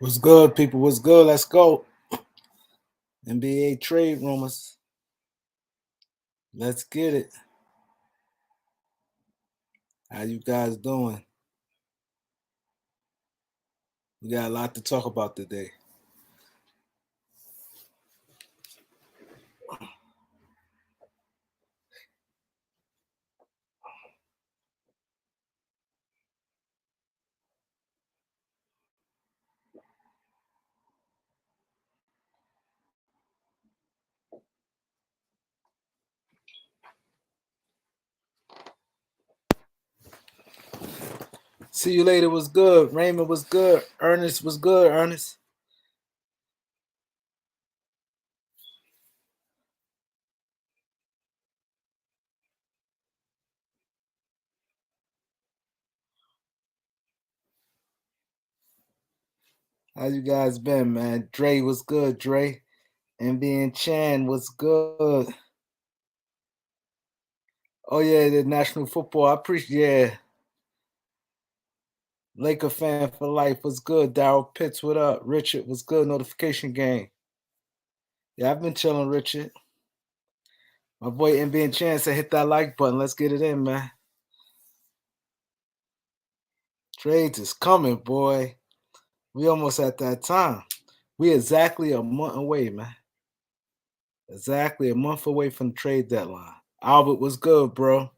What's good, people? What's good? Let's go. N.B.A. trade rumors. Let's get it. How you guys doing? We got a lot to talk about today. See you later was good. Raymond was good. Ernest was good. Ernest. How you guys been, man? Dre was good. Dre. N.B.A. Chan was good. Oh yeah, the national football. I appreciate. Yeah, Laker fan for life was good. Daryl Pitts, what up? Richard was good. Notification game. Yeah, I've been chilling, Richard. My boy N.B.A. Chan said hit that like button. Let's get it in, man. Trades is coming, boy. We almost at that time. We exactly a month away, man. Exactly a month away from the trade deadline. Albert was good, bro.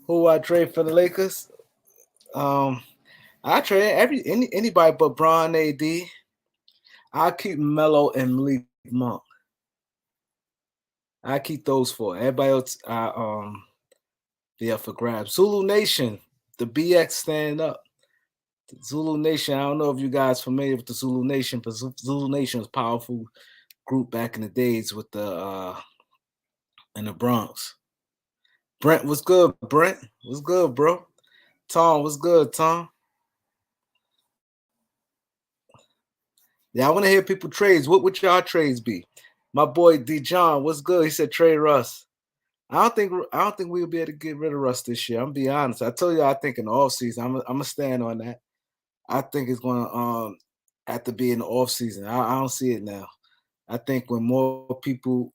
Who I trade for the Lakers? Um, I trade anybody but Bron AD. I keep Melo and Malik Monk. I keep those four. Everybody else, be up for grabs. Zulu Nation, the BX stand up. The Zulu Nation. I don't know if you guys familiar with the Zulu Nation, but Zulu Nation was a powerful group back in the days with the in the Bronx. Brent was good. Brent was good, bro. Tom was good. Tom. Yeah, I want to hear people trades. What would y'all trades be? My boy D John was good. He said trade Russ. I don't think we'll be able to get rid of Russ this year. I'm gonna be honest. I told you I think in the offseason. I'm gonna stand on that. I think it's gonna have to be in the offseason. I don't see it now. I think when more people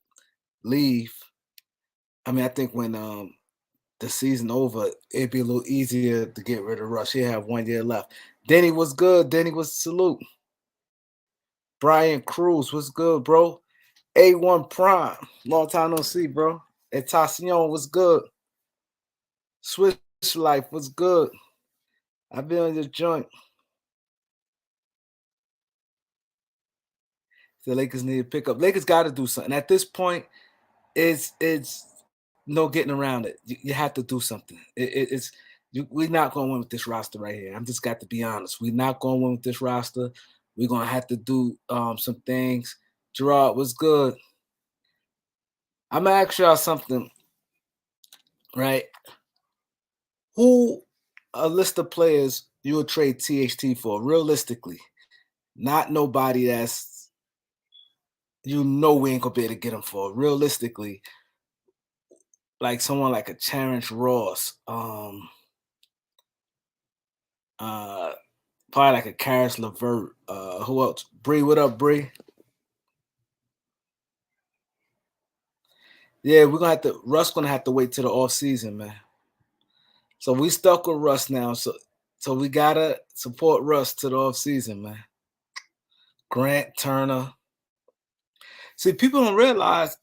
leave, I think when the season over, it'd be a little easier to get rid of Russ. He have 1 year left. Denny was good. Denny was salute. Brian Cruz was good, bro. A1 Prime. Long time no see, bro. Etacion was good. Swiss Life was good. I've been on your joint. The Lakers need to pick up. Lakers got to do something. At this point, it's no getting around it. You have to do something. We're not going to win with this roster right here. I'm just got to be honest. We're not going to win with this roster. We're going to have to do some things. Gerard was good. I'm gonna ask y'all something, right? Who a list of players you would trade THT for realistically? Not nobody that's we ain't gonna be able to get him for realistically. Like someone like a Terrence Ross, uh, probably like a Karis LeVert. Who else? Bree, what up, Bree? Yeah, we're gonna have to. Russ gonna have to wait till the off season, man. So we stuck with Russ now. So we gotta support Russ to the off season, man. Grant Turner. See, people don't realize.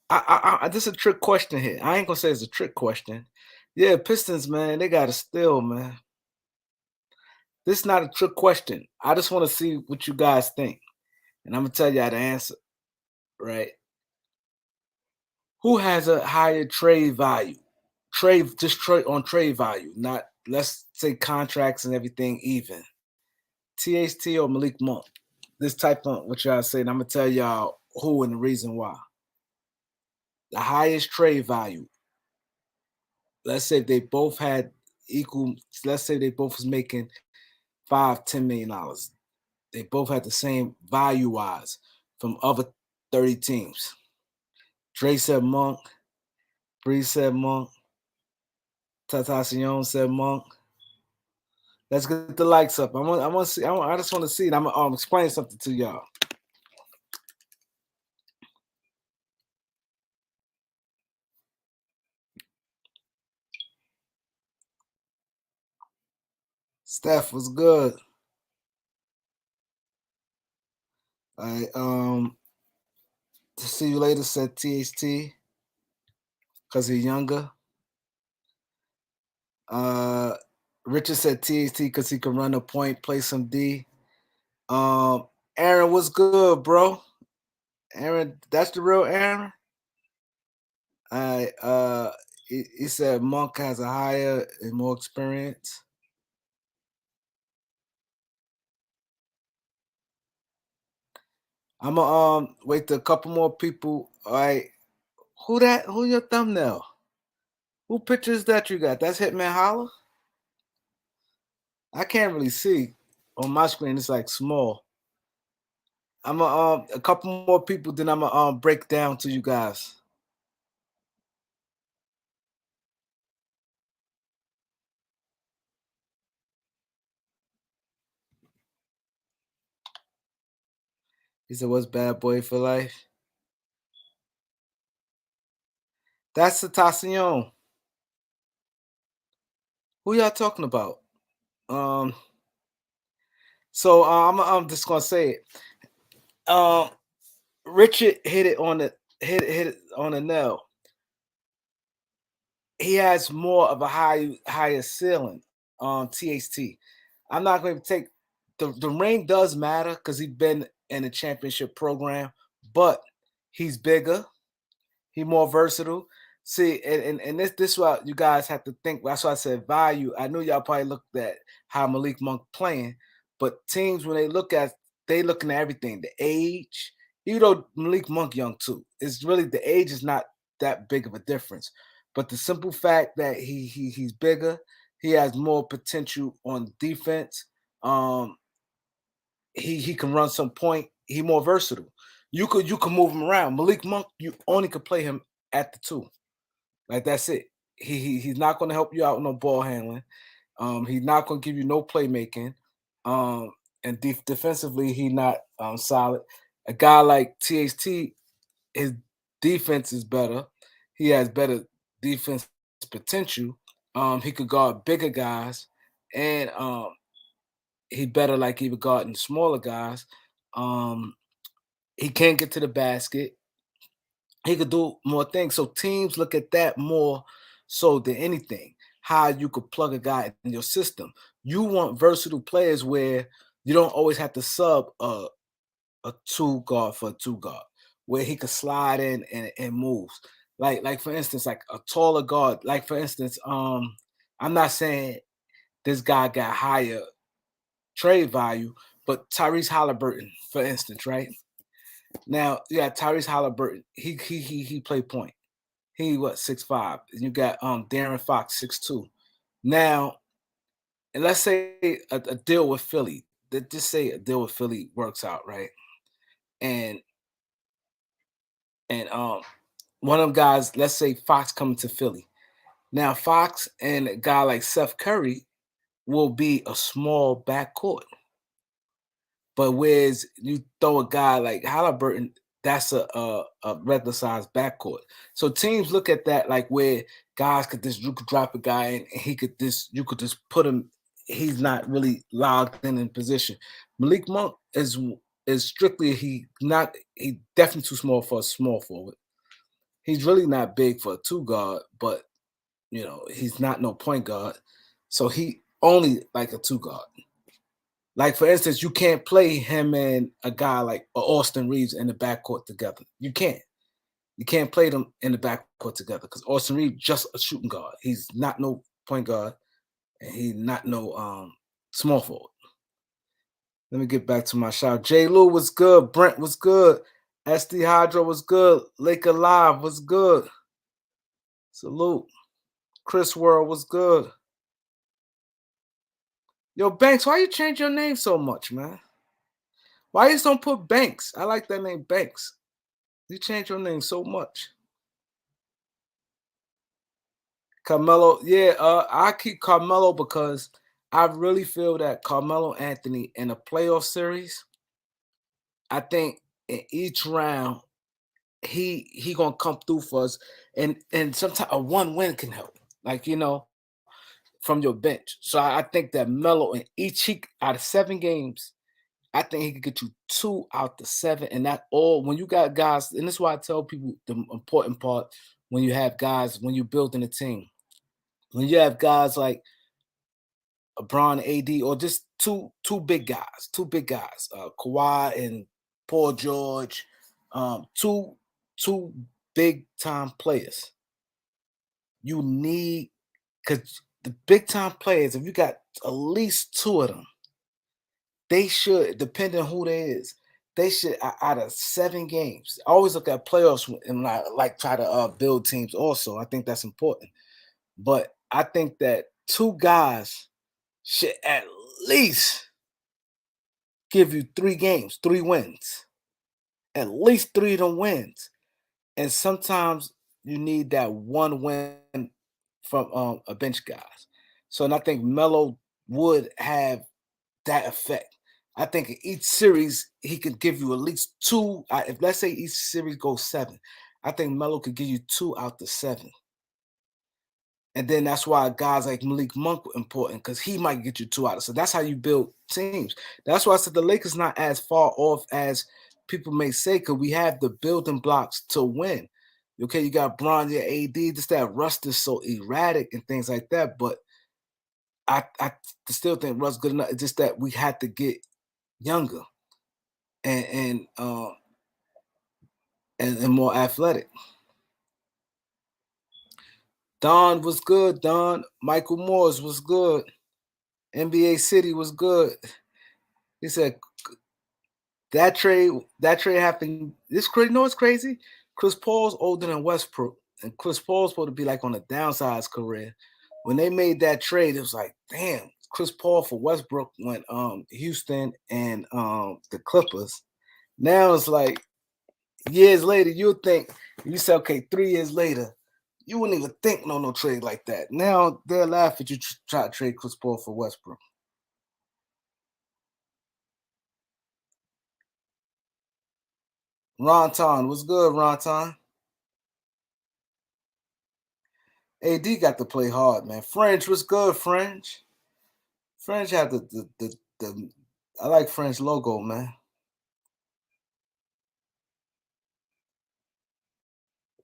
This is a trick question here. I ain't gonna say it's a trick question. Yeah, Pistons, man, they got to steal, man. This is not a trick question. I just want to see what you guys think, and I'm gonna tell you how to answer. Right? Who has a higher trade value? Trade on trade value, not let's say contracts and everything even. THT or Malik Monk? This type of what y'all say, and I'm gonna tell y'all who and the reason why. The highest trade value. Let's say they both had equal. Let's say they both was making $5-10 million. They both had the same value wise from other 30 teams. Dre said Monk. Bree said Monk. Tata Sion said Monk. Let's get the likes up. I want to see. I just want to see it. I'm explain something to y'all. Steph was good. I to see you later said THT because he's younger. Uh, Richard said THT because he can run a point, play some D. Um, Aaron was good, bro. Aaron, that's the real Aaron. I he said Monk has a higher and more experience. I'm gonna wait till a couple more people. All right, who that? Who your thumbnail? Who pictures that you got? That's Hitman Holla. I can't really see on my screen. It's like small. I'm gonna a couple more people. Then I'm gonna break down to you guys. He said, "What's Bad Boy for Life?" That's Tentacion. Who y'all talking about? Um, so I'm just gonna say it. Um, Richard hit it on the hit it on the nail. He has more of a higher ceiling on THT. I'm not going to take the ring does matter because he's been in a championship program, but he's bigger. He more versatile. See, and this what you guys have to think. That's why I said value. I knew y'all probably looked at how Malik Monk playing, but teams when they looking at everything. The age, even though Malik Monk young too, it's really the age is not that big of a difference. But the simple fact that he's bigger, he has more potential on defense. Um, he can run some point. He more versatile. You could move him around. Malik Monk, you only could play him at the two. Like that's it. He's not going to help you out with no ball handling. He's not going to give you no playmaking. And defensively, he not solid. A guy like THT, his defense is better. He has better defense potential. He could guard bigger guys, and he better like even guarding smaller guys. Um, he can't get to the basket. He could do more things. So teams look at that more so than anything. How you could plug a guy in your system. You want versatile players where you don't always have to sub a two guard for a two guard, where he could slide in and moves. Like for instance, like a taller guard. Like for instance, I'm not saying this guy got higher trade value, but Tyrese Halliburton, for instance, right? Now, yeah, Tyrese Halliburton, he played point. He what 6'5". And you got Darren Fox 6'2". Now, and let's say a deal with Philly. Just say a deal with Philly works out, right? And and one of them guys, let's say Fox coming to Philly. Now, Fox and a guy like Seth Curry will be a small backcourt. But whereas you throw a guy like Halliburton, that's a regular sized backcourt. So teams look at that like where guys could just you could drop a guy and he could this you could just put him. He's not really logged in position. Malik Monk is strictly he definitely too small for a small forward. He's really not big for a two guard, but he's not no point guard. So he only like a two guard. Like for instance, you can't play him and a guy like Austin Reeves in the backcourt together. You can't. You can't play them in the backcourt together because Austin Reeves just a shooting guard. He's not no point guard, and he's not no small forward. Let me get back to my shout. J. Lou was good. Brent was good. SD Hydro was good. Lake Alive was good. Salute. Chris World was good. Yo, Banks, why you change your name so much, man? Why you just don't put Banks? I like that name, Banks. You change your name so much. Carmelo, yeah, I keep Carmelo because I really feel that Carmelo Anthony in a playoff series, I think in each round he gonna come through for us, and sometimes a one win can help, like from your bench. So I think that Melo in out of 7 games, I think he could get you 2 out the 7, and that all when you got guys, and this is why I tell people the important part when you have guys when you're building a team. When you have guys like LeBron, AD, or just two big guys, Kawhi and Paul George, two big time players. You need because the big time players, if you got at least 2 of them, they should, depending on who they is, they should out of 7 games. I always look at playoffs and like try to build teams. Also, I think that's important. But I think that 2 guys should at least give you 3 games, 3 wins, at least 3 of them wins. And sometimes you need that 1 win from a bench guys. So, and I think Melo would have that effect. I think in each series he could give you at least two. If let's say each series goes 7, I think Melo could give you 2 out the 7. And then that's why guys like Malik Monk were important because he might get you 2 out. So that's how you build teams. That's why I said the Lakers not as far off as people may say because we have the building blocks to win. Okay, you got Bron, your AD, just that rust is so erratic and things like that. But I still think Russ good enough. It's just that we had to get younger and and uh, and more athletic. Don was good. Don Michael Moores was good. NBA City was good. He said that trade happened. This crazy. You know what's crazy? Chris Paul's older than Westbrook, and Chris Paul's supposed to be like on the downside of his career. When they made that trade, it was like, damn, Chris Paul for Westbrook went Houston and the Clippers. Now it's like years later, you would think you say, okay, 3 years later, you wouldn't even think no trade like that. Now they'll laugh at you try to trade Chris Paul for Westbrook. Ronton, what's good, Ronton? AD got to play hard, man. French was good, French. French had the I like French logo, man.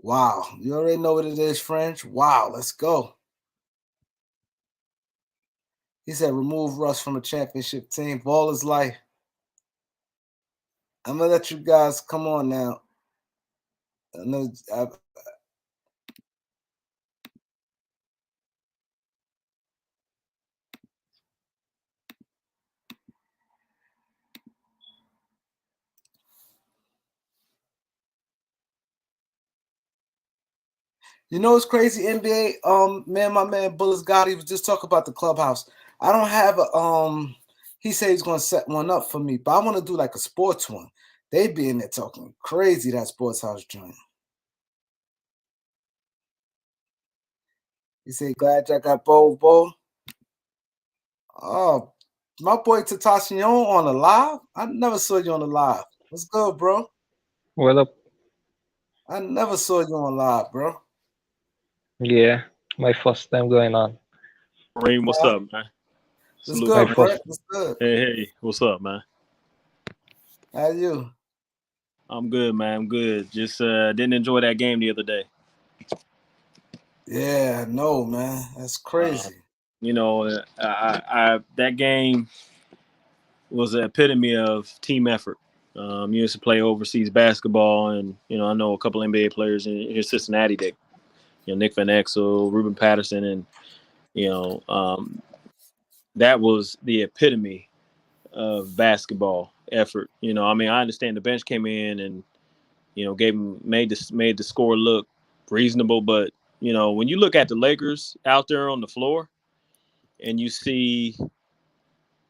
Wow. You already know what it is, French. Wow, let's go. He said remove Russ from a championship team. Ball is life. I'm gonna let you guys come on now. I know you know it's crazy, NBA. Man, my man Bullis Gotti was just talking about the clubhouse. I don't have a he said he's gonna set one up for me, but I want to do like a sports one. They be in there talking crazy that sports house joint. He said, glad y'all got Bo. Oh, my boy Tatashi on the live. I never saw you on the live. What's good, bro? Well, I never saw you on live, bro. yeah, my first time going on. Reem, what's Huh? up, man? What's Salute, My good, man. Brett? first. What's good? Hey, what's up, man? How you? I'm good, man. I'm good. Just didn't enjoy that game the other day. Yeah, no, man. That's Uh, crazy. I that game was the epitome of team effort. Used to play overseas basketball, and I know a couple NBA players in Cincinnati that Nick Van Exel, Ruben Patterson, and you know that was the epitome of basketball effort. I mean, I understand the bench came in and gave him made the score look reasonable. But when you look at the Lakers out there on the floor and you see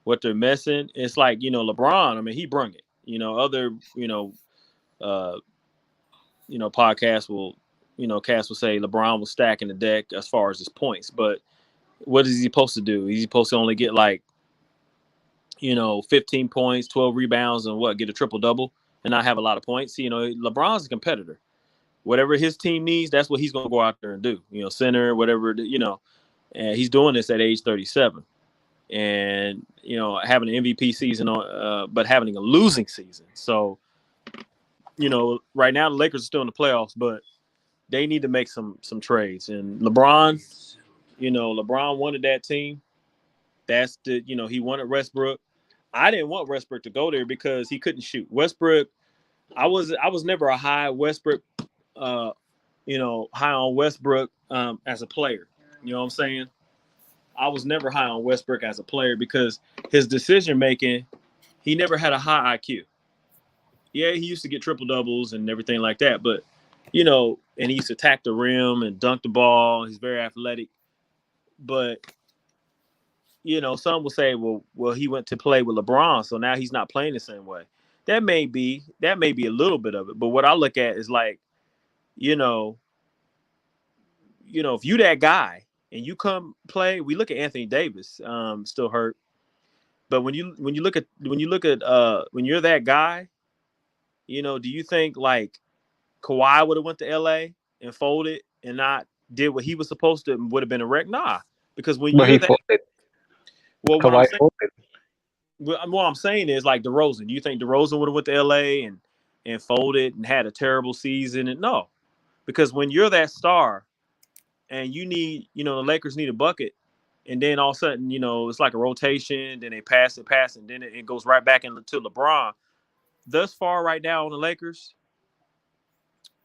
what they're missing, it's like LeBron. I mean, he brung it. Other uh, podcasts will cast will say LeBron was stacking the deck as far as his points, but What is he supposed to do? He's supposed to only get like 15 points, 12 rebounds, and get a triple double, and not have a lot of points. LeBron's a competitor. Whatever his team needs, that's what he's going to go out there and do. Center, whatever. And he's doing this at age 37, and having an MVP season on, but having a losing season. So right now the Lakers are still in the playoffs, but they need to make some trades. And LeBron wanted that team. That's he wanted Westbrook. I didn't want Westbrook to go there because he couldn't shoot. Westbrook, I was never a high Westbrook, high on Westbrook as a player. You know what I'm saying? I was never high on Westbrook as a player because his decision making, he never had a high IQ. Yeah, he used to get triple doubles and everything like that, but and he used to attack the rim and dunk the ball. He's very athletic, but some will say, well, he went to play with LeBron, so now he's not playing the same way. That may be a little bit of it, but what I look at is like, you know, if you that guy and you come play, we look at Anthony Davis, still hurt, but when you're that guy, do you think like Kawhi would have went to LA and folded and not did what he was supposed to and would have been a wreck? Nah, because when But you're he that, folded. well, what I'm Kawhi saying. folded. What I'm saying is like DeRozan. Do you think DeRozan would have went to LA and folded and had a terrible season? And no, because when you're that star and you need, the Lakers need a bucket, and then all of a sudden, it's like a rotation. Then they pass, and then it goes right back into LeBron. Thus far, right now on the Lakers,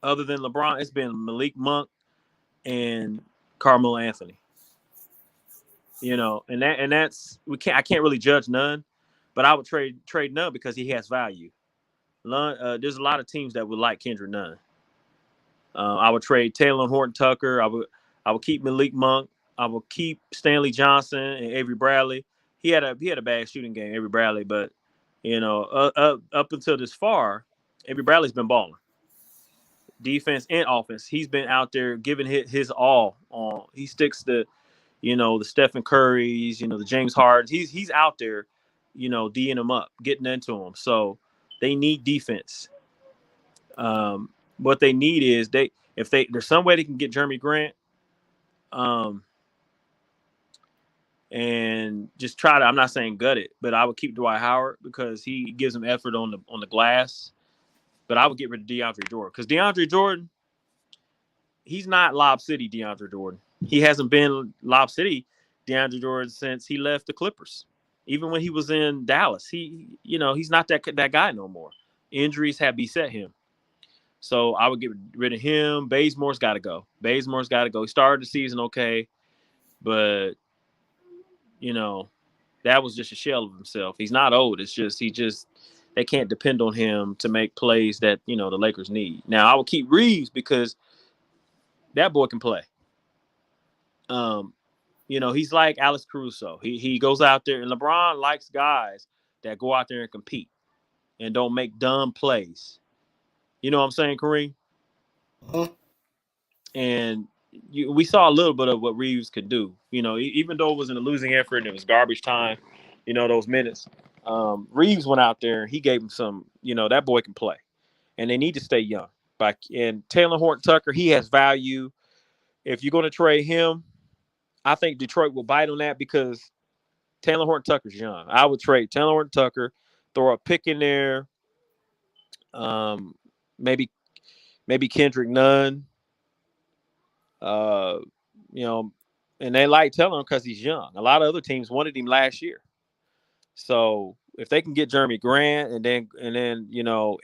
other than LeBron, it's been Malik Monk and Carmelo Anthony. And that's I can't really judge none, but I would trade none because he has value. There's a lot of teams that would like Kendrick Nunn. I would trade Taylor Horton Tucker. I would keep Malik Monk. I would keep Stanley Johnson and Avery Bradley. He had a bad shooting game, Avery Bradley, but up until this far, Avery Bradley's been balling, defense and offense. He's been out there giving his all. On he sticks to the Stephen Currys, the James Hardens. He's out there, D'ing them up, getting into them. So they need defense. Um, what they need is if there's some way they can get Jeremy Grant, um, and just try to. I'm not saying gut it, but I would keep Dwight Howard because he gives them effort on the glass. But I would get rid of DeAndre Jordan because DeAndre Jordan, he's not Lob City DeAndre Jordan. He hasn't been Lob City DeAndre Jordan since he left the Clippers. Even when he was in Dallas, he's not that guy no more. Injuries have beset him. So I would get rid of him. Bazemore's got to go. He started the season okay, but that was just a shell of himself. He's not old. It's just they can't depend on him to make plays that the Lakers need. Now I would keep Reeves because that boy can play. Um, he's like Alex Caruso. He goes out there, and LeBron likes guys that go out there and compete and don't make dumb plays. You know what I'm saying, Kareem? Huh? And we saw a little bit of what Reeves could do. Even though it was in a losing effort and it was garbage time, those minutes. Reeves went out there. He gave him some. That boy can play, and they need to stay young. And Taylor Horton Tucker, he has value. If you're going to trade him, I think Detroit will bite on that because Taylor Horton Tucker's young. I would trade Taylor Horton Tucker, throw a pick in there. Um, maybe Kendrick Nunn. Uh, you know, and they like telling him because he's young. A lot of other teams wanted him last year. So if they can get Jeremy Grant and then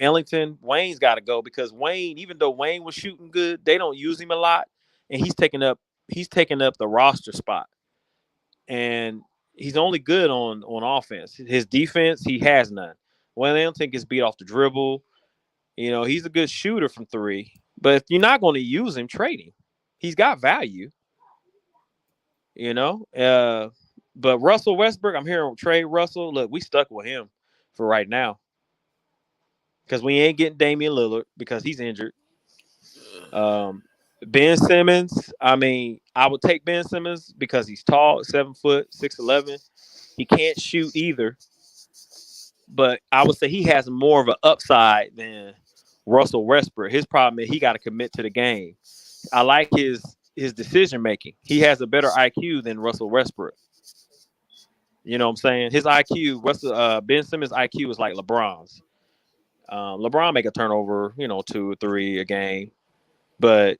Ellington, Wayne's got to go because Wayne, even though Wayne was shooting good, they don't use him a lot, and he's taking up the roster spot, and he's only good on offense. His defense, he has none. Wayne Ellington gets beat off the dribble. He's a good shooter from three, but if you're not going to use him, trade him. He's got value. you know. But Russell Westbrook, I'm hearing trade Russell. Look, we stuck with him for right now because we ain't getting Damian Lillard because he's injured. Ben Simmons, I mean, I would take Ben Simmons because he's tall, 7 foot, 6'11". He can't shoot either, but I would say he has more of an upside than Russell Westbrook. His problem is he got to commit to the game. I like his decision making. He has a better IQ than Russell Westbrook. You know what I'm saying? His IQ, Ben Simmons' IQ is like LeBron's. LeBron make a turnover, 2 or 3 a game, but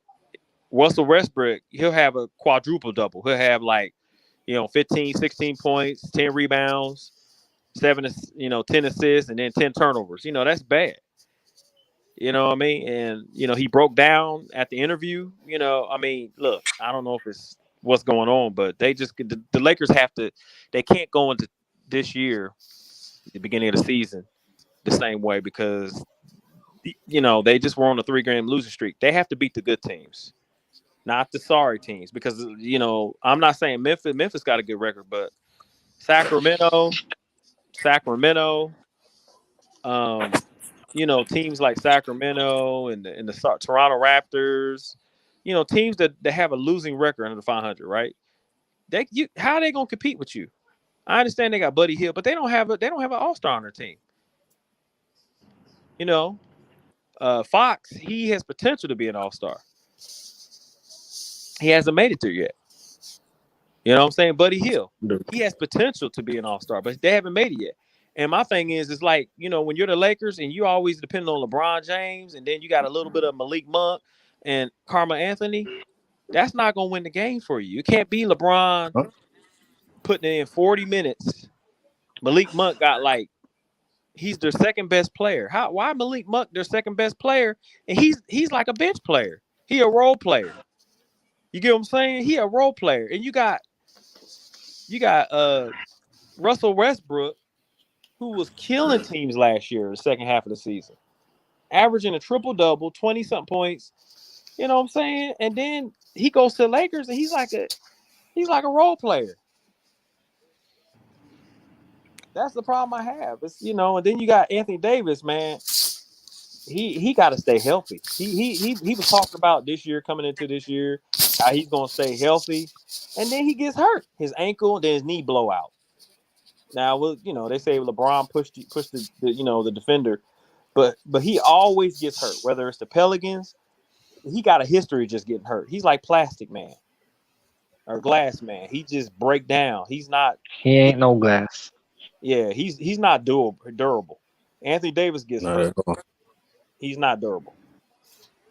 Russell Westbrook, he'll have a quadruple double. He'll have like, 15, 16 points, 10 rebounds, 10 assists, and then 10 turnovers. That's bad. You know what I mean? And, he broke down at the interview. I mean, look, I don't know if it's what's going on, but the Lakers they can't go into this year, the beginning of the season, the same way because, they just were on a 3-game losing streak. They have to beat the good teams, not the sorry teams, because I'm not saying Memphis. Memphis got a good record, but Sacramento, um, teams like Sacramento and the Toronto Raptors, teams that have a losing record under the 500, right? How are they gonna compete with you? I understand they got Buddy Hield, but they don't have an All-Star on their team. You know, Fox, he has potential to be an All-Star. He hasn't made it there yet. You know what I'm saying? Buddy Hield, he has potential to be an All-Star, but they haven't made it yet. And my thing is, it's like, when you're the Lakers and you always depend on LeBron James, and then you got a little bit of Malik Monk and Carmelo Anthony, that's not going to win the game for you. You can't be LeBron putting in 40 minutes. Malik Monk he's their second best player. Why Malik Monk their second best player? And he's like a bench player. He a role player. You get what I'm saying? He a role player. And you got Russell Westbrook, who was killing teams last year, the second half of the season, averaging a triple double, 20 something points. You know what I'm saying? And then he goes to the Lakers and he's like a role player. That's the problem I have. And then you got Anthony Davis, man. He got to stay healthy. He was talking about this year, coming into this year, how he's gonna stay healthy, and then he gets hurt, his ankle, then his knee blow out. Now, they say LeBron pushed the defender, but he always gets hurt. Whether it's the Pelicans, he got a history of just getting hurt. He's like Plastic Man or Glass Man. He just break down. He's not. He ain't no glass. Yeah, he's not durable. Anthony Davis gets Not hurt. at all. He's not durable.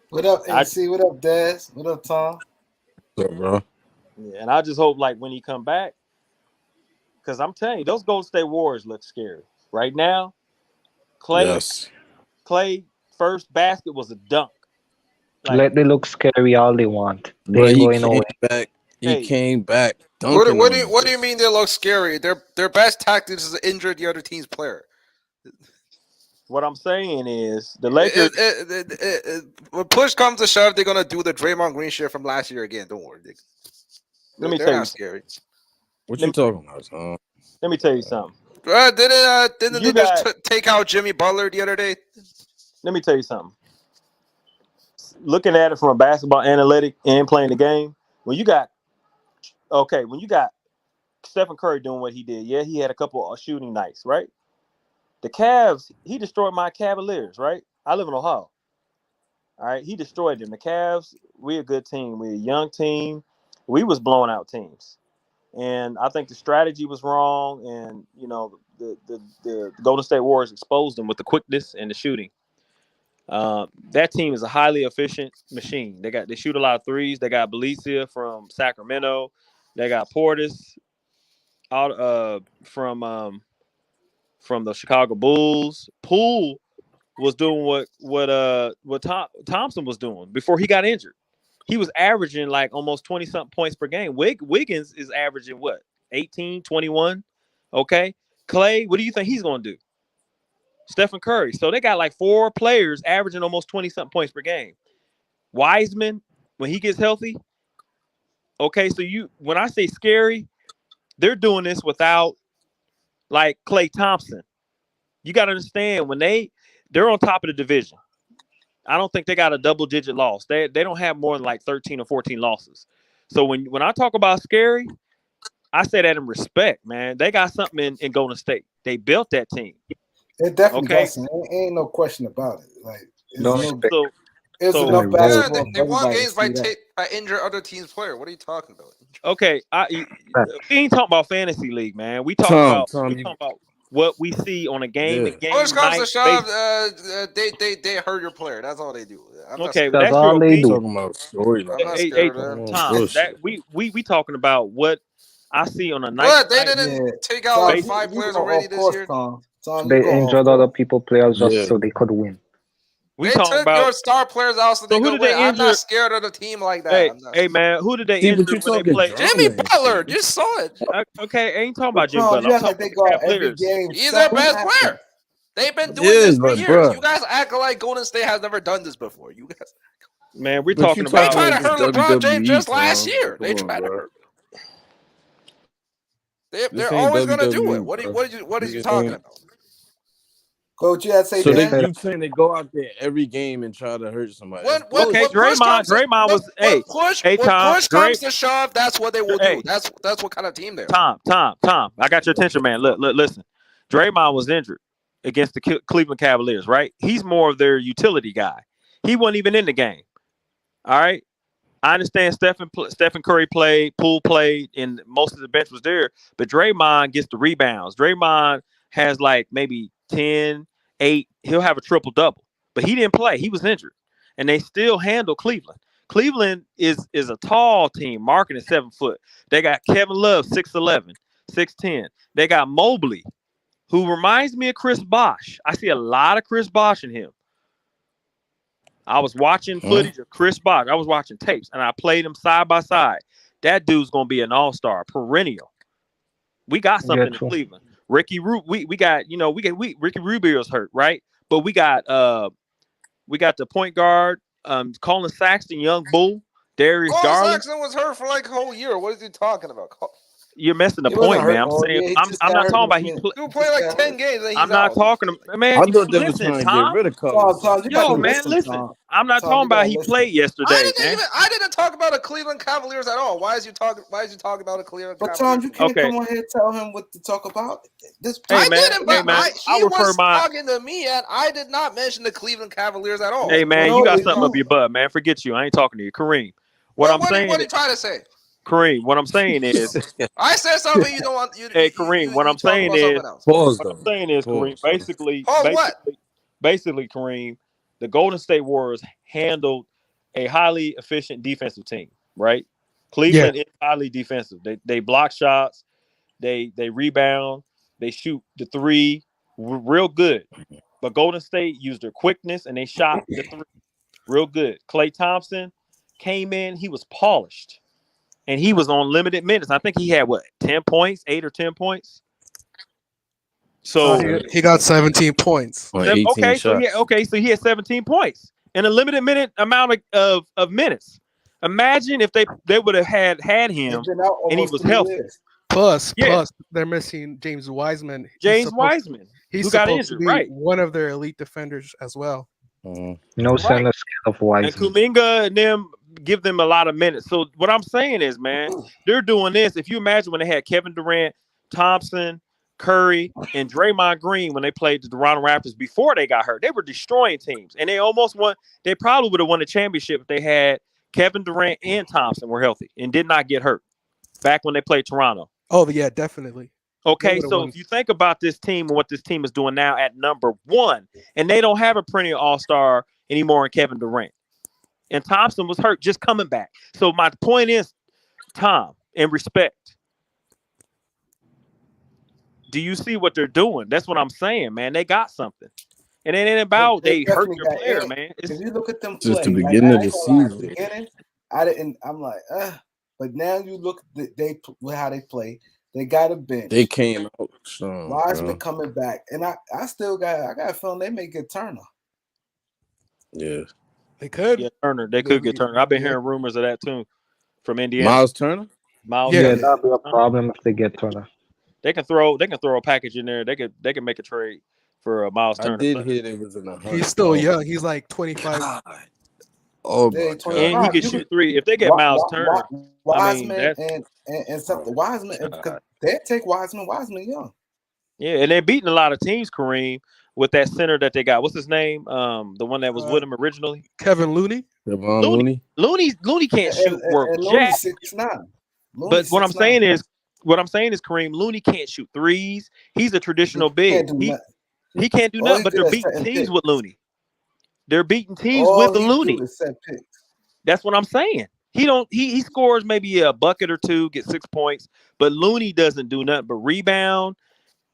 What up, I NC? What up, Daz? What up, Tom? What's up, bro? Yeah, and I just hope like when he come back, because I'm telling you, those Golden State Warriors look scary right now. Clay Yes. first basket was a dunk. Like, Let they look scary all they want. They Bro, ain't he going came nowhere. back. He hey, came back What, dunking what on do you them. what do you mean they look scary? Their best tactics is to injure the other team's player. what I'm saying is the Lakers. When push comes to shove, they're gonna do the Draymond Green shit from last year again. Don't worry, Let me they're tell you. not scary. What Let you me, talking about, son? let me tell you something. Didn't You they just got. take out Jimmy Butler the other day? Let me tell you something. Looking at it from a basketball analytic and playing the game, when you got Stephen Curry doing what he did, yeah, he had a couple of shooting nights, right? The Cavs, he destroyed my Cavaliers, right? I live in Ohio. All right, he destroyed them. The Cavs, we a good team. We a young team. We was blowing out teams, and I think the strategy was wrong. And the Golden State Warriors exposed them with the quickness and the shooting. That team is a highly efficient machine. They shoot a lot of threes. They got Belicia from Sacramento. They got Portis out from the Chicago Bulls. Poole was doing what Thompson was doing before he got injured. He was averaging like almost 20 something points per game. Wiggins is averaging what? 18, 21. Okay. Clay, what do you think he's going to do? Stephen Curry. So they got like 4 players averaging almost 20 something points per game. Wiseman, when he gets healthy. Okay. So when I say scary, they're doing this without like Klay Thompson. You got to understand when they're on top of the division. I don't think they got a double-digit loss. They don't have more than like 13 or 14 losses. So when I talk about scary, I say that in respect, man. They got something in Golden State. They built that team. It definitely Okay. got some. Ain't no question about it. Like it's No no. respect. It's So enough Wait, Yeah, basketball they for won everybody to games by see that. injure other teams' player. What are you talking about? okay, we ain't talking about fantasy league, man. We talking Tom, about what we see on a game to yeah. Push game comes to night shove, basis. they hurt your player. That's all they do. I'm not Okay, scared. well, That's that's your all they You opinion. do. talking about storyline? I'm not Hey, scared hey, of them. Tom, that Bullshit. we talking about what I see on a night What? to They night didn't Yeah, take out Tom, like basis. five you players go already off this course, year. Tom. Tom, you They going off injured course. other people players just Yeah. so they could win. We They talking took your about. star players out so they So who could did win. they I'm not injure? scared of the team like that. Hey, I'm not. hey, man, who did they See, but injure you when they talking played? Jimmy drama and Butler, shit. you saw it. Okay, I ain't talking But about Jimmy Tom, Butler. you I'm act like talking they about go the out every Cavaliers. game. He's their Something best happens. player. They've been doing Yeah, this for but years. bruh. You guys act like Golden State has never done this before. You guys, Man, we're But you talking they about. talking tried like to this hurt LeBron James WWE, just last Tom. year. Come They on, tried to bro. hurt. This They're ain't always gonna do it. WWE, What bro. what are you Niggas talking ain't. about? Coach, you had to say So They they Dan. said you saying they go out there every game and try to hurt somebody? When That's when Okay, when bullshit. push comes to Draymond was. when Hey, hey, Tom, push comes to shove, that's what they will do. Hey, That's what kind of team they are. Tom. I got your attention, man. Look, listen. Draymond was injured against the Cleveland Cavaliers, right? He's more of their utility guy. He wasn't even in the game. All right. I understand Stephen Curry played, Poole played, and most of the bench was there. But Draymond gets the rebounds. Draymond has like maybe 10, 8. He'll have a triple double. But he didn't play. He was injured. And they still handle Cleveland. Cleveland is a tall team, marking at 7 foot. They got Kevin Love, 6'11, 6'10. They got Mobley, who reminds me of Chris Bosh. I see a lot of Chris Bosh in him. I was watching footage of Chris Bosh. I was watching tapes, and I played him side by side. That dude's gonna be an all-star, perennial. We got yeah, something in true. Cleveland. We got Ricky Rubio's hurt, right? But we got the point guard, Colin Saxton, young bull, Darius Colin Garland. Saxon was hurt for like a whole year. What is he talking about? You're missing the He wasn't point, man. hurt I'm all saying year. He just I'm got not hurt. talking about Dude He played just like got 10 hurt. games and he's I'm not out. talking man. I thought they were Listen, trying to get Tom. rid of Colin Tom, you got Yo, to Sexton. man, listen, listen. Tom. I'm not Tom, talking you got about to he listen. played yesterday, man. I didn't talk about the Cleveland Cavaliers at all. Why is you talking about the Cleveland But Cavaliers? Tom, you can't Okay. come on here and tell him what to talk about. This Hey I people man, didn't, hey but man, I he refer was my talking to me and I did not mention the Cleveland Cavaliers at all. hey man, you no, got you something up do. your butt, man. Forget you. I ain't talking to you. Kareem. What Well, I'm saying what are you trying to say? Kareem, what I'm saying is I said something you don't want hey Kareem, what you I'm talk saying about something is else. Pause what I'm though. saying is Kareem, Pause. Though. Oh what? basically Kareem, the Golden State Warriors handled a highly efficient defensive team, right? Yeah. Cleveland is highly defensive. They block shots, they rebound, they shoot the three real good. But Golden State used their quickness and they shot the three real good. Klay Thompson came in, he was polished. And he was on limited minutes. I think he had 10 points, 8 or 10 points. So He got 17 points. On 18 shots. so he had 17 points in a limited minute amount of minutes. Imagine if they would have had He's him been out and he almost was 3 healthy. years. Plus, Yeah, they're missing James Wiseman. James Wiseman, He's who got supposed to injured, be right? one of their elite defenders as well. No Right. center scared of And Wiseman. Kuminga and them give them a lot of minutes. So what I'm saying is, man, they're doing this. If you imagine when they had Kevin Durant, Thompson, Curry, and Draymond Green when they played the Toronto Raptors before they got hurt, they were destroying teams. And they almost won. They probably would have won the championship if they had Kevin Durant and Thompson were healthy and did not get hurt back when they played Toronto. Oh, yeah, definitely. Okay, so if you think about this team and what this team is doing now at number 1, and they don't have a perennial all-star anymore in Kevin Durant. And Thompson was hurt just coming back. So my point is, Tom, in respect, do you see what they're doing? That's what I'm saying, man. They got something. And it ain't about they hurt definitely your got player, it. man. If you look at them Since play, the like, beginning I of the ain't gonna lie, at the season. beginning, I didn't. I'm like, but now you look at how they play. They got a bench. They came out strong. Wiseman coming back, and I got a feeling they may get Turner. Yeah. They could. Yeah, Turner. They could get Turner. I've been hearing rumors of that too from Indiana. Miles Turner? Miles Yeah. Yeah, Turner. that'll be a problem if they get Turner. They can throw a package in there. They can make a trade. for Miles I Turner. did hear they was in a hunt. He's still young. He's like 25. God. Oh Yeah, my 25. And he god. can You shoot could three. If they get Miles Turner, I mean Wiseman that's and something. Wiseman, God. because they take Wiseman. Wiseman young. yeah, and they're beating a lot of teams, Kareem, with that center that they got. What's his name? The one that was with him originally. Kevin Looney. Devon Looney. Looney. Looney can't shoot worth And Looney jack. 6'9". Looney But what I'm 6'9". saying is, Kareem Looney can't shoot threes. He's a He traditional can't big. do nothing. He can't do All nothing. he But good they're at beating setting teams with picks. Looney. They're beating teams All with he do Looney. is set picks. That's what I'm saying. He don't. He scores maybe a bucket or two, get 6 points. But Looney doesn't do nothing but rebound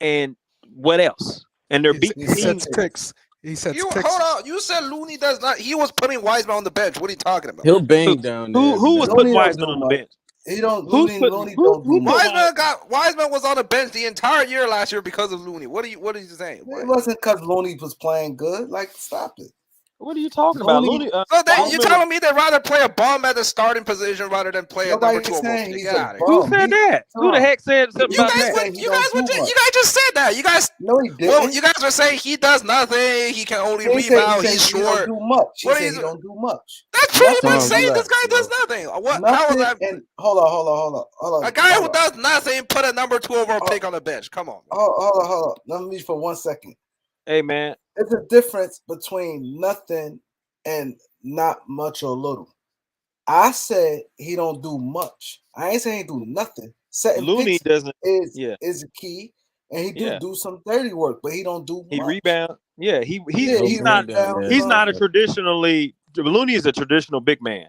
and what else? And they're beating He He set teams. sets picks. picks. He sets You picks. hold on. You said Looney does not. He was putting Wiseman on the bench. What are you talking about? He'll Who, bang down there every who was now putting Looney and then. don't Wiseman do on the much. bench? He don't. Who's Looney putting don't do who much. put Wiseman was on the bench the entire year last year because of Looney. What are you saying? It wasn't because Looney was playing good. Like, stop it. What are you talking about? Looney. Looney. So you Wiseman was, telling me they'd rather play a bum at the starting position rather than play a number Nobody 2 saying rotation? he's Get a out of here. who bum. said that? Who the Tom, heck said something he You about guys didn't that? say were he you don't guys were do just, much. you guys just said that. You guys No, he didn't. you guys were saying he does nothing. He can only He ain't say rebound. He's he don't short. do much. He What said is he don't do much. that's pretty much Nothing. Tom, saying this relax, guy does bro. nothing. What? How is Nothing. that? And hold on. A guy who does nothing put a number 2 overall Oh, pick on the bench. Come on. Man. hold on. Let me for 1 second. Hey man, There's a difference between nothing and not much or little. I said he don't do much. I ain't saying he do nothing. Setting Looney picks doesn't. is Yeah, a key, and he yeah. do some dirty work, but he don't do He much. rebound. Yeah, Yeah, He'll he's he not bang down rebound. there He he's every don't. not a now and traditionally. Looney is a traditional big man.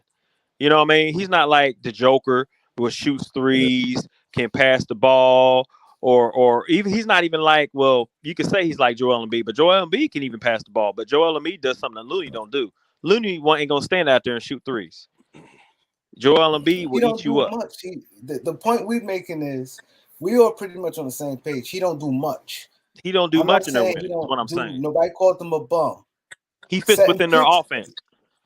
You know what I mean? He's not like the Joker who shoots then. threes, can pass the ball, or even he's not even like, well, you could say he's like Joel Embiid, but Joel Embiid can even pass the ball. But Joel Embiid does something that Looney don't do. Looney ain't gonna stand out there and shoot threes. Joel Embiid He will don't eat you do up. much. The point we're making is we are pretty much on the same page. He don't do much. He don't do I'm not much in their saying he winning. Is what don't I'm do. saying. Nobody called him a bum. He fits Setting within their picks offense,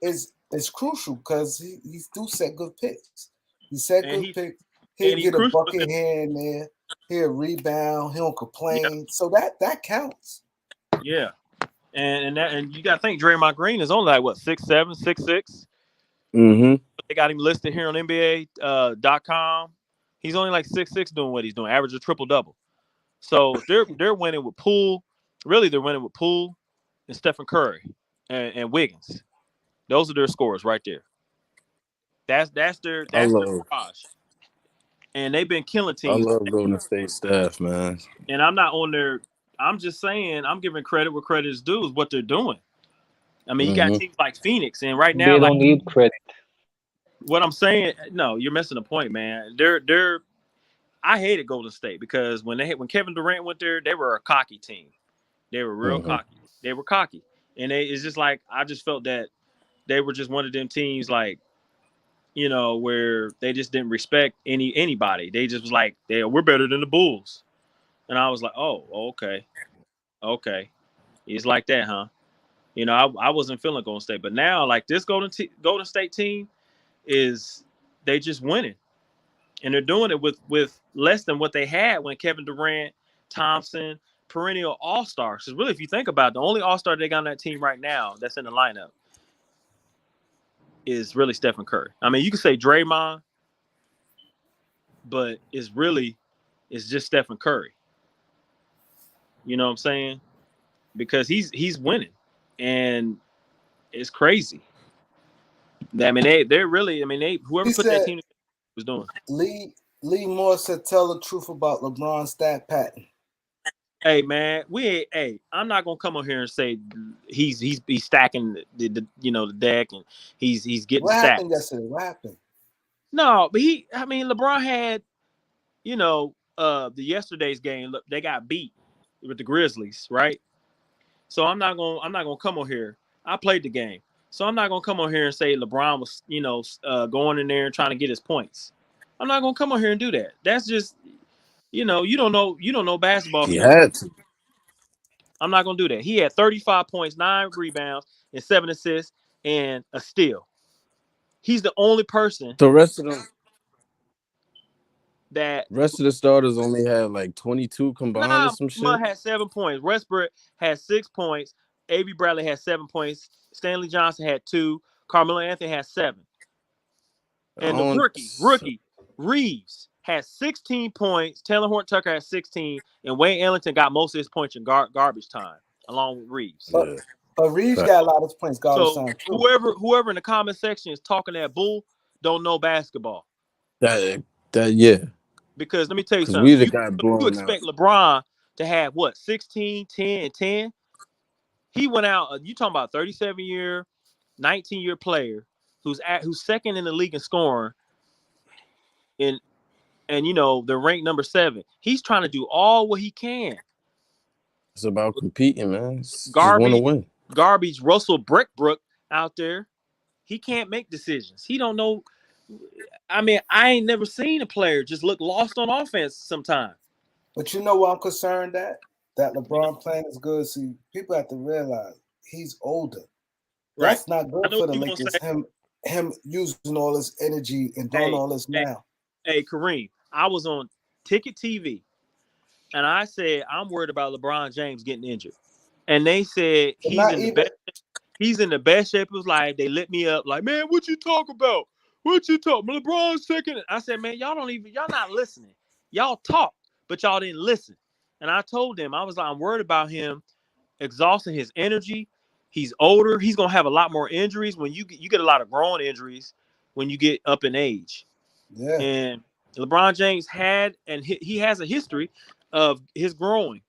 is crucial because he do set good picks. He set and good he's picks. He'll he's get a crucial within. bucket here and there. He'll rebound. He don't Yeah, complain. So that counts. yeah. And you got to think Draymond Green is only like what 6'7", 6'6". Mm-hmm. They got him listed here on NBA.com. He's only like 6'6", doing what he's doing, average a triple double. So they're winning with Poole. Really, they're winning with Poole and Stephen Curry and Wiggins. Those are their scores right there. I That's their love barrage. And they've been killing I teams. love Golden State staff, man. And I'm not on their. I'm just saying I'm giving credit where credit is due is what they're doing. I mean, you got Mm-hmm. teams like Phoenix, and right now, They like don't need credit. what I'm saying, no, you're missing the point, man. They're. I hated Golden State because when Kevin Durant went there, they were a cocky team. They were real Mm-hmm. cocky. They were cocky, and it's just like I just felt that they were just one of them teams like where they just didn't respect anybody. They just was like we're better than the Bulls, and I was like, oh, okay, it's like that, huh? I wasn't feeling Golden State, but now like this Golden State team is they just winning, and they're doing it with less than what they had when Kevin Durant, Thompson, perennial All Stars. Because really, if you think about it, the only All Star they got on that team right now that's in the lineup is really Stephen Curry. I mean, you could say Draymond, but it's just Stephen Curry. You know what I'm saying? Because he's winning, and it's crazy. I mean, they're really. I mean, whoever He put that said team was doing. Lee Moore said tell the truth about LeBron's stat pattern. Hey man, I'm not gonna come on here and say he's stacking the the deck and he's getting What happened stats. yesterday? What happened? No, but LeBron had the yesterday's game. Look, they got beat with the Grizzlies, right? So I'm not gonna come on here. I played the game, so I'm not gonna come on here and say LeBron was going in there and trying to get his points. I'm not gonna come on here and do that. That's just you don't know basketball if He you don't. had to. I'm not gonna do that. He had 35 points, 9 rebounds, and 7 assists, and a steal. He's the only person. The rest of them. that Rest of the starters only had like 22 combined or some Muhammad shit. had 7 points. Westbrook had 6 points. A.B. Bradley had 7 points. Stanley Johnson had 2. Carmelo Anthony had 7. I And the don't. rookie, Reeves had 16 points. Taylor Horton Tucker had 16. And Wayne Ellington got most of his points in garbage time, along with Reeves. But, Yeah. but Reeves Fact. got a lot of points garbage So time too. whoever in the comment section is talking that bull don't know basketball. That yeah. Because let me tell you Because we something. the guy You blowing out. expect LeBron to have what, 16, 10, and 10? He went out. You talking about 37-year, 19-year player who's second in the league in scoring, and they're ranked number 7. He's trying to do all what he can. It's about competing, man. Just want to win. Garbage. Russell Brickbrook out there. He can't make decisions. He don't know. I mean, I ain't never seen a player just look lost on offense sometimes. But you know what I'm concerned that LeBron playing is good. See, people have to realize he's older. Right. That's not good for the Lakers. Him using all his energy and doing all this now. Hey, Kareem, I was on Ticket TV, and I said I'm worried about LeBron James getting injured, and they said he's in the best shape of his life. They lit me up like, man, what you talk about? What you talk? LeBron's second. I said, man, y'all not listening. Y'all talk, but y'all didn't listen. And I told them, I was like, I'm worried about him exhausting his energy. He's older. He's gonna have a lot more injuries. When you get a lot of growing injuries when you get up in age. Yeah. And LeBron James he has a history of his growing.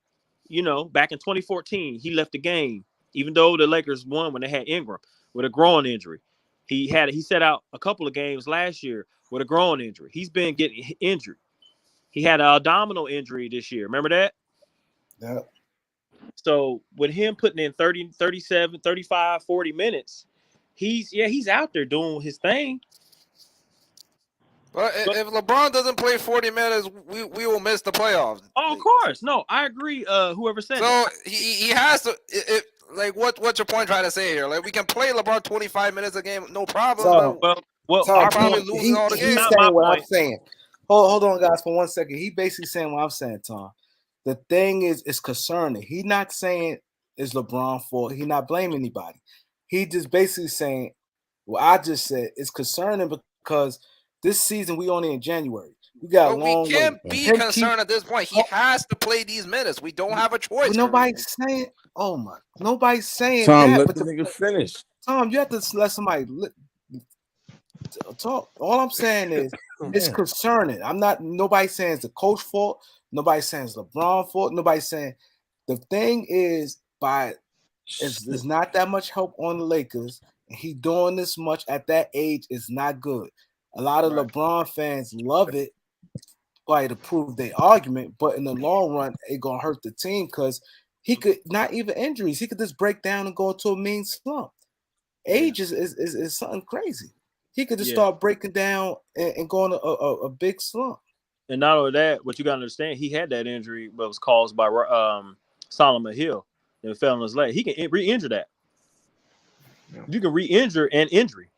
Back in 2014, he left the game, even though the Lakers won when they had Ingram with a growing injury. He set out a couple of games last year with a growing injury. He's been getting injured. He had an abdominal injury this year. Remember that? Yeah. So with him putting in 30, 37, 35, 40 minutes, he's out there doing his thing. But if LeBron doesn't play 40 minutes, we will miss the playoffs. Oh, of course. No, I agree. Whoever said that. So he has to. What's your point trying to say here? Like, we can play LeBron 25 minutes a game, no problem. So, well, Tom, our probably point, losing all the games. He's saying what I'm saying. Hold on, guys, for 1 second. He basically saying what I'm saying, Tom. The thing is concerning. He not saying it's LeBron fault. He not blaming anybody. He just basically saying what I just said is concerning because this season we only in January. We got a long way. We can't be concerned at this point. He has to play these minutes. We don't have a choice. Nobody's saying. Oh my! Nobody's saying Tom, that. let But the nigga finish. Tom, you have to let somebody talk. All I'm saying is it's concerning. Nobody's saying it's the coach fault. Nobody's saying it's LeBron fault. Nobody's saying the thing is there's not that much help on the Lakers. And he doing this much at that age is not good. A lot of LeBron fans love it, probably to prove their argument, but in the long run, it gonna hurt the team because he could not even injuries. He could just break down and go into a mean slump. Age is something crazy. He could just start breaking down and going a big slump. And not only that, what you got to understand, he had that injury, but was caused by Solomon Hill. That fell on his leg. He can re-injure that. You can re-injure an injury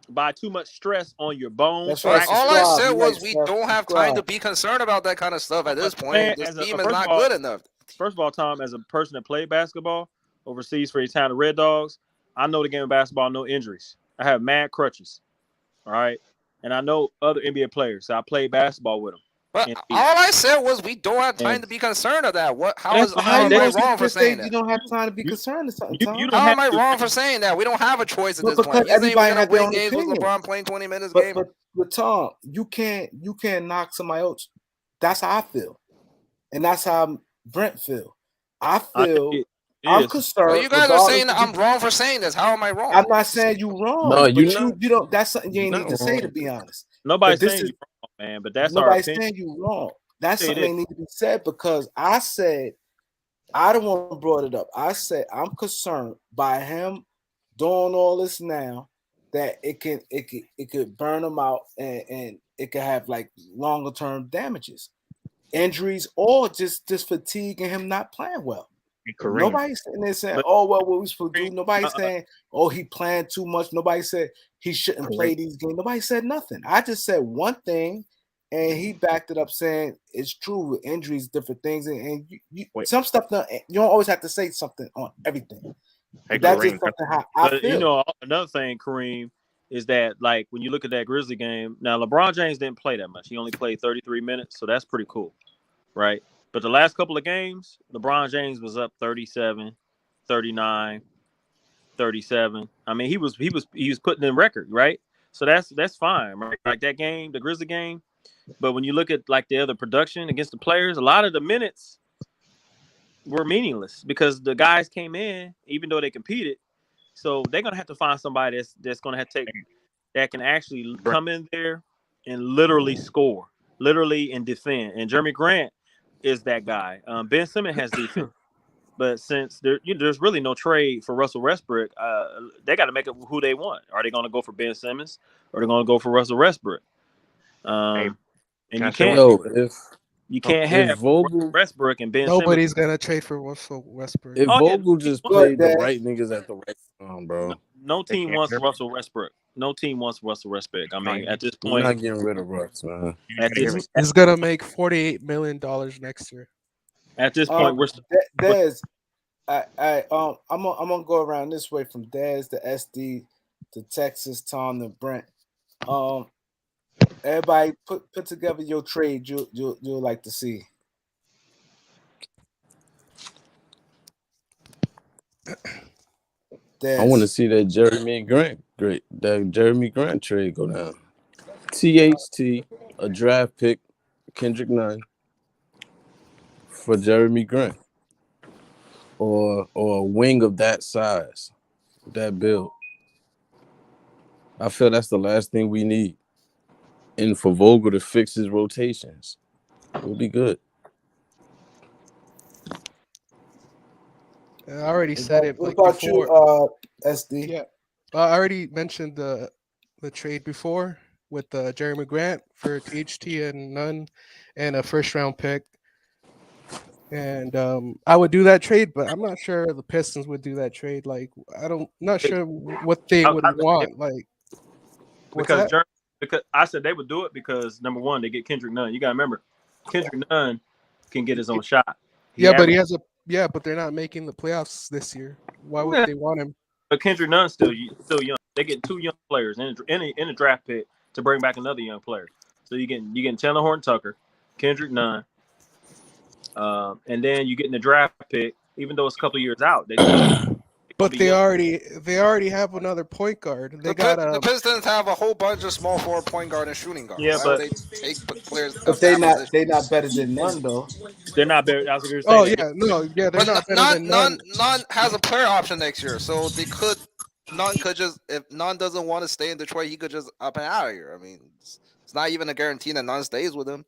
by too much stress on your bones. That's right. All I said was we don't have time to be concerned about that kind of stuff at this point. This team is not good enough. First of all, Tom, as a person that played basketball overseas for the town of Red Dogs, I know the game of basketball, no injuries. I have mad crutches. All right. And I know other N.B.A. players. So I played basketball with them. But all I said was we don't have time to be concerned of that. How am I wrong for saying that? You don't have time to be concerned of something, Tom. How am I wrong for saying that? We don't have a choice at this point. Everybody has their own games with opinion. LeBron playing 20 minutes game. But Tom, you can't knock somebody else. That's how I feel. And that's how Brent feel. I feel I'm concerned. Well, you guys are saying that I'm wrong for saying this. How am I wrong? I'm not saying you wrong. No, you don't. That's something you ain't need to say, to be honest. Nobody's saying you wrong, man. But that's nobody's saying you wrong. That's something that need to be said because I said I don't want to brought it up. I said I'm concerned by him doing all this now that it could burn him out and it could have like longer term damages, injuries, or just fatigue and him not playing well. Nobody's sitting there saying, "Oh well, what we supposed to do?" Nobody's saying, "Oh, he playing too much." Nobody said he shouldn't play these games. Nobody said nothing. I just said one thing and he backed it up saying it's true with injuries, different things, and you Wait. some stuff you don't always have to say something on everything. Hey, But that's Kareem, just something how I But feel. another thing, Kareem, is that like when you look at that Grizzly game, now LeBron James didn't play that much. He only played 33 minutes, so that's pretty cool, right? But the last couple of games, LeBron James was up 37, 39, 37. I mean, he was putting in record, right? So that's fine, right? Like that game, the Grizzly game. But when you look at like the other production against the players, a lot of the minutes were meaningless because the guys came in, even though they competed. So they're gonna have to find somebody that's gonna have to take that can actually come in there and literally score, literally and defend. And Jeremy Grant is that guy. Ben Simmons has defense, but since there's really no trade for Russell Westbrook, they got to make up who they want. Are they going to go for Ben Simmons or are they going to go for Russell Westbrook? And can I you say can't Yo, if have Russell Vogel Westbrook and Ben Simmons. Nobody's gonna trade for Russell Westbrook. if Oh yeah, Vogel just Go ahead, played the Dad. right niggas at the right time, bro, no They team can't wants hear me? Russell Westbrook. No team wants Russell Westbrook. I mean, at this we're point, not getting rid of Russ, man. at Can you hear me? He's gonna make $48 million next year. point, we're still with Dez, I'm gonna go around this way from Dez to SD to Texas, Tom to Brent. Everybody put together your trade you'll like to see. I want to Dez. see that Jeremy Grant trade go down. THT, a draft pick, Kendrick Nunn for Jeremy Grant, or a wing of that size, that build. I feel that's the last thing we need. And for Vogel to fix his rotations, we'll be good. I already said it What like about before. you, SD? Yeah, I already mentioned the trade before with Jeremy Grant for THT and Nunn and a first round pick. And I would do that trade, but I'm not sure the Pistons would do that trade. Like, not sure what they would I think want. Like, what's because that? because I said they would do it because number one, they get Kendrick Nunn. You gotta remember, Kendrick Nunn can get his own shot. Yeah, but but they're not making the playoffs this year. Why would Yeah, they want him? but Kendrick Nunn's still young. They get two young players in a draft pick to bring back another young player. So you getting Taylor Horton Tucker, Kendrick Nunn, and then you getting the draft pick. Even though it's a couple of years out, they still But be they young. already have another point guard. They got The Pistons have a whole bunch of small forward, point guard, and shooting guard. Yeah, Why but would they take players But of that position? they not better than none though. they're not better. I was going to say Oh that. yeah, no, yeah, they're But not better than none. none has a player option next year, so they could. None could just if none doesn't want to stay in Detroit, he could just up and out of here. I mean, it's not even a guarantee that none stays with him.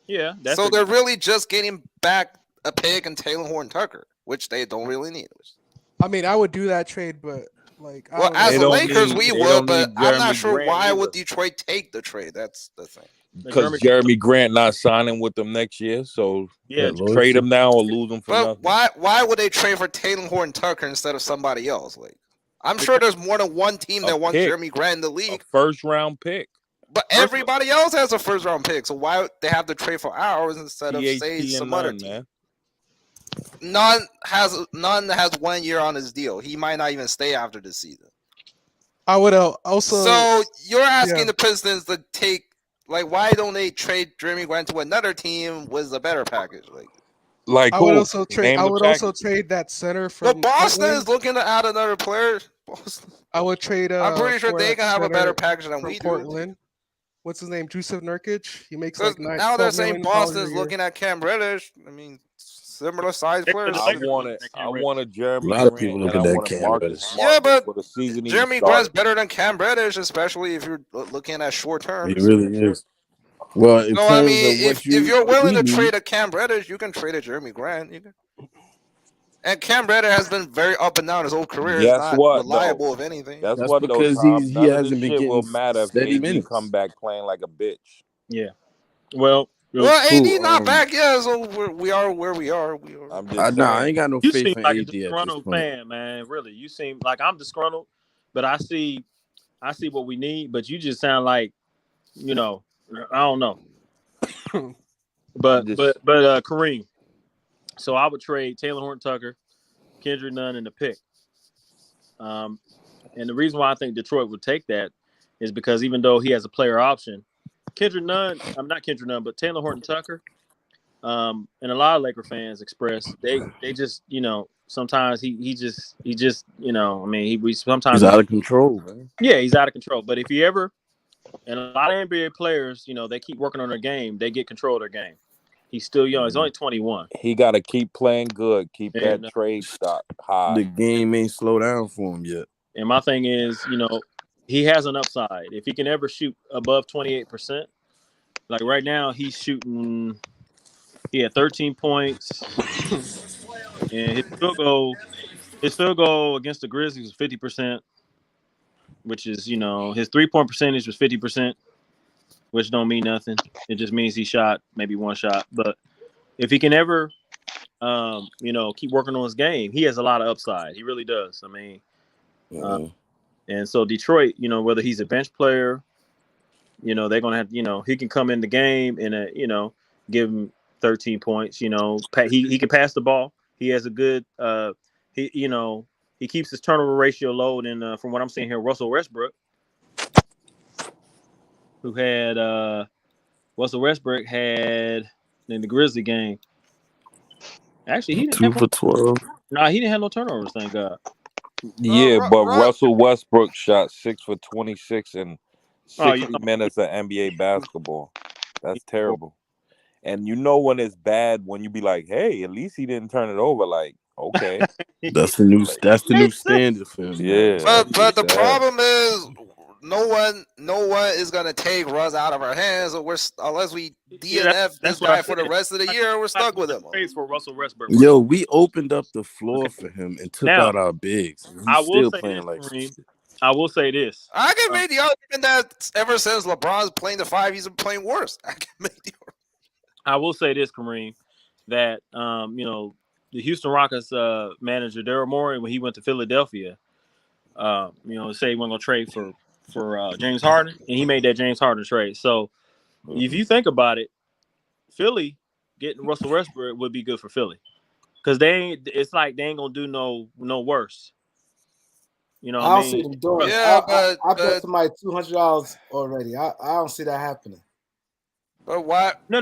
Yeah, So they're really just getting back a pick and Taylor Horton Tucker, which they don't really need. I mean, I would do that trade, but like, I Well, don't as know. the Lakers, we they would, don't but need I'm not Jeremy sure Grant why either. would Detroit take the trade. That's the thing. Because Jeremy Grant not signing with them next year, so Yeah, trade him now or lose him for But nothing. why would they trade for Taylor Horton Tucker instead of somebody else? Like, I'm sure there's more than one team that wants pick. Jeremy Grant in the A league. first round pick. But everybody else has a first round pick, so why would they have to trade for ours instead of say THT some and other none, team? man. None has 1 year on his deal. He might not even stay after this season. I would also. So you're asking yeah. the Pistons to take, like, why don't they trade Jeremy Grant to another team with a better package? Like I would who? also trade. Name I the would also package. trade that center Well, from Boston Portland. is looking to add another player. Boston. I would trade. I'm pretty sure for they that can have a better center package than from we do. Portland. What's his name? Jusuf Nurkic. He makes Because like now they're $12 saying million Boston a is year. looking at Cam Reddish. I mean, similar size players. I wanted Jeremy A lot of Grant people look and at I that wanted Cam Marcus Reddish. Smart Yeah, but for the season Jeremy Grant's better than Cam Reddish, especially if you're looking at short term. He really is. Well, in So terms I mean, of what if you're willing to need, trade a Cam Reddish, you can trade a Jeremy Grant. And Cam Reddish has been very up and down his whole career. Is Guess not what, reliable, though? if anything. That's that's what though, because Tom. he None of hasn't this been shit will getting matter if steady AD minutes. come back playing like a bitch. Yeah. Well, AD not back yet, so we are where we are. I'm just saying. I ain't got no you faith seem in like a AD at this disgruntled point. fan, man. Really, you seem like I'm disgruntled, but I see what we need. But you just sound like, I don't know. But Just- Kareem. So I would trade Taylor Horton Tucker, Kendrick Nunn, and the pick. And the reason why I think Detroit would take that is because even though he has a player option, Kendrick Nunn, I'm not Kendrick Nunn, but Taylor Horton Tucker, and a lot of Laker fans express they just sometimes he just I mean we sometimes he's out of control, man. yeah, he's out of control. But if he ever and a lot of NBA players, they keep working on their game, they get control of their game. He's still young. He's only 21. He got to keep playing good, keep that And trade stock high. The game ain't slowed down for him yet. and my thing is, he has an upside. If he can ever shoot above 28%, like right now he's shooting he had 13 points and his field goal against the Grizzlies was 50%, which is, his 3-point percentage was 50%, which don't mean nothing. It just means he shot maybe one shot. But if he can ever keep working on his game, he has a lot of upside. He really does. I mean, and so Detroit, whether he's a bench player, they're gonna have, he can come in the game and give him 13 points. He can pass the ball. He has a good he keeps his turnover ratio low. And from what I'm seeing here, Russell Westbrook, had in the Grizzly game. Actually, he didn't 2 have for 12. he didn't have no turnovers. Thank God. Yeah, but Russell Westbrook shot 6 for 26 in Oh, 60 minutes of NBA basketball. That's terrible. And when it's bad when you be like, hey, at least he didn't turn it over. Like, okay. That's the new standard for him. Yeah. But the problem is no one is gonna take Russ out of our hands, unless we DNF this guy for the rest of the year. We're stuck with him. For Russell Westbrook. Yo, we opened up the floor for him and took out our bigs. He's still playing like shit. I will say this. I can make the argument that ever since LeBron's playing the 5, he's been playing worse. I will say this, Kareem, that the Houston Rockets manager Daryl Morey, when he went to Philadelphia, say he wasn't gonna trade for James Harden, and he made that James Harden trade. So if you think about it, Philly getting Russell Westbrook would be good for Philly because it's like they ain't gonna do no worse. I don't see them doing. Yeah, I bet somebody $200 already. I don't see that happening. But what? No.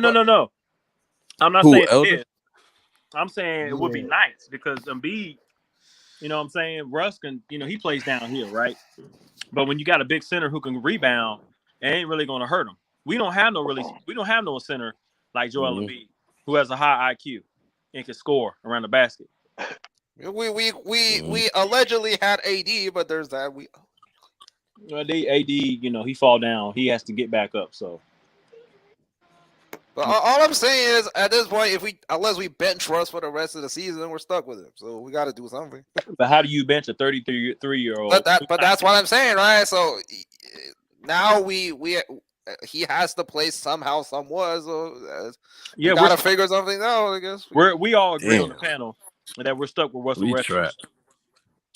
I'm not saying it is. I'm saying it would be nice because Embiid, what I'm saying, Russ can, he plays downhill, right? But when you got a big center who can rebound, it ain't really going to hurt him. We don't have no center like Joel Embiid who has a high IQ and can score around the basket. We allegedly had AD, but there's that AD, he fall down, he has to get back up. So, but all I'm saying is, at this point, unless we bench Russ for the rest of the season, we're stuck with him. So we got to do something. But how do you bench a 33-year-old? But that's what I'm saying, right? So now he has to play somehow, somewhat. So we gotta figure something out. I guess we all agree on the panel that we're stuck with Russell Westbrook.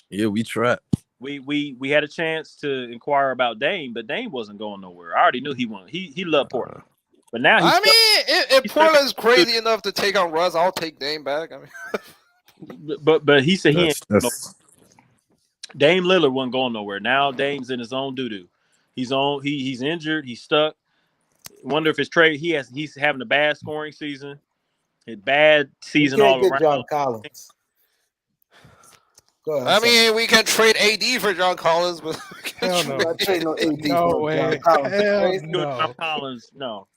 Yeah, we trapped. We had a chance to inquire about Dame, but Dame wasn't going nowhere. I already knew he won. He loved Portland, but now if Portland's crazy enough to take on Russ, I'll take Dame back. I mean, but he said he ain't. Dame Lillard wasn't going nowhere. Now Dame's in his own doo-doo. He's injured. He's stuck. Wonder if his trade. He's having a bad scoring season. A bad season all around. John Collins. Go ahead, I mean, we can trade AD for John Collins, but hell no. Trade no AD No way. Hell no. John Collins, no.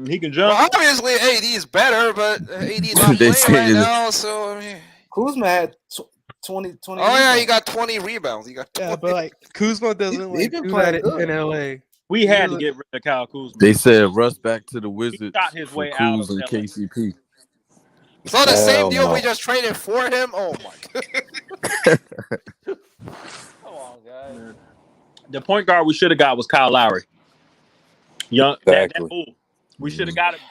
He can jump. Well, obviously AD is better, but AD not playing right now. So I mean, Kuzma had 20. Oh yeah, he got 20 rebounds. But like Kuzma doesn't do that in LA. We had to get rid of Kyle Kuzma. They said Russ back to the Wizards. He got his way out of LA. KCP. So the same deal we just traded for him. Oh my god! Come on, guys. The point guard we should have got was Kyle Lowry. Young, exactly. that fool. We should have got it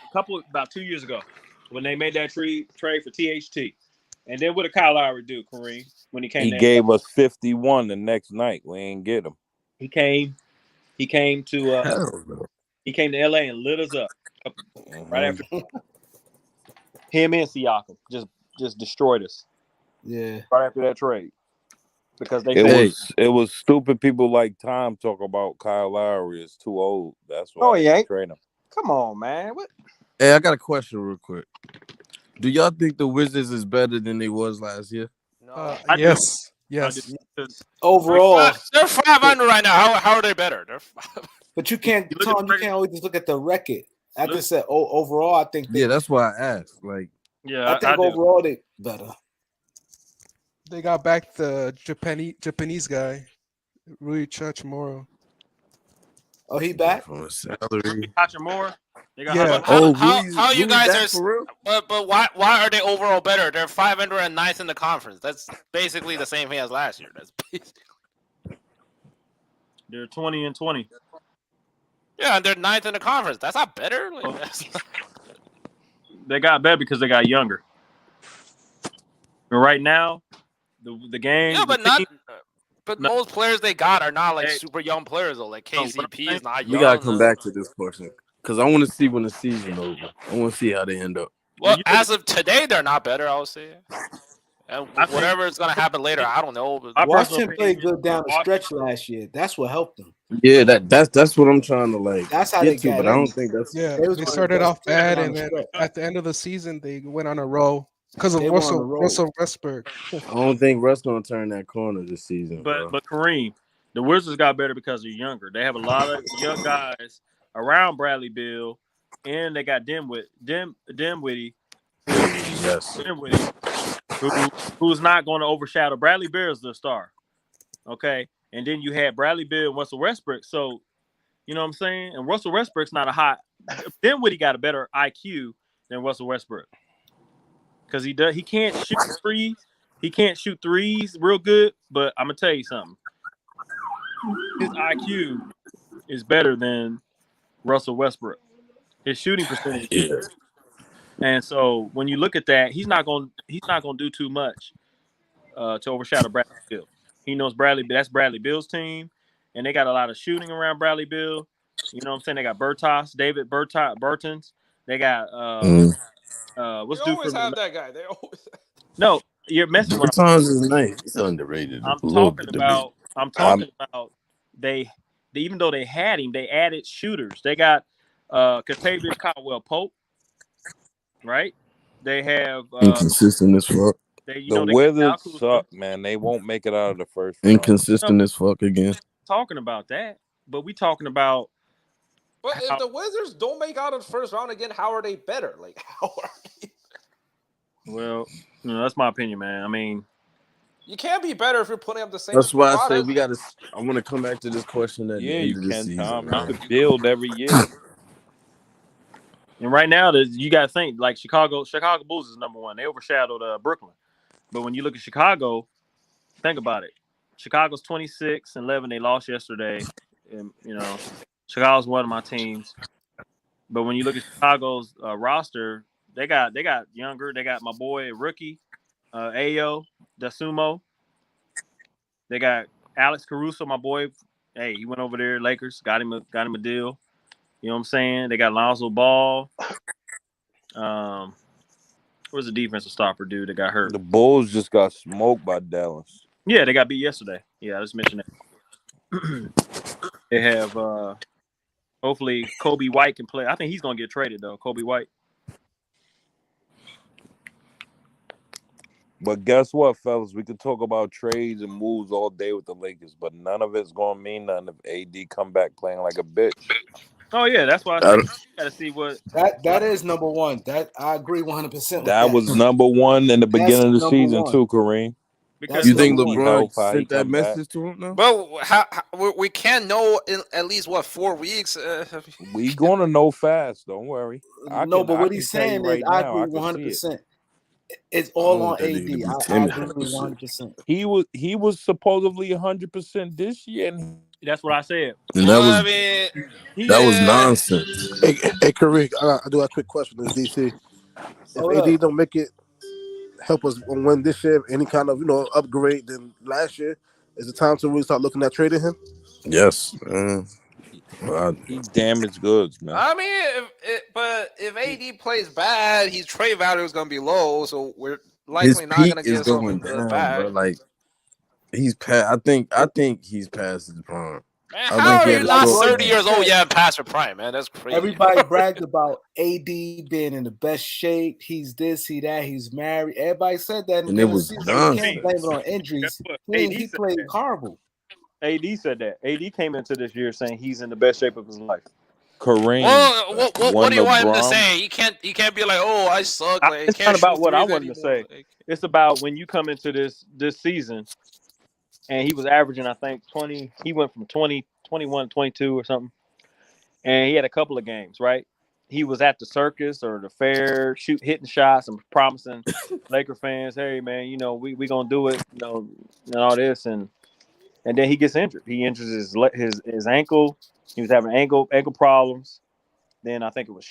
about 2 years ago when they made that trade for THT. And then what did Kyle Lowry do, Kareem, when he came? He gave us 51 the next night. We ain't get him. He came to He came to LA and lit us up right after Mhm. him and Siakam just destroyed us Yeah. right after that trade because they It figured, Hey, was stupid people like Tom talk about Kyle Lowry is too old. That's why oh, they he ain't. trade him. Come on, man. What? I got a question real quick. Do y'all think the Wizards is better than they was last year? No. I do. Yes. I do. Yes. 'Cause Overall, They're 500 right now. How are they better? They're but you you can't, look at the Tom. You can't always just look at the record. I look, just said, overall, I think Yeah, that's why I asked. Like, yeah, I think I do. overall they better. They got back the Japanese guy, Rui Hachimura. Oh, he back? from a salary. Hachimura, they got Yeah. But Hachimura. Oh, how you Rui guys back are? for real? But why are they overall better? They're 509th in the conference. That's basically the same thing as last year. That's basically, They're 20-20. yeah, and they're ninth in the conference. That's not better. Like, that's not, They got better because they got younger. And right now, the yeah, game, the but not. team. But No, most players they got are not like hey, super young players though. Like no, what I'm KCP saying, is not We gotta young. come back to this question because I want to see when the season over. I want to see how they end up. when Well, you look as of today, they're not better. I would say. And I think whatever is gonna happen later, I don't know. But my personal Washington opinion played is good down the Washington. stretch last year. That's what helped them. Yeah, that's what I'm trying to like That's how they get to, got but I in. don't think that's. Yeah. They was They one of the started best off teams bad, down and the then stretch. at the end of the season, they went on a roll because of They were on the road. Russell Westbrook. I don't think Russ gonna turn that corner this season, bro. But Kareem, the Wizards got better because they're younger. They have a lot of young guys around Bradley Beal, and they got Dinwiddie, who Yes. Dinwiddie, who's not going to overshadow Bradley Beal is the star. Okay, and then you had Bradley Beal and Russell Westbrook. So you know what I'm saying. And Russell Westbrook's not a hot. Dinwiddie got a better IQ than Russell Westbrook because he can't shoot threes. He can't shoot threes real good. But I'm gonna tell you something. His IQ is better than Russell Westbrook. His shooting percentage, Yeah. and so when you look at that, he's not gonna do too much to overshadow Bradley Beal. He knows that's Bradley Beal's team, and they got a lot of shooting around Bradley Beal. You know what I'm saying? They got David Bertans. They got Mm. they what's due always for have that guy. They always. no. You're messing with. Bertans is nice. He's underrated a I'm little talking bit to me. about. I'm I'm talking about they even though they had him, they added shooters. They got Katavious Caldwell Pope, right? They have Inconsistent as fuck. they the they got Kyle Wizards Kuzma. suck, man. They won't make it out of the first round. No, Inconsistent as fuck again. talking about that, but we talking about But if how the Wizards don't make out of the first round again, how are they better? Like how are they? well, that's my opinion, man. I mean, You can't be better if you're putting up the same That's why I say product. we gotta. I want to come back to this question at the Yeah, end you of the can, season, Tom. You man. could build every year. and right now you got to think like Chicago Bulls is number one. They overshadowed Brooklyn, but when you look at Chicago, think about it. Chicago's 26-11. They lost yesterday, and Chicago's one of my teams. But when you look at Chicago's roster, they got younger. They got my boy rookie, Ayo Dasumo. They got Alex Caruso, my boy. Hey, he went over there, Lakers, got him a deal. You know what I'm saying? They got Lonzo Ball. Where's the defensive stopper dude that got hurt? The Bulls just got smoked by Dallas. Yeah, they got beat yesterday. Yeah, I just mentioned that. They have hopefully Kobe White can play. I think he's gonna get traded though. Kobe White. But guess what, fellas? We could talk about trades and moves all day with the Lakers, but none of it's gonna mean nothing if AD come back playing like a bitch. Oh yeah, that's why I I said don't- you got to see what. That is number one. That I agree 100% with That that. was number one in the That's beginning of the number season one. too, Kareem. Because That's You If think number he one. LeBron health, how he sent that come back. message to him now? Well, we can't know in at least what 4 weeks. We gonna know fast. Don't worry. No, but I what can he's tell you saying is right I now. agree I can see it. 100%. It's I all want on that nigga to AD. be I timid agree with this shit. 100%. He was supposedly 100% this year, and that's what I said. And Well, that I mean, was yeah. nonsense. Hey, Kareem, I do have a quick question to DC. If Hold AD up. don't make it, help us win this year, any kind of upgrade than last year, is it time to really start looking at trading him? Yes. He's damaged goods, man. I mean, but if AD plays bad, his trade value is gonna be low, so we're his likely not peak gonna is get going something good down, bro. back. Like he's past. I think he's past his prime. Man, I how think are he you had a Like not short Royce 30 prime. years old said, yet and past your prime, man? That's crazy. everybody bragged about AD being in the best shape. He's this, he that, he's married. Everybody said that in the And it beginning of the was season. You can't blame it nonsense. on Guess injuries. what? He said played that. horrible. AD said that. AD came into this year saying he's in the best shape of his life. Kareem, Well, what when do you want him to LeBron, say? He can't be like, oh, I suck. Like, I It's not can't about shoot what I threes wanted to anymore. say. Like, It's about when you come into this season and he was averaging, I think, 20. He went from 20, 21, 22 or something. And he had a couple of games, right? He was at the circus or the fair, hitting shots and promising Laker fans, hey man, we gonna do it, and all this, and then he gets injured. He injures his ankle. He was having ankle problems. Then I think it was,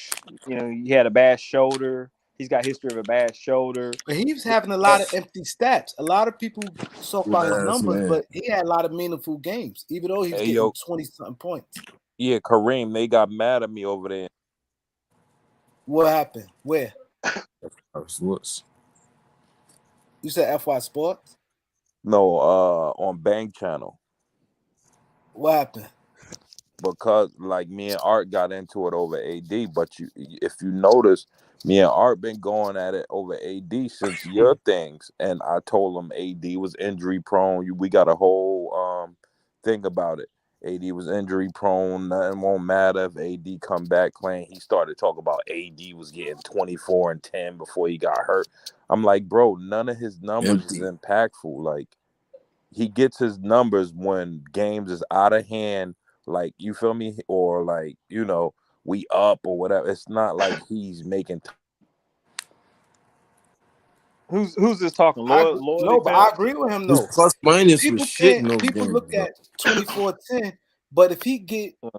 he had a bad shoulder. He's got history of a bad shoulder. But he was having a lot of empty stats. A lot of people talk about his Yes, numbers, man. but he had a lot of meaningful games, even though he was hey getting yo, 20-something points. yeah, Kareem, they got mad at me over there. What happened? Where? What's You said FY Sports? No, on Bang Channel. What happened? Because like me and Art got into it over AD, but if you notice, me and Art been going at it over AD since your things, and I told him AD was injury prone. We got a whole thing about it. AD was injury prone. Nothing won't matter if AD come back playing. He started talking about AD was getting 24 and 10 before he got hurt. I'm like, bro, none of his numbers is empty? impactful. Like he gets his numbers when games is out of hand, like you feel me, or like we up or whatever. It's not like he's making. Who's this talking? Loyalty No, but I pimp. agree with him His though. plus minus was People shit in can't. those People games, look bro. at 24-10, but if he get Uh,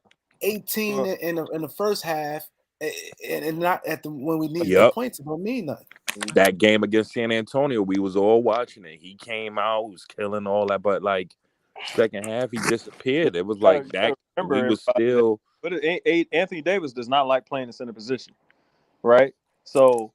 18 uh, in the first half and not at the when we needed the Yep, points, it don't mean nothing. that game against San Antonio, we was all watching it. He came out, was killing all that, but like second half, he disappeared. It was like you that. gotta We remember was everybody that. still But Anthony Davis does not like playing the center position, right? So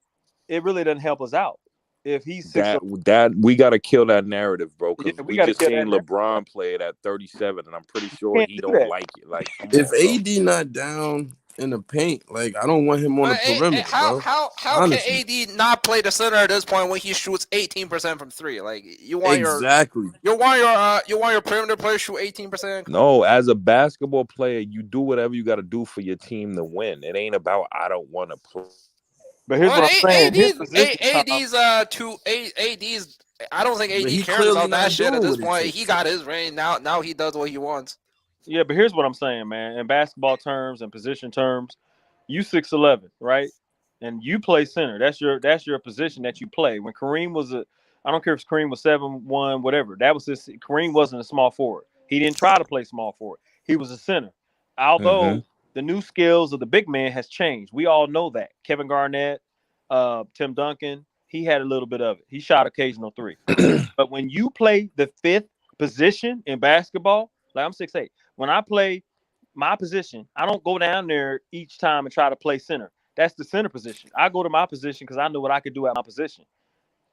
it really doesn't help us out if he's six. that we got to kill that narrative, bro. Yeah, Because we we got to just kill seen that narrative. LeBron play it at 37, and I'm pretty sure Can't he do don't that. like it. Like, come If on, bro. AD not down in the paint, like I don't want him on the But perimeter, bro. how can Honestly, AD not play the center at this point when he shoots 18% from three? Like exactly. you want your perimeter player shoot 18%? Come on. No, as a basketball player, you do whatever you got to do for your team to win. It ain't about I don't want to play. But here's Well, what I'm saying. His position, Tom. AD's. I don't think But AD he cares clearly about that not shit at doing this what it point. He takes. got his ring now. He does what he wants. Yeah, but here's what I'm saying, man. In basketball terms and position terms, you 6'11", right? And you play center. That's your position that you play. When Kareem was I don't care if Kareem was 7'1", whatever. That was his. Kareem wasn't a small forward. He didn't try to play small forward. He was a center. Mm-hmm. Although the new skills of the big man has changed, we all know that. Kevin Garnett, Tim Duncan, he had a little bit of it. He shot occasional three. But when you play the fifth position in basketball, like I'm 6'8", when I play my position, I don't go down there each time and try to play center. That's the center position. I go to my position because I know what I could do at my position.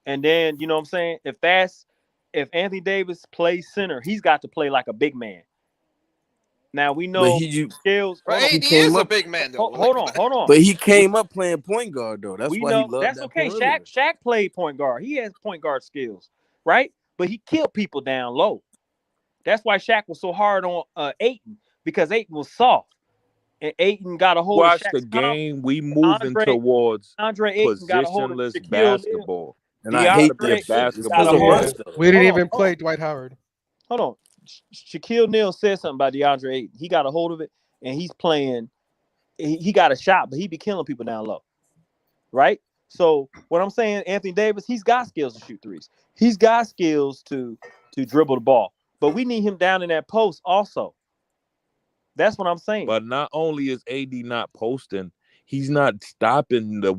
And then, you know what I'm saying? If Anthony Davis plays center, he's got to play like a big man. Now we But know skills. But Hold on. he AD came is a up, big man though. Hold on. Hold on. but he came up playing point guard though. That's We why he know loved that's that okay. Shaq perimeter. Shaq played point guard. He has point guard skills, right? But he killed people down low. That's why Shaq was so hard on Ayton, because Ayton was soft. And Ayton got a hold of Watch the Shaq's confidence. game. We moving Andre towards Andre Ayton got a hold of positionless Shaquille O'Neal. basketball. And I We got to hate play DeAndre that shit. Ayton It's got because a of hold Yeah, of. Russ though. we didn't Hold on, even hold on, play Dwight Howard. hold on. Shaquille O'Neal said something about DeAndre Ayton. He got a hold of it, and he's playing. He got a shot, but he be killing people down low, right? So what I'm saying, Anthony Davis, he's got skills to shoot threes. He's got skills to dribble the ball, but we need him down in that post also. That's what I'm saying. But not only is AD not posting, he's not stopping the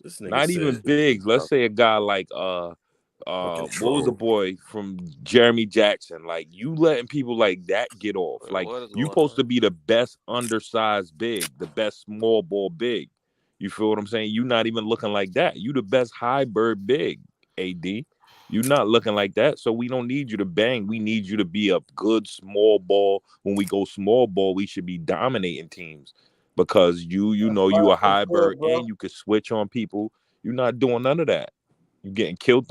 This nigga not even said bigs. Let's say a guy like Fucking what was the troll. boy from Jeremy Jackson? Like, you letting people like that get off. Like, What is you going supposed on? to be the best undersized big, the best small ball big. You feel what I'm saying? You not even looking like that. You the best high bird big, AD. You not looking like that. So we don't need you to bang. We need you to be a good small ball. When we go small ball, we should be dominating teams. Because you That's know you a what I high bird said, and bro. you could switch on people. You're not doing none of that. You getting killed.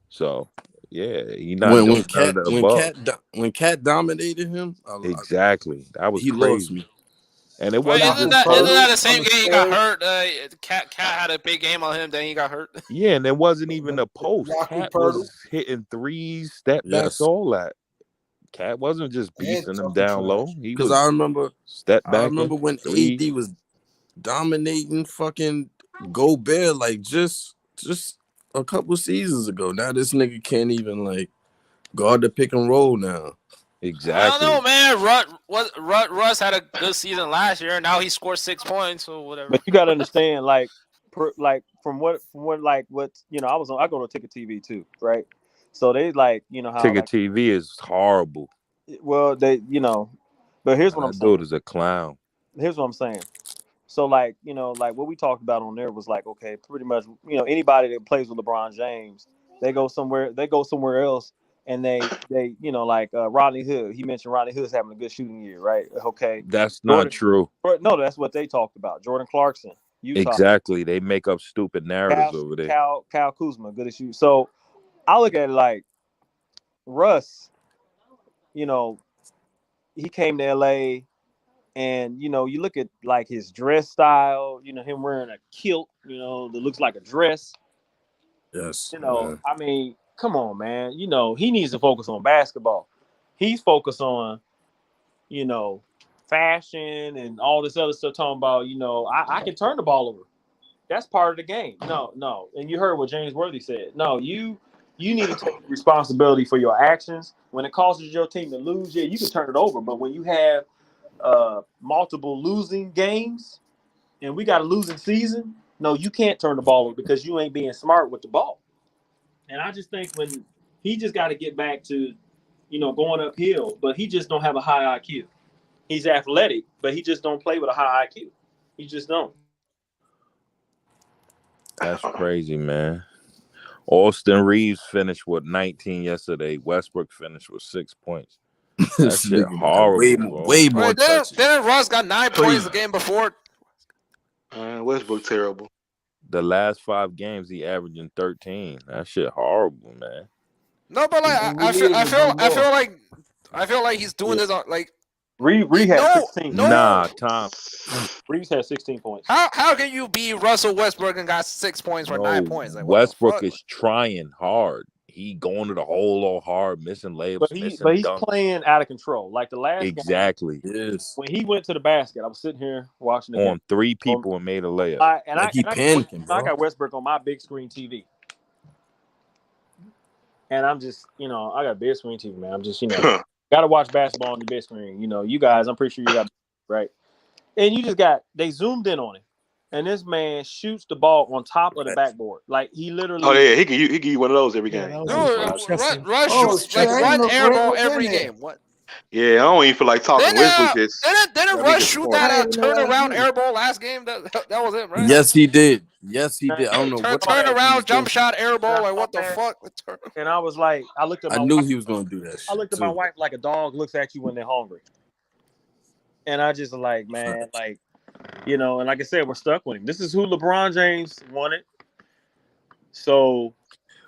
So yeah, he not When doing none of the above. when Cat dominated him, Exactly. That was he lost crazy. me. And it Wait, wasn't isn't just Yaku that isn't Purdy. that Purdy the on same the game he got Spurs. hurt? Cat had a big game on him, then he got hurt. Yeah, and it wasn't even a post. Yaku Cat Purdy was hitting threes, step backs, Yes, all that. Cat wasn't just and beasting him talking down low. trash. He because was step I backing remember when three. AD was dominating fucking Gobert like just a couple seasons ago. Now this nigga can't even like guard the pick and roll now. I don't know, Exactly. man. Russ had a good season last year. Now he scored 6 points or whatever. But you got to understand, like, like from what like what I go to Ticket TV too, right? So they like how Ticket like TV is horrible. well they but here's what I'm That saying. dude is a clown. Here's what I'm saying. So like like what we talked about on there was like okay, pretty much anybody that plays with LeBron James, they go somewhere else, and they like Rodney Hood. He mentioned Rodney Hood's having a good shooting year, right? Okay, That's not Jordan. true. No, that's what they talked about. Jordan Clarkson, Utah. Exactly. They make up stupid narratives over there. Cal Kuzma, good as shoot. So I look at it like Russ. You know, he came to LA, and you look at like his dress style. Him wearing a kilt. That looks like a dress. Yes, man. I mean, come on, man. He needs to focus on basketball. He's focused on you know fashion and all this other stuff. Talking about I can turn the ball over. That's part of the game. No, no. And you heard what James Worthy said. No, you need to take responsibility for your actions. When it causes your team to lose, yeah, you can turn it over. But when you have multiple losing games and we got a losing season, no, you can't turn the ball over because you ain't being smart with the ball. And I just think when he just got to get back to going uphill, but he just don't have a high IQ. He's athletic, but he just don't play with a high IQ. He just don't. That's crazy, man. Austin Reeves finished with 19 yesterday. Westbrook finished with 6 points. That This shit nigga got horrible, bro. way more Wait, didn't, touches. didn't Russ got 9 points the Crazy. game before? Westbrook terrible. The last 5 games he averaging 13. That shit horrible, man. No, but like And we need him to do more. I feel like he's doing Yeah. this on like Reed had no 16. Nah, Tom. Reeves had 16 points. how can you be Russell Westbrook and got 6 points for 9 points? Like what the Westbrook fuck? is trying hard. He going to the hole all hard, missing layups, But missing he's dunks. playing out of control. Like the last game Exactly. Yes. when he went to the basket, I was sitting here watching the game. On 3 people and made a layup. Like he panicking, I bro. got Westbrook on my big screen TV. And I'm just, I got big screen TV, man. I'm just, got to watch basketball on the big screen. You guys, I'm pretty sure you got right. And you just they zoomed in on him. And this man shoots the ball on top of the backboard. Like he literally. Oh yeah, he give you one of those every Yeah, game. that was Dude, disgusting. Russ Oh shoots shit! like I didn't one know air Grant ball was every in there. game. What? Yeah, I don't even feel like talking. Westbrook is Didn't that Russ nigga shoot smart. that I didn't know that was turnaround you. air ball last game? That was it, right? Yes, he did. Yes, he did. I don't know what Turn the fuck he was around, jump doing. shot, air ball. Like what the fuck? And I was like, I looked at I my knew wife. he was gonna do that I shit looked at my too. wife like a dog looks at you when they're hungry. And I just like, man, like, and like I said, we're stuck with him. This is who LeBron James wanted. So,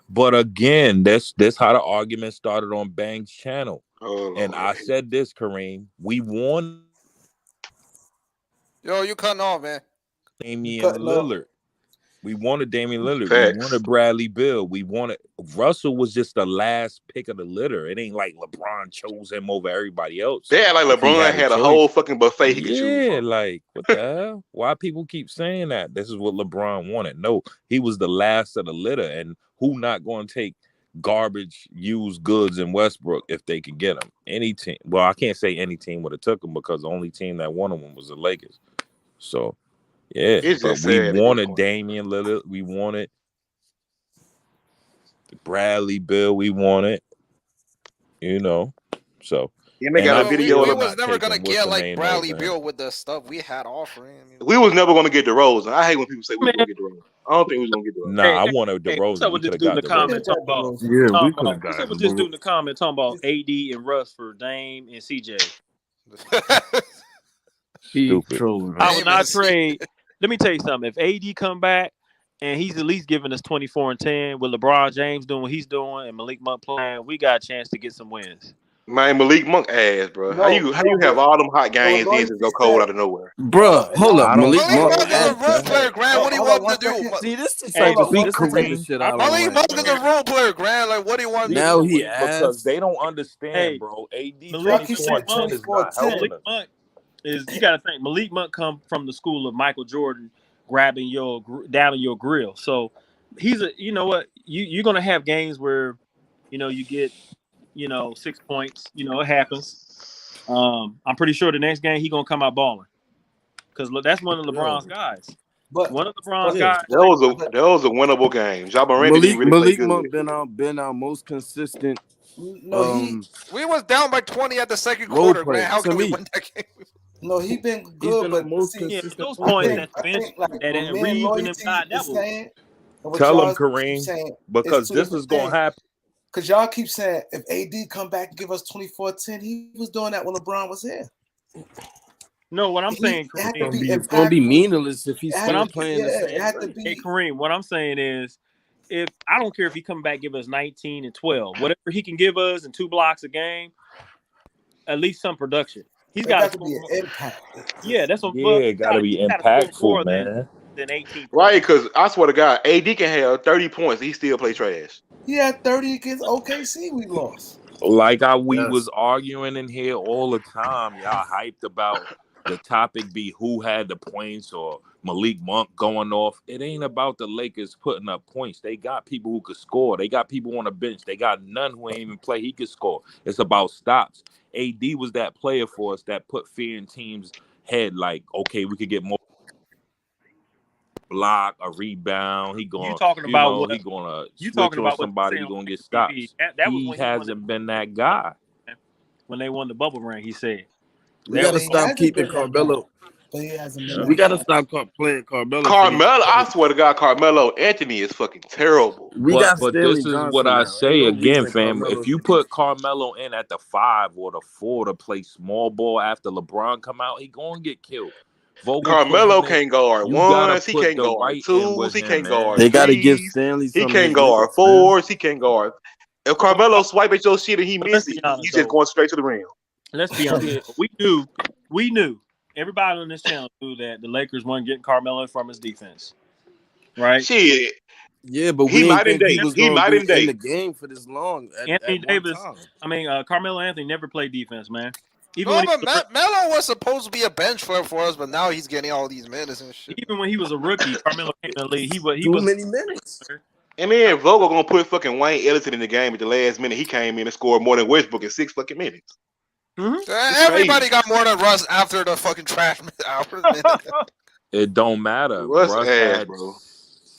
But again, that's how the argument started on Bang's channel. Oh, And I said this, Kareem. We wanted Yo, you cutting off, man. You Damian cutting off. Lillard. We wanted Damian Lillard. We facts. wanted Bradley Beal. We wanted Russell was just the last pick of the litter. It ain't like LeBron chose him over everybody else. They had like If he LeBron had had a choice. whole fucking buffet he could choose Yeah, from. like what the hell? Why people keep saying that? This is what LeBron wanted. No, he was the last of the litter, and who not going to take garbage used goods in Westbrook if they could get him? Any team. Well, I can't say any team would have took him because the only team that wanted him was the Lakers. So Yeah, It's but just we sad at this wanted point. Damian Lillard. We wanted Bradley Bill. We wanted, so. And they And got a I'm video We still of was not never gonna taking what's get the like name Bradley over him. Beal with the stuff we had offering. I mean, we was never gonna get DeRozan. I hate when people say we was Man, gonna get DeRozan. I don't think we was gonna get DeRozan. Nah, hey, I hey, wanted hey, what's DeRozan. up We with this could have dude in got the We could comment have DeRozan. talking got about DeRozan. Yeah, we talking could about have what's up gotten with this dude Lillard. in the comment talking about AD and Russ for Dame and CJ? He Stupid. trolling, I man. would Dame not and trade. Let me tell you something. If AD come back and he's at least giving us 24 and 10 with LeBron James doing what he's doing and Malik Monk playing, we got a chance to get some wins. Man, Malik Monk ass, bro. How you But have all them hot so games then loyalty just go cold said, out of nowhere? Bruh, hold up. I don't Malik Malik care. Monk Monk is a What role ass. the player, heck? Grant. What do you hold on want him one to do? second. See, this the Hey, type of Hold this on the one type of second. shit I don't Malik like, Monk is a man. role player, Grant. Like, what do you want him to Now do? he Because ass. they don't understand, hey, bro. AD Y'all Malik keep 24 saying and 10 Monk, is not 24-10. helping Malik us. Monk is you got to think Malik Monk come from the school of Michael Jordan grabbing down in your grill. So he's a you know what you're gonna have games where you get 6 points. It happens. I'm pretty sure the next game he gonna come out balling because that's one of LeBron's Yo, guys. But One of LeBron's but yeah. guys. That was a winnable game. Ja Morant didn't even really play Malik good. Monk been our most consistent no, he We was down by 20 at the second role quarter, Grant. player How to can we me. win that game? no he been He's good, been our but most see, Yeah, but consistent those role points player. at the I bench think like that what me and Reeves and them loyalty got that is was saying, and what Tell them, y'all keep Kareem, saying is because two this is different going to things. happen. Because y'all keep saying if AD come back and give us 24-10, he was doing that when LeBron was here. no. What I'm saying, It had to Kareem. be It's gonna be impactful. meaningless if he's It had What to still I'm be, playing yeah, the it same had to way. Hey be. Kareem, what I'm saying is, if I don't care if he come back give us 19 and 12, whatever he can give us in 2 blocks a game, at least some production. He's It got to got to score be an more. impact. Yeah, that's what. Yeah, Well, it got to be he got to score impactful, more man. than 18 Right? points. Because I swear to God, AD can have 30 points. He still play trash. He had 30 against OKC. We lost. Like we was Yes. arguing in here all the time. Y'all hyped about the topic be who had the points or Malik Monk going off. It ain't about the Lakers putting up points. They got people who could score. They got people on the bench. They got none who ain't even play. He could score. It's about stops. AD was that player for us that put fear in teams' head. Like, okay, we could get more block, a rebound. He You going, talking about he what? gonna You switch talking on about what they somebody. say He on gonna get TV? stops. That was He when he won hasn't been that guy. when they won the bubble ring. He said We that But gotta was he stop hasn't keeping been that guy. Carmelo. But he hasn't been Yeah. We that gotta guy. stop playing Carmelo for these Carmelo, I points. swear to God, Carmelo Anthony is fucking terrible. We got But Stanley this is what Johnson I now. Ain't say no again, reason fam. Carmelo If you should be. put Carmelo in at the 5 or the 4 to play small ball after LeBron come out, he gonna get killed. Vogel put Carmelo him in. can't guard You gotta ones. He put can't the guard right in twos. with He him, can't guard They man. gotta give threes. Stanley He some of can't his guard minutes, man. fours. He can't guard. If Carmelo swipe at your shit and he miss let's it, be honest you just though. going straight to the rim. Let's be honest. Yeah. We knew. Everybody on this channel knew that the Lakers weren't getting Carmelo from his defense, right? Shit, Yeah, but he we ain't might in think he date. was He gonna might be in in the date. game for this long Anthony at one Davis. time. Carmelo Anthony never played defense, man. Even No, when he but was a rookie, Melo was supposed to be a bench player for us, but now he's getting all these minutes and shit. even when he was a rookie, Carmelo came in the league. He Too was. many minutes. And then Vogel gonna put fucking Wayne Ellington in the game at the last minute. He came in and scored more than Westbrook in 6 fucking minutes. Mm-hmm. It's Everybody crazy. got more than Russ after the fucking trash hours minute. It don't matter. Russ Russ ass, had bro.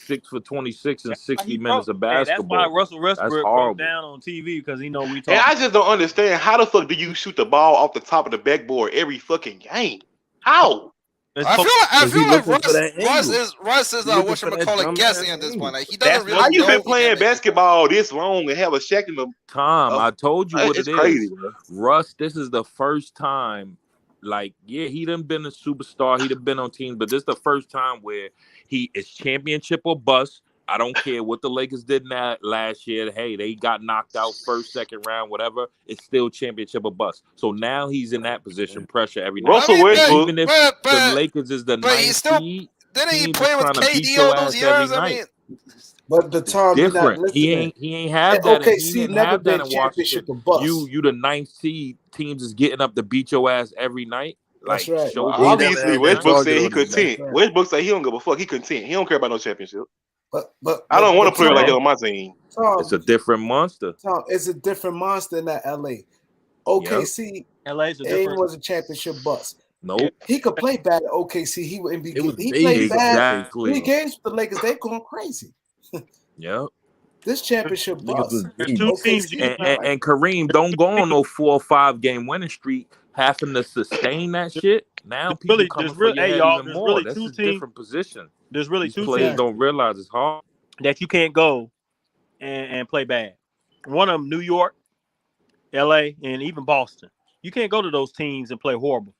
6 for 26 and That's why 60 he minutes broke. of Hey, that's why basketball. Russell That's Westbrook broke horrible. down on TV because he know we And talking. I just don't understand how the fuck do you shoot the ball off the top of the backboard every fucking game? How? It's I Cause he feel like looking for that angle. Russ is He looking for that whatchamacallit guessing dumbass at this angle. point. Like he that's doesn't what How really you been know he can playing make it. basketball this long and have a shack in the Tom, I told you what it's it crazy, is. bro. Russ, this is the first time, like, yeah, he done been a superstar. He done been on teams, but this is the first time where he is championship or bust. I don't care what the Lakers did in that last year. Hey, they got knocked out first, second round, whatever. It's still championship or bust. So now he's in that position, pressure every night. I Russell mean, And Westbrook, even if the Lakers is the but he ninth still seed, didn't he teams is play with trying to beat KD your all those ass every years? I night. mean, But the It's Tom, you're not different. listening. He ain't have that. He OKC didn't never have that been in Washington. championship or bust. You the ninth seed. Teams is getting up to beat your ass every night. That's Like right. show He ain't never business obviously had every that night. Westbrook target said he on his back. content. That's right. Westbrook said he don't give a fuck. He content. He don't care about no championship. But I don't want to play like that Tom, on my team. It's a different monster. Tom, it's a different monster in that LA. Yep. OKC LA's a ain't different. was a championship bust. Nope. He could play bad at OKC. He wouldn't be. It was He played babies. bad. 3 Exactly. games with the Lakers. They going crazy. Yep. This championship Niggas was bust. There's babies. two teams you OKC And, not and, like and that. Kareem, don't go on no 4 or 5 game winning streak, having to sustain that shit. Now people coming for your hey head y'all, even there's more. really That's two a teams. different position. There's really These two players teams don't realize it's hard. that you can't go and play bad. One of them, New York, LA, and even Boston. You can't go to those teams and play horrible.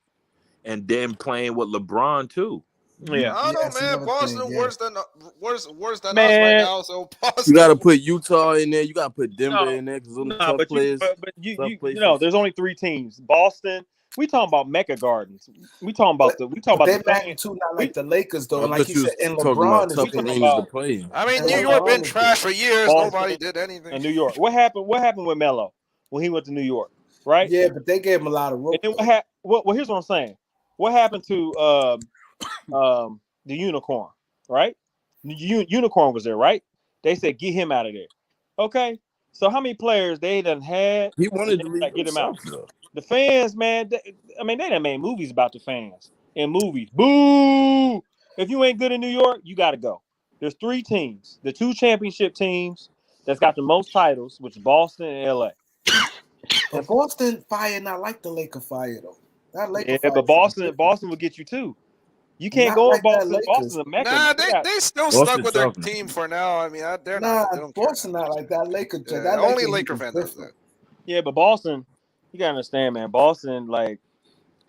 And then playing with LeBron too. Yeah. I don't know, That's man. another Boston thing. Yeah. worse than us right Man, now. So Boston. You gotta put Utah in there. You gotta put Denver in there because those no, tough but players. you tough you places. know, there's only 3 teams. Boston. We talking about Mecca Gardens. We talking about the Their fans. magnitude not like the Lakers though. I And like thought you you said, was and talking about LeBron is tough talking there. arenas to about play in. I mean, And New York been LeBron is trash for years. Boston Nobody did anything. and New York. What happened with Melo when he went to New York? Right? Yeah, but they gave him a lot of And rope. then well, here's what I'm saying. What happened to the unicorn? Right? Unicorn was there, right? They said get him out of there. Okay. So how many players they done had? He wanted to and leave they get him out. himself though. The fans, man. They done made movies about the fans and movies. Boo! If you ain't good in New York, you got to go. There's 3 teams, the 2 championship teams that's got the most titles, which is Boston and LA. But Boston fire not like the Laker fire though. That Laker Yeah, fire. but Boston will get you too. You can't Not go like in Boston. that Boston's Lakers. a mecca. Nah, They got- they still Boston stuck with their tough, man. team for now. I mean, they're Nah, not. They don't Boston care. not like that Laker. Yeah, That only Laker Laker heat fan is does different. that. yeah, but Boston, you gotta understand, man. Boston, like,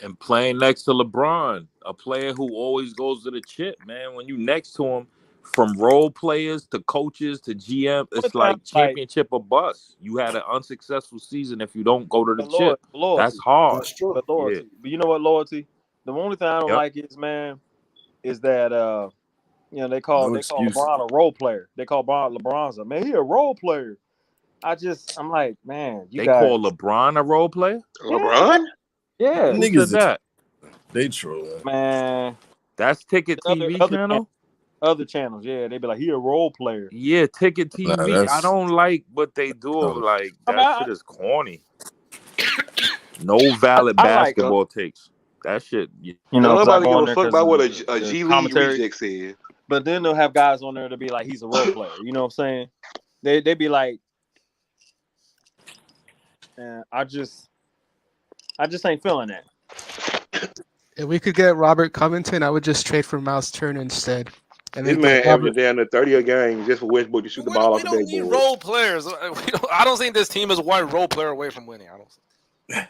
And playing next to LeBron, a player who always goes to the chip, man. When you next to him, from role players to coaches to GM, it's like championship or bust. You had an unsuccessful season if you don't go to the chip. loyalty. That's hard. That's true. But loyalty. Yeah. But you know what, loyalty? The only thing I don't Yep. like is, man, is that they call No excuses. LeBron a role player. They call LeBron's a man. He a role player. I'm like, man, you They guys. call LeBron a role player? LeBron? Yeah, Who Niggas said that? They trolling. man. That's Ticket Other- TV other channel? Other channels, yeah, they be like, he a role player. Yeah, Ticket TV. that's- I don't like what they do. No. Like, I that mean, shit is corny. No valid I like basketball takes. That shit. Yeah. You know, 'cause I Nobody go give on a there fuck 'cause about of what the a G League commentary. reject said. But then they'll have guys on there to be like, he's a role player. You know what I'm saying? They be like, I just ain't feeling that. If we could get Robert Covington, I would just trade for Miles Turner instead. And This then man get Robert. averaging down to 30 a game just for Westbrook to shoot the ball off We the don't need backboard. role players. I don't think this team is one role player away from winning. I don't.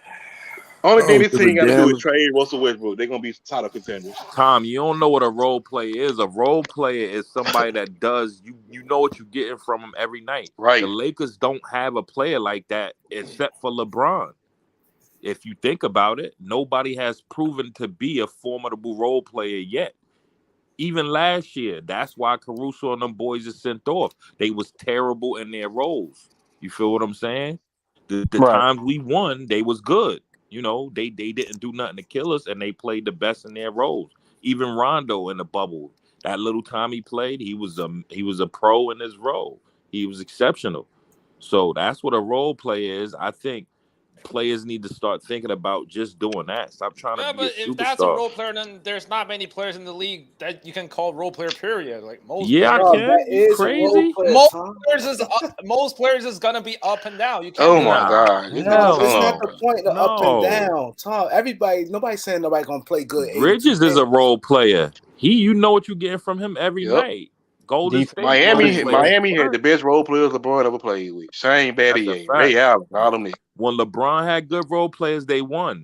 Only thing this give team a got to do damn. is trade Russell Westbrook. They're gonna be title contenders. Tom, you don't know what a role player is. A role player is somebody that does you know what you're getting from him every night. Right. The Lakers don't have a player like that except for LeBron. If you think about it, nobody has proven to be a formidable role player yet. Even last year, that's why Caruso and them boys are sent off. They was terrible in their roles. You feel what I'm saying? The Right. times we won, they was good. You know, they didn't do nothing to kill us, and they played the best in their roles. Even Rondo in the bubble, that little time he played, he was a pro in his role. He was exceptional. So that's what a role player is. I think players need to start thinking about just doing that. Stop trying Yeah, to be a but if superstar. that's a role player, then there's not many players in the league that you can call role player. Period. Like most. Yeah, I players, can. that You is a role crazy? player, most Tom. players is gonna be up and down. You can't. Oh do my that. God. This No, nigga it's not Tom. the point of up and No. down, Tom. Nobody's saying nobody gonna play good. 82 Bridges is a games. role player. You know what you're getting from him every Yep. night. Golden Defense. State role Miami players. had the best role players LeBron ever played with. Shane That's a Battier, fact. Ray Allen, all them niggas. When LeBron had good role players, they won.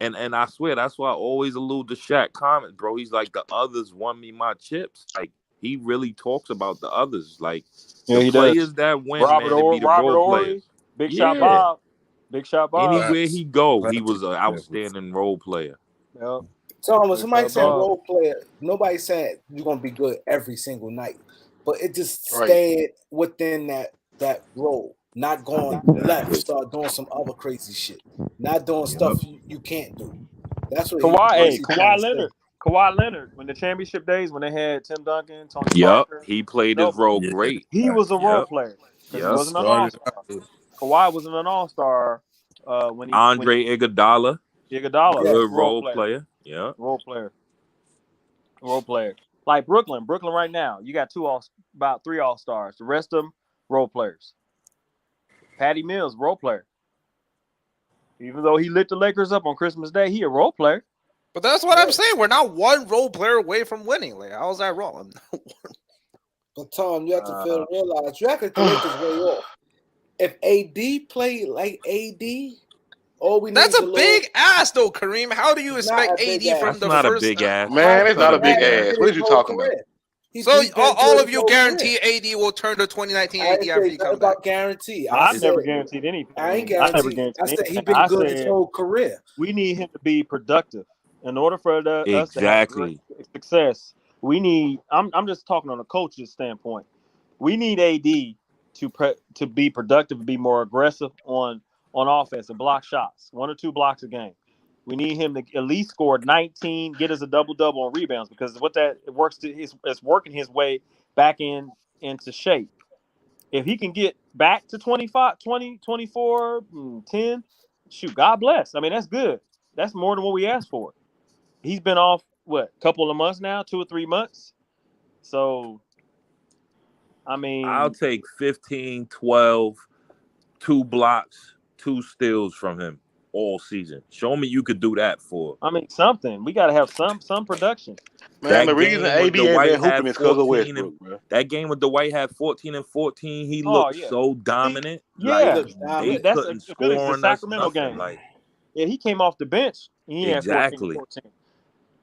And I swear that's why I always allude to Shaq comments, bro. He's like, the others won me my chips. Like, he really talks about the others. Like, Yeah, the he players does. that win, Robert man, they be the role Horry, players. Big Shot Yeah. Bob. Anywhere he go, he Facts. was an outstanding role player. Yep. Tom, when somebody Big saying Bob. role player, nobody's saying you're gonna be good every single night, but it just Right. staying within that role, not going left, start doing some other crazy shit, not doing stuff you can't do. That's what Kawhi Leonard, when the championship days, when they had Tim Duncan, Tony Yep, Parker, he played his role Yeah. great. he was a role Yep. player because he Yep. wasn't an Started all-star. Kawhi wasn't an all-star when he Andre Iguodala. Iguodala, Yes. Good role player. Yeah. role player. Like Brooklyn right now, you got about 3 all-stars. The rest of them role players. Patty Mills, role player. Even though he lit the Lakers up on Christmas Day, he a role player. But that's what I'm saying. We're not one role player away from winning. Like, how is that wrong? But Tom, you have to fail to realize you have to the Lakers way off. If AD played like AD, all we need That's is a big ass though, Kareem. How do you It's not expect a big AD ass. from That's the not a first? big ass. Man, it's not a big He ass. did What his are you whole talking about? career. He's So been good all his of you whole guarantee career. AD will turn to 2019 I AD didn't after say he nothing comes back. about guarantee. I never guaranteed anything. I ain't I never guaranteed. guaranteed I said anything. he's been good his whole career. We need him to be productive. In order for us to have great Exactly. success, we need. I'm just talking on a coach's standpoint. We need AD to be productive and be more aggressive on offense and block shots, 1 or 2 blocks a game. We need him to at least score 19, get us a double-double on rebounds because it's working his way back into shape. If he can get back to 25, 20, 24, 10, shoot, God bless. I mean, that's good. That's more than what we asked for. He's been off, a couple of months now, 2 or 3 months. So, I mean, I'll take 15, 12, 2 blocks, 2 steals from him all season. Show me you could do that for. I mean, something. We got to have some production. Man, the That reason game with AD ain't Dwight been hooping had is because of 14 Westbrook, and bro. that game with Dwight had 14 and 14. He Oh, looked yeah. so dominant. Yeah. Like they That's couldn't a good score the on us Sacramento nothing. game. Like Yeah, he came off the bench and he had 14 and exactly. 14.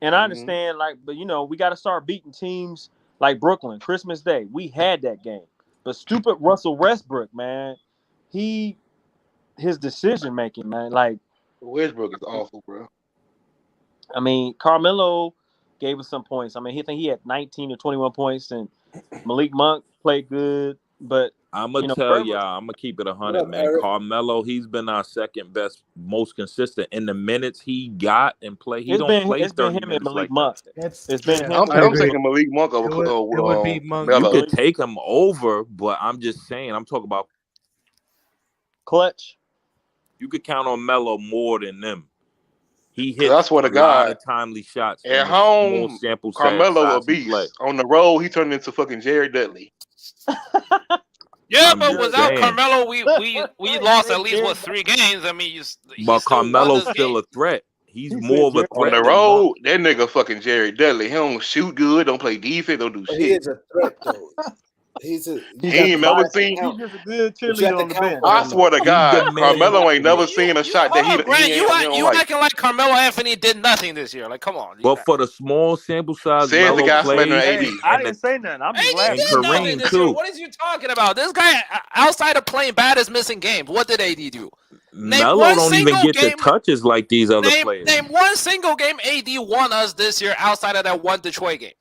And I understand, but we got to start beating teams like Brooklyn. Christmas Day, we had that game. But stupid Russell Westbrook, man, his decision making, man. Like Westbrook is awful, bro. I mean, Carmelo gave us some points. I mean, he had 19 or 21 points, and Malik Monk played good. But I'm gonna tell y'all, I'm gonna keep it 100, man. Carmelo, he's been our second best, most consistent in the minutes he got and play. He don't play 30 him and minutes Malik like Monk. that. It's been him. I'm taking Malik Monk over It would be Monk. You Melo. could take him over, but I'm just saying, I'm talking about clutch. You could count on Melo more than them. He 'Cause I hits swear a to God, lot of timely shots at from the small home, sample Carmelo a size he play. beast. On the road, he turned into fucking Jared Dudley. Yeah, I'm but just without saying. Carmelo, we lost at least 3 games. I mean, But still won Carmelo's this still game. a threat. He's more of a On threat the than Monk. road, that nigga fucking Jared Dudley. He don't shoot good, don't play defense, don't do But shit. he is a threat though. He ain't never seen. He's just a good But you have cheerleader to on the count bench. for I him, swear to He's God, the man. Carmelo ain't never seen a shot that he You like. acting like Carmelo Anthony did nothing this year. Like, come on. But for the small sample size Says the Melo guy slandering plays, AD. I and didn't say nothing. I'm just AD laughing. and did nothing Kareem this year. too. What is you talking about? This guy, outside of playing bad, is missing games. What did AD do? Name Melo one don't even single get the game. touches like these other players. Name one single game AD won us this year outside of that one Detroit game.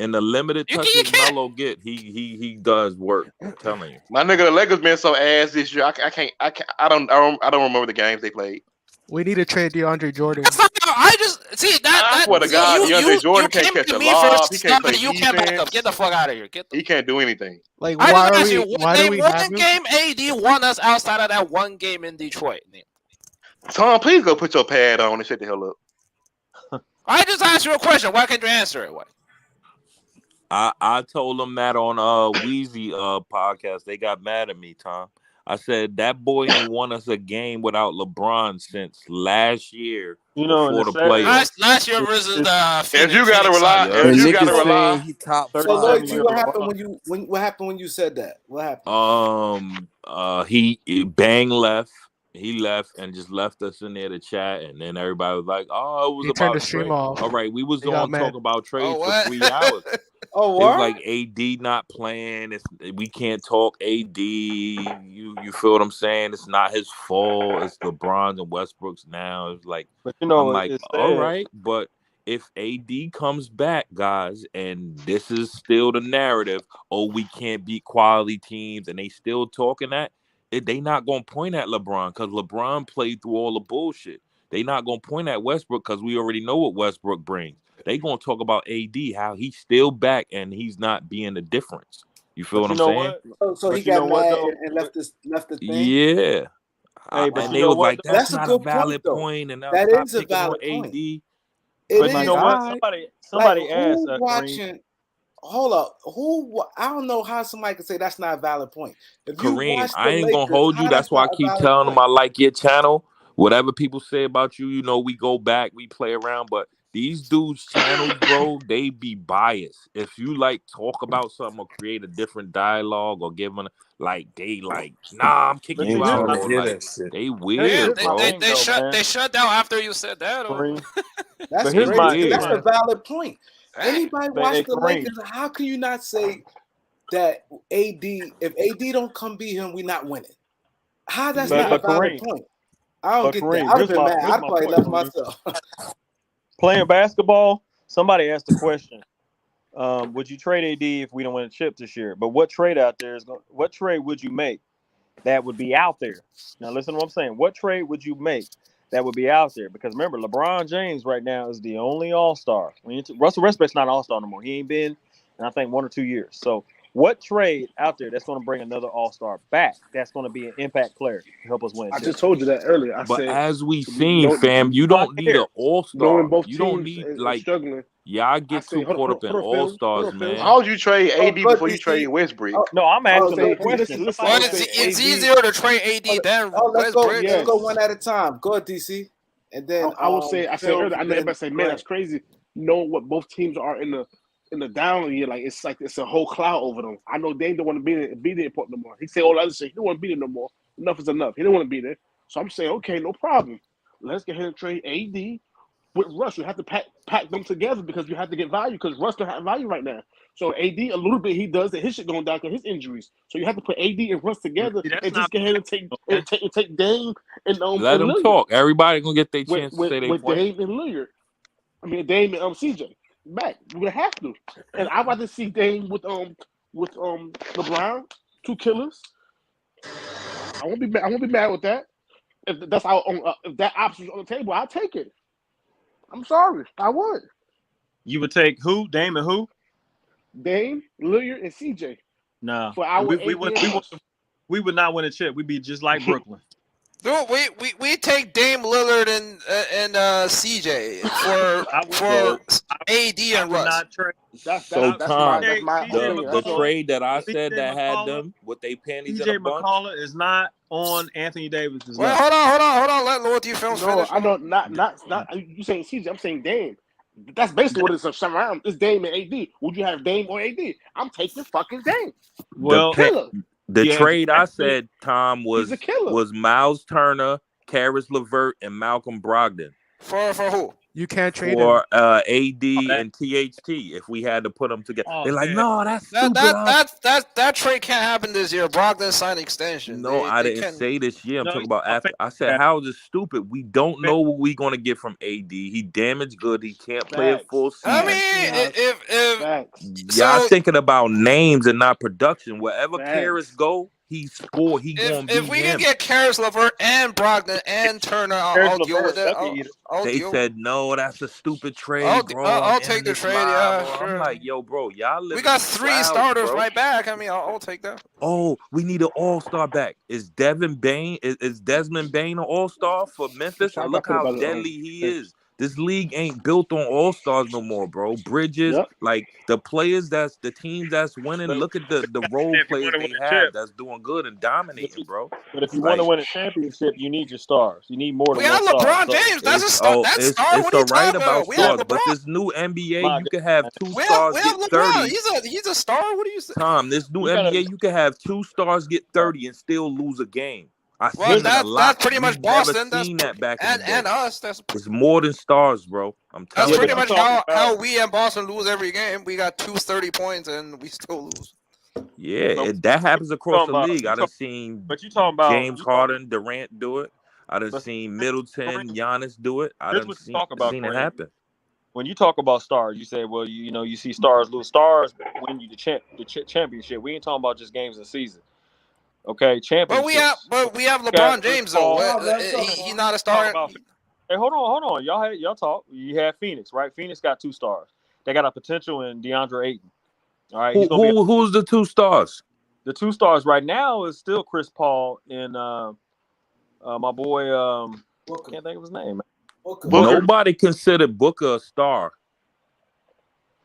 In the limited touches Melo get, he does work. I'm telling you. My nigga, the Lakers been so ass this year. I don't remember the games they played. We need to trade DeAndre Jordan. I just see that. I swear to God, DeAndre Jordan can't catch a lob. He can't play You can't back up. defense. Get the fuck out of here. He can't do anything. Like, I why just are asked we? you, Why do we name have one him? game AD won us outside of that one game in Detroit. Tom, please go put your pad on and shut the hell up. I just asked you a question. Why can't you answer it? What? I told them that on Wheezy podcast. They got mad at me, Tom. I said that boy ain't won us a game without LeBron since last year before the playoffs. Last year versus the If you gotta rely, Yeah. if you gotta rely, he top So five. Lloyd, what happened what happened when you said that? What happened? He Bang left. He left and just left us in there to chat, and then everybody was like, "Oh, it was He about turned the stream trade." off. All right, we was He got on mad. talk about trades for what? 3 hours. Oh, It was what? like AD not playing. We can't talk AD. You feel what I'm saying? It's not his fault. It's LeBron's and Westbrook's now. It's like, But you know, I'm like, it's all sad. right, but if AD comes back, guys, and this is still the narrative, oh, we can't beat quality teams, and they still talking that, they not gonna point at LeBron because LeBron played through all the bullshit. They not gonna point at Westbrook because we already know what Westbrook brings. They gonna talk about AD, how he's still back and he's not being the difference. You feel But what you I'm know saying? what? So But he you know got what, mad though? and left the thing. Yeah. Hey, but And you they know was what like, though? that's That's a not a good point, valid though. point, and now That stop is a picking on valid point. AD. It But My you know is. what? guy, Like, Somebody asked who Kareem. watching? Hold up. I don't know how somebody can say that's not a valid point. If you Kareem, watch the I ain't gonna Lakers, hold you. how That's that's why not I a keep valid telling them point? I like your channel. Whatever people say about you, you know, we go back, we play around. But these dudes' channels, bro, they be biased. If you like talk about something or create a different dialogue or give them like they like, nah, I'm kicking But You see, you ain't here's out, trying my to or hear like that shit. they Yeah, weird, here's my bro. thing though, man. they shut down after you said that. Kareem, That's But they here's crazy. my And here's weird. that's my a valid point. Dang. Anybody but, watch hey, the Kareem. Lakers? How can you not say that if AD don't come beat him, we not winning? How that's But not a Yeah. but valid Kareem. point? I don't But get that. Kareem, I'd have been mad. here's I'd my probably point, left Kareem. myself. Playing basketball, somebody asked the question. Would you trade AD if we don't win a chip this year? But what trade out there is what trade would you make that would be out there? Now listen to what I'm saying. What trade would you make that would be out there? Because remember, LeBron James right now is the only All-Star. Russell Westbrook's not an All-Star no more. He ain't been in I think 1 or 2 years. So what trade out there that's going to bring another All-Star back? That's going to be an impact player to help us win a I chip. just told you that earlier. I But said, as we seen, no, fam, you So I don't can need an hear. all-star. knowing both You don't teams need is like struggling, y'all I get say, too caught up in hold all-stars, on, Phil. man. Why would you trade Oh, AD good before you DC. trade Westbrook? Oh, No, I'm I oh, would asking a say, good DC. question. listen, Well, I would Somebody say asked. it's AD. easier to trade AD than Let's go. Westbrook. Let's go Yes, one at a time. Go ahead, DC, and then I would say. I said Phil, earlier. I and know everybody then say, man, Grant. that's crazy. Knowing what both teams are in the down year, like it's a whole cloud over them. I know Dame don't want to be there no more. He said all the other shit. He don't want to be there no more. Enough is enough. He don't want to be there. So I'm saying, okay, no problem. Let's get ahead and trade AD with Russ. You have to pack them together because you have to get value because Russ don't have value right now. So AD a little bit he does that his shit going down because his injuries. So you have to put AD and Russ together See, that's and not just get ahead and take man. Dame Let and them Lillard talk. Everybody gonna get their chance to say their with point. Dame and Lillard. I mean Dame and CJ back. We have to. And I'd rather see Dame with LeBron, two killers. I won't be mad. I won't be mad with that. If that's how if that option's on the table, I'll take it. I'm sorry, I would. You would take who? Dame and who? Dame, Lillard, and CJ Nah, for our we AD would and Russ. we would not win a chip. We'd be just like Brooklyn. Dude, we take Dame Lillard and CJ I would for So AD I and would Russ. not trade. so Tom, That's my CJ the opinion. the That's McCollum. all. trade that I said CJ that had McCollum. them with they panties in a CJ bunch. McCollum is not on Anthony Davis's Well, level. hold on. Let Lord D Films No, finish. I Hold on. know not you saying CJ. I'm saying Dame. That's basically what it's around. It's Dame and AD. Would you have Dame or AD? I'm taking fucking Dame. The The Well, pe- killer. the yeah, if trade you I ask me, said, Tom, He's a killer. was Miles Turner, Karis LeVert, and Malcolm Brogdon For who? You can't trade him. for AD that, and THT if we had to put them together. oh They're like, man, no, that's That stupid. that that that trade can't happen this year. Brogdon signed extension. No, I They didn't can. say this year. I'm no, talking he's about my after. favorite I said, guy. how is this stupid? We don't Favorite- know what we're going to get from AD. He damaged good. He can't play a Facts. full I season. Facts. mean, Nah, if facts. Y'all so, thinking about names and not production. Wherever Karis Facts. go, he score. He going to if be we can him. get Karis LeVert and Brogdon and Turner, Karis I'll deal with LeVert, it. bucket eater. I'll They deal with it. said, no, that's a stupid trade, bro. I'm I'll take ending the this trade. live. Yeah, Or I'm sure. like, yo, bro, y'all We living got in the 3 clouds, starters bro. right back. I mean, I'll take that. Oh, we need an all-star back. Is Devin Bain, is Desmond Bain an all-star for Memphis? And Shout out look to the how brother. deadly he Thanks. is. This league ain't built on all-stars no more, bro. Bridges, Yep. like the players that's the teams that's winning. But Look at the role if you players want to win they a have chip, that's doing good and but dominating, you, bro. but if you want to Like win a championship, you need your stars. You need more We than one have star. LeBron So James. That's a star. That's star. it's What are you all right talking about about? We have stars, yeah, but LeBron. this new NBA, my you could have God, two stars We get have LeBron. 30. He's a star. What do you say? Tom, this new you gotta. NBA, you can have two stars get 30 and still lose a game. I Well, seen it a lot. that's pretty We've much never Boston. seen that back in the And day. us. It's more than stars, bro. I'm That's Yeah, telling pretty but y'all. you're much talking how about. we and Boston lose every game. We got 30 points and we still lose. Yeah, But that happens you across talking the about. league. I done seen But you talking about. James Harden, Durant do it. I done But seen Kareem, Middleton, Giannis do it. I here's done what you talk about, seen it Kareem. happen. When you talk about stars, you say, well, you know, you see stars lose. Stars win you the championship. We ain't talking about just games of the season. Okay, championships. So But we have you got LeBron Chris James though. Paul. He's not a Talk star. about. Hey, hold on. Y'all talk. You have Phoenix, right? Phoenix got 2 stars. They got a potential in DeAndre Ayton. All right, he's gonna be Who's the two stars? the 2 stars right now is still Chris Paul and My boy, can't think of his name. Booker. Nobody considered Booker a star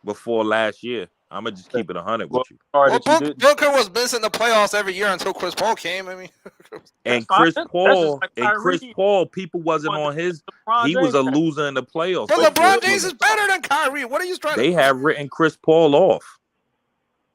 before last year. I'm gonna just keep it 100 with you. Well, Booker was missing the playoffs every year until Chris Paul came. I mean, and Chris Paul, people wasn't on his. He was a loser in the playoffs. But LeBron James is better than Kyrie. What are you trying to? They have written Chris Paul off.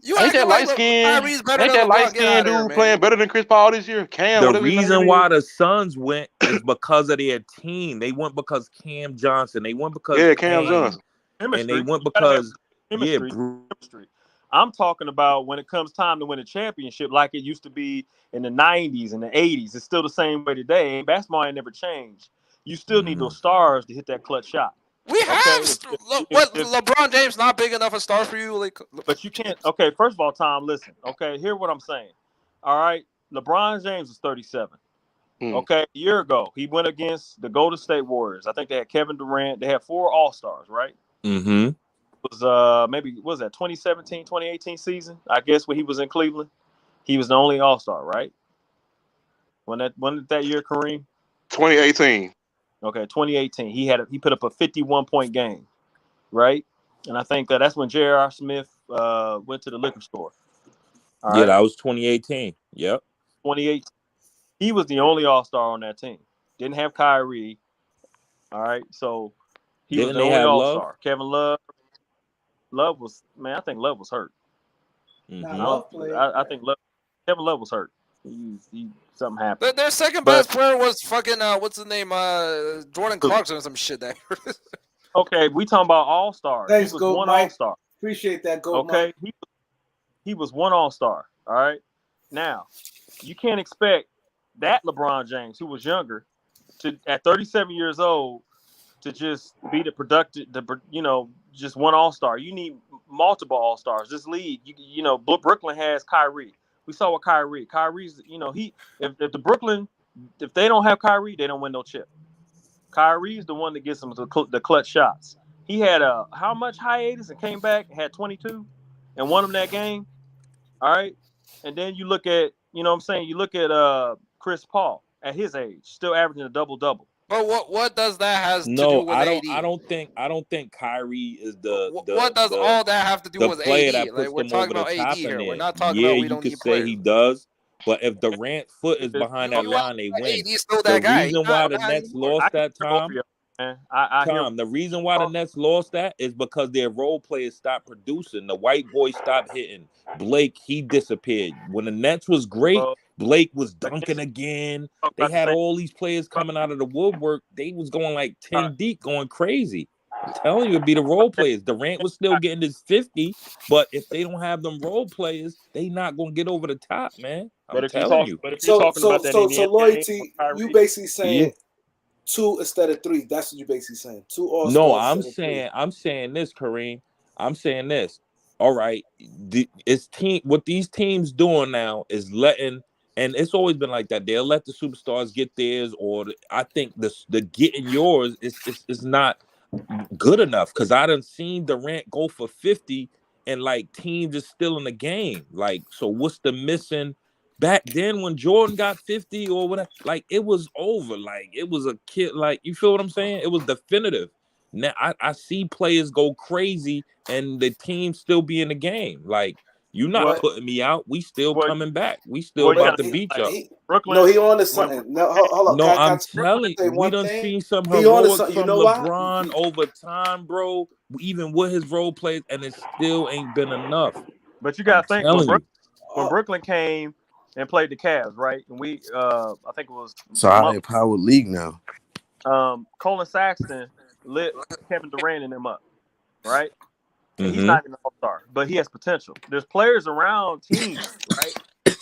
You ain't that light skinned? Ain't that light skinned dude playing better than Chris Paul this year? Cam. The reason why the Suns went is because of their team. They went because Cam Johnson. They went because Cam Johnson. And they went because chemistry. I'm talking about when it comes time to win a championship, like it used to be in the 90s and the 80s. It's still the same way today. Basketball ain't never changed. You still need those stars to hit that clutch shot. We have LeBron James not big enough a star for you, like. But you can't. Okay, first of all, Tom, listen. Okay, hear what I'm saying. All right, LeBron James is 37. Okay, a year ago he went against the Golden State Warriors. I think they had Kevin Durant. They had 4 All-Stars, right? Mm-hmm. It was maybe what was that 2017, 2018 season? I guess when he was in Cleveland, he was the only All-Star, right? When did that year, Kareem? 2018. Okay, 2018. He put up a 51-point game, right? And I think that's when J.R. Smith went to the liquor store. All right? That was 2018. Yep. 2018. He was the only All-Star on that team. Didn't have Kyrie. All right, so he was the only All-Star. Kevin Love. I think Love was hurt. Mm-hmm. I think Kevin Love was hurt. Something happened. Their second best player was fucking what's his name? Jordan Clarkson or some shit there. Okay, we talking about All-Stars. Thanks, he was Goat one Mike. All-Star. Appreciate that, Goat Okay, Mike. he was one All-Star. All right. Now, you can't expect that LeBron James, who was younger, to at 37 years old, to just be the productive, just one All-Star. You need multiple All-Stars. This league, Brooklyn has Kyrie. We saw what Kyrie's, if they don't have Kyrie, they don't win no chip. Kyrie's the one that gets them the clutch shots. He had how much hiatus and came back, had 22 and won them that game. All right. And then you look at, you look at Chris Paul at his age, still averaging a double-double. But what does that has to do with AD? I don't think Kyrie is what does all that have to do with AD? Like, we're talking about AD here. We're not talking about we don't need players. He does, but if Durant's foot is behind that line, they win. The reason why the Nets lost that time, the reason why the Nets lost that is because their role players stopped producing. The white boy stopped hitting. Blake, he disappeared. When the Nets was great, Blake was dunking again. They had all these players coming out of the woodwork. They was going like 10 deep, going crazy. I'm telling you, it'd be the role players. Durant was still getting his 50, but if they don't have them role players, they not gonna get over the top, man. I'm telling you. So loyalty, you basically saying 2 instead of 3. That's what you're basically saying. 2 All-Stars. No, I'm saying this, Kareem. I'm saying this. All right, what these teams doing now is letting, and it's always been like that. They'll let the superstars get theirs, or I think the getting yours is not good enough, because I done seen Durant go for 50 and like teams is still in the game. Like, so what's the missing? Back then when Jordan got 50 or whatever, like it was over. Like it was a kid. Like, you feel what I'm saying? It was definitive. Now I see players go crazy and the team still be in the game. Like, you're not putting me out. We still coming back. We still about to beat y'all. No, he on to something. No, hold on. No, I'm telling you, we done seen some heroics from LeBron over time, bro. Even with his role plays, and it still ain't been enough. But you gotta think when Brooklyn came and played the Cavs, right? And we, I think it was. So I power league now. Colin Sexton lit Kevin Durant and them up, right? And he's not an all-star, but he has potential. There's players around teams, right?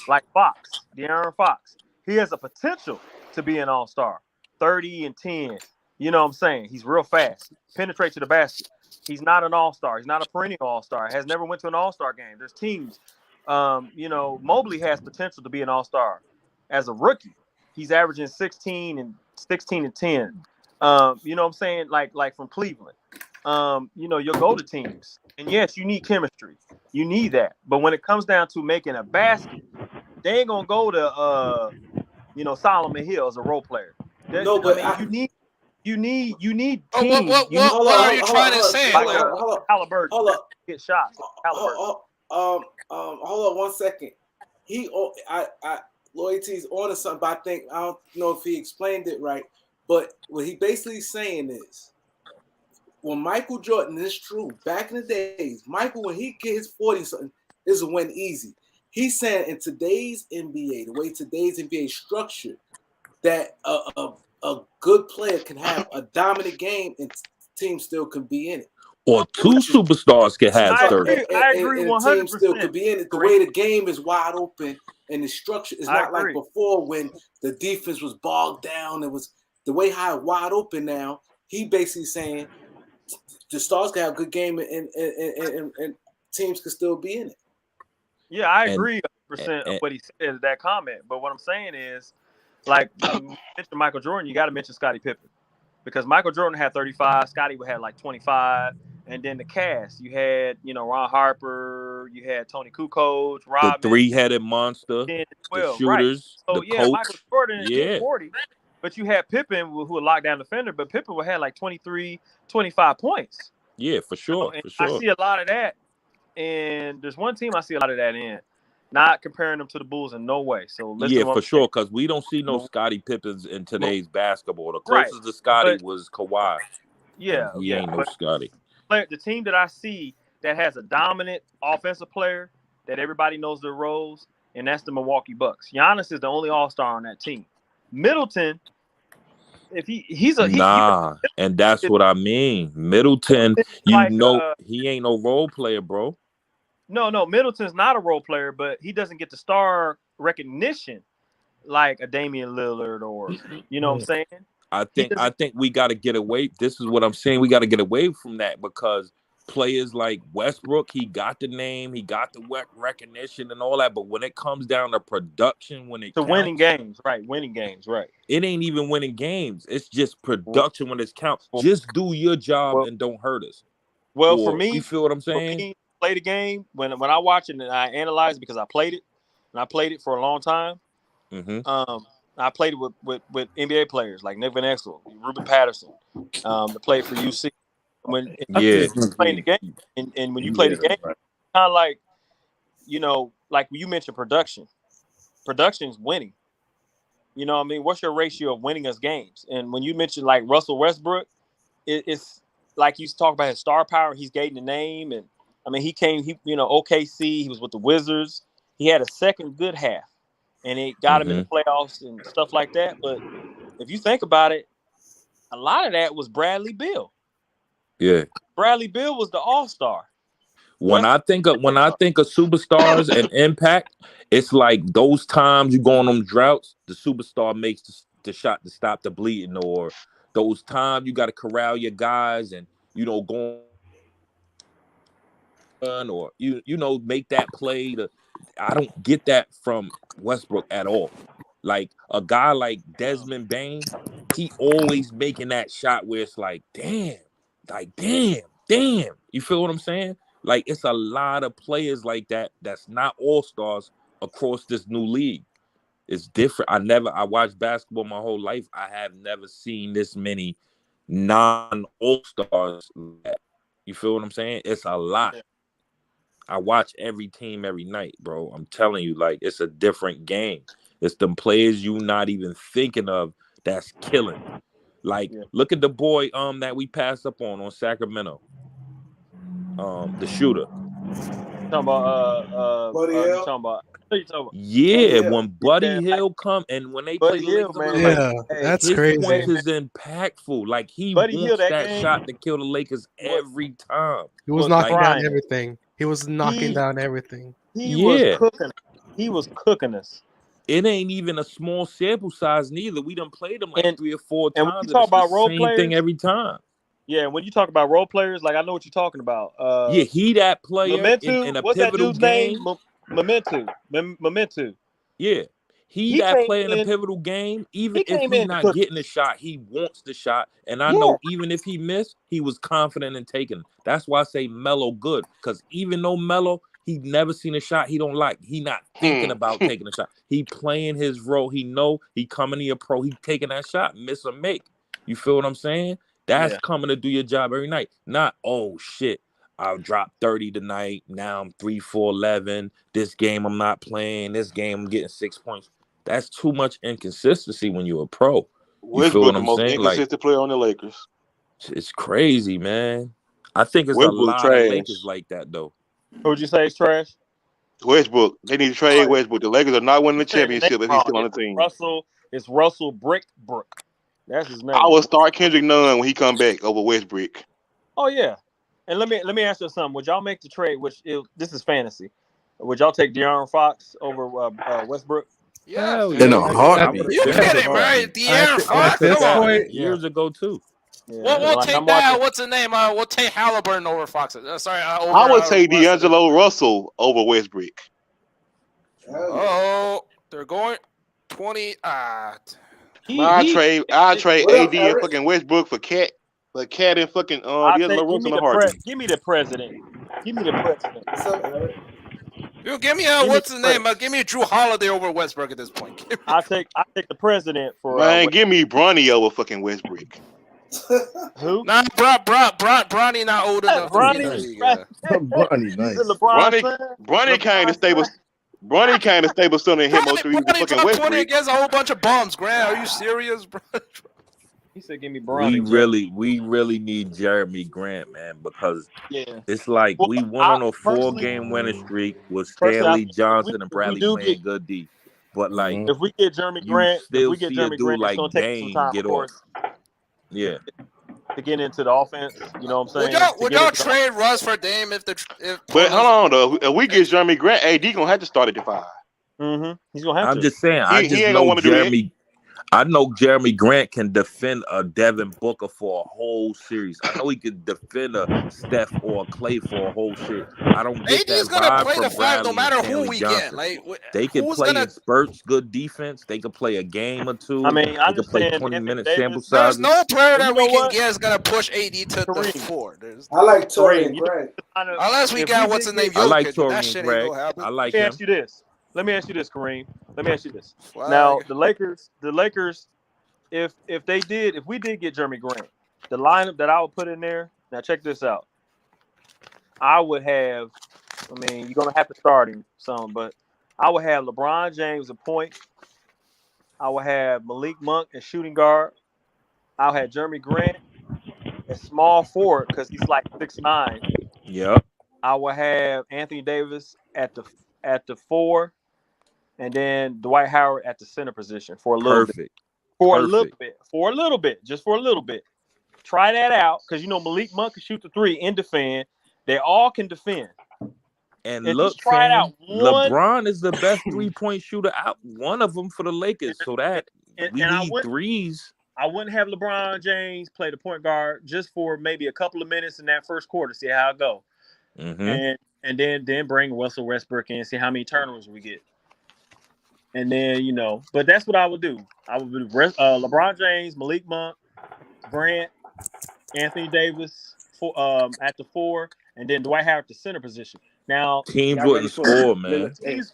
Like Fox, De'Aaron Fox. He has a potential to be an all-star. 30 and 10. You know what I'm saying? He's real fast. Penetrate to the basket. He's not an all-star. He's not a perennial all-star. Has never went to an all-star game. There's teams. Mobley has potential to be an all-star. As a rookie, he's averaging 16 and 10. You know what I'm saying? Like from Cleveland. You'll go to teams. And yes, you need chemistry. You need that. But when it comes down to making a basket, they ain't gonna go to Solomon Hill is a role player. No, but You need Oh, teams. You need hold what on, are hold you on, trying to say? like hold on, Halliburton hold that on, get shots. Like Halliburton. hold on 1 second. Loyalty's on to something, but I don't know if he explained it right. But what he basically saying is, when Michael Jordan is true, back in the days, Michael, when he get his 40 something, is a win easy. He's saying in today's NBA, the way today's NBA is structured, that a good player can have a dominant game and team still can be in it. Or two superstars can have I 30. agree. I agree And the team still 100%. could be in it. The way the game is wide open and the structure is I not like agree. before when the defense was bogged down. It was the way how wide open now. He basically saying the stars can have a good game and teams can still be in it. Yeah, I And, agree 100% of and what he said in that comment. But what I'm saying is, like, when you mention Michael Jordan, you got to mention Scottie Pippen. Because Michael Jordan had 35, Scottie had like 25, and then the cast you had, Ron Harper, you had Tony Kukoc, the Rodman, 3-headed monster, 10, the 12, right? shooters, So the yeah, Michael coach. Jordan hit Yeah. 40, but you had Pippen who was lockdown defender, but Pippen had like 23, 25 points. Yeah, for sure. And For I sure. see a lot of that, and there's one team I see a lot of that in. Not comparing them to the Bulls in no way. So listen Yeah, to what for I'm sure. saying. Because we don't see no Scottie Pippens in today's basketball. The Right. closest to Scottie But was Kawhi. yeah, And he yeah. ain't no But Scottie. the team that I see that has a dominant offensive player that everybody knows their roles, and that's the Milwaukee Bucks. Giannis is the only All-Star on that team. Middleton, if he's a Nah, and that's what I mean. Middleton, like he ain't no role player, bro. no, Middleton's not a role player, but he doesn't get the star recognition like a Damian Lillard or what I'm saying. I think we got to get away. This is what I'm saying. We got to get away from that because players like Westbrook, he got the name, he got the recognition and all that. But when it comes down to production, when it to winning counts, games, right? it ain't even winning games. It's just production when it's count. Just do your job and don't hurt us. Well, for Or, me, you feel what I'm saying? Play the game when I watch it and I analyze it because I played it and I played it for a long time. Mm-hmm. I played it with NBA players like Nick Van Exel, Ruben Patterson, that played for UC. When Yeah, playing the game, and when you play the game, kind of like like you mentioned production. Production's winning. You know what I mean? What's your ratio of winning us games? And when you mention like Russell Westbrook, it's like you talk about his star power. He's getting the name, and I mean OKC. He was with the Wizards. He had a second good half, and it got him in the playoffs and stuff like that. But if you think about it, a lot of that was Bradley Beal. Yeah. Bradley Beal was the all-star. When I think of superstars and impact, it's like those times you go on them droughts, the superstar makes the shot to stop the bleeding, or those times you got to corral your guys and go on or make that play. I don't get that from Westbrook at all. Like a guy like Desmond Bain, he always making that shot where it's like, damn. You feel what I'm saying? Like it's a lot of players like that that's not all-stars across this new league. It's different. I watched basketball my whole life. I have never seen this many non-all-stars like that. You feel what I'm saying? It's a lot. I watch every team every night, bro. I'm telling you, like it's a different game. It's them players you not even thinking of that's killing. Like, look at the boy that we passed up on Sacramento. The shooter. Talking about you talking about yeah, when Buddy Hill come and when they play the Lakers, Yeah, that's his crazy. points is impactful. Like he Buddy Hill, wants that game, shot to kill the Lakers every time. He was knocking down everything. He was knocking down everything. He was cooking. He was cooking us. It ain't even a small sample size neither. We done played them like 3 or 4 times. And when you talk about role players, thing every time. Yeah, when you talk about role players, like I know what you're talking about. Yeah, he that player Momentu, in a what's pivotal that dude's game. Name? Momentu. Yeah. He that play in a pivotal game, even if he's not getting the shot, he wants the shot. And I know even if he missed, he was confident in taking. That's why I say Melo good. Because even though Melo, He never seen a shot he don't like. He not thinking about taking a shot. He playing his role. He know he coming to a pro. He taking that shot, miss or make. You feel what I'm saying? That's coming to do your job every night. Not, oh shit, I'll drop 30 tonight. Now I'm 3 for 11. This game I'm not playing. This game I'm getting 6 points. That's too much inconsistency when you're a pro. You feel Westbrook, what the I'm most saying? Like, inconsistent player on the Lakers. it's crazy, man. I think it's a Westbrook lot of trash. Lakers like that though. Who'd you say is trash? Westbrook, they need to trade Westbrook. The Lakers are not winning the Saying the name championship if he's wrong. still on the team. It's Russell Brickbrook. That's his name. I will start Kendrick Nunn when he come back over Westbrook. Oh yeah, and let me ask you something. Would y'all make the trade? This is fantasy. Would y'all take De'Aaron Fox over Westbrook? Yeah, Hell In yeah. a heartbeat. you kidding, right? De'Aaron At Fox, this come on. point, Years ago too. Yeah, We'll like, take I'm that. watching. What's the name? We'll take Halliburton over Fox. Sorry, over. I would take Russell. D'Angelo Russell over Westbrook. Oh, they're going 20. I trade AD and fucking Westbrook for Cat, but Cat and fucking D'Angelo Russell in a heartbeat. Give me the president. Give me the president. What's up, Eric? You give me Give me what's his name? Fred. Give me Drew Holiday over Westbrook at this point. I take the president for Man, give me Bronny over fucking Westbrook. who? Nah, Bronny not old enough to be in the Bronny. league. Bronny, nice. Bronny kind of stable. Bronny kind of stable still and hit more threes than Bronny fucking dropped 20 Westbrook. against a whole bunch of bombs. Grant, are you serious, bro? He said, "Give me Bronny." We really need Jeremy Grant, man, because Yeah. it's like Well, we went on a personally- 4-game winning streak with Personally, I Stanley think Johnson and if we Bradley do playing get- good D. But like, If we get Jeremy you Grant, still see a dude it's like gonna take some Dame time, get of course, Yeah. to get into the offense. You know what I'm saying? Would y'all trade Russ for Dame if But hold on though, if we get Jeremy Grant, AD gonna have to start at the 5. Mm-hmm. He's gonna have to. I'm just saying, I He just ain't gonna know wanna do that. I know Jeremy Grant can defend a Devin Booker for a whole series. I know he could defend a Steph or a Clay for a whole shit. I don't get AD's that gonna vibe play from the 5 Bradley no matter and who Stanley we Johnson. get. Like, They can who's play gonna? in spurts, good defense. They can play a game or two. I mean, I they can play understand 20-minute Davis. sample There's sizes. no player that You we know can what? get is gonna push AD to the Kareem. 4. I like Torrey Kareem, you Grant. Unless we if got we what's did his name, I like Jokic, but that Torian shit ain't Greg. gonna happen. I like Let me him. ask you this. Let me ask you this, Kareem. Let me ask you this. Flag. Now, the Lakers, if we did get Jeremy Grant, the lineup that I would put in there. Now, check this out. I would have. I mean, you're gonna have to start him some, but I would have LeBron James a point. I would have Malik Monk as shooting guard. I'll have Jeremy Grant as small forward because he's like 6'9". Yep. I will have Anthony Davis at the 4, and then Dwight Howard at the center position for a little bit. For a little bit. Just for a little bit. Try that out because Malik Monk can shoot the 3 and defend. They all can defend. And look, try it out. LeBron is the best 3-point shooter out. One of them for the Lakers. So that we need threes. I wouldn't have LeBron James play the point guard just for maybe a couple of minutes in that first quarter, see how it go. Mm-hmm. And then bring Russell Westbrook in, see how many turnovers we get. And then, but that's what I would do. I would do LeBron James, Malik Monk, Grant, Anthony Davis at the 4, and then Dwight Howard at the center position. Now, teams wouldn't score, man. Teams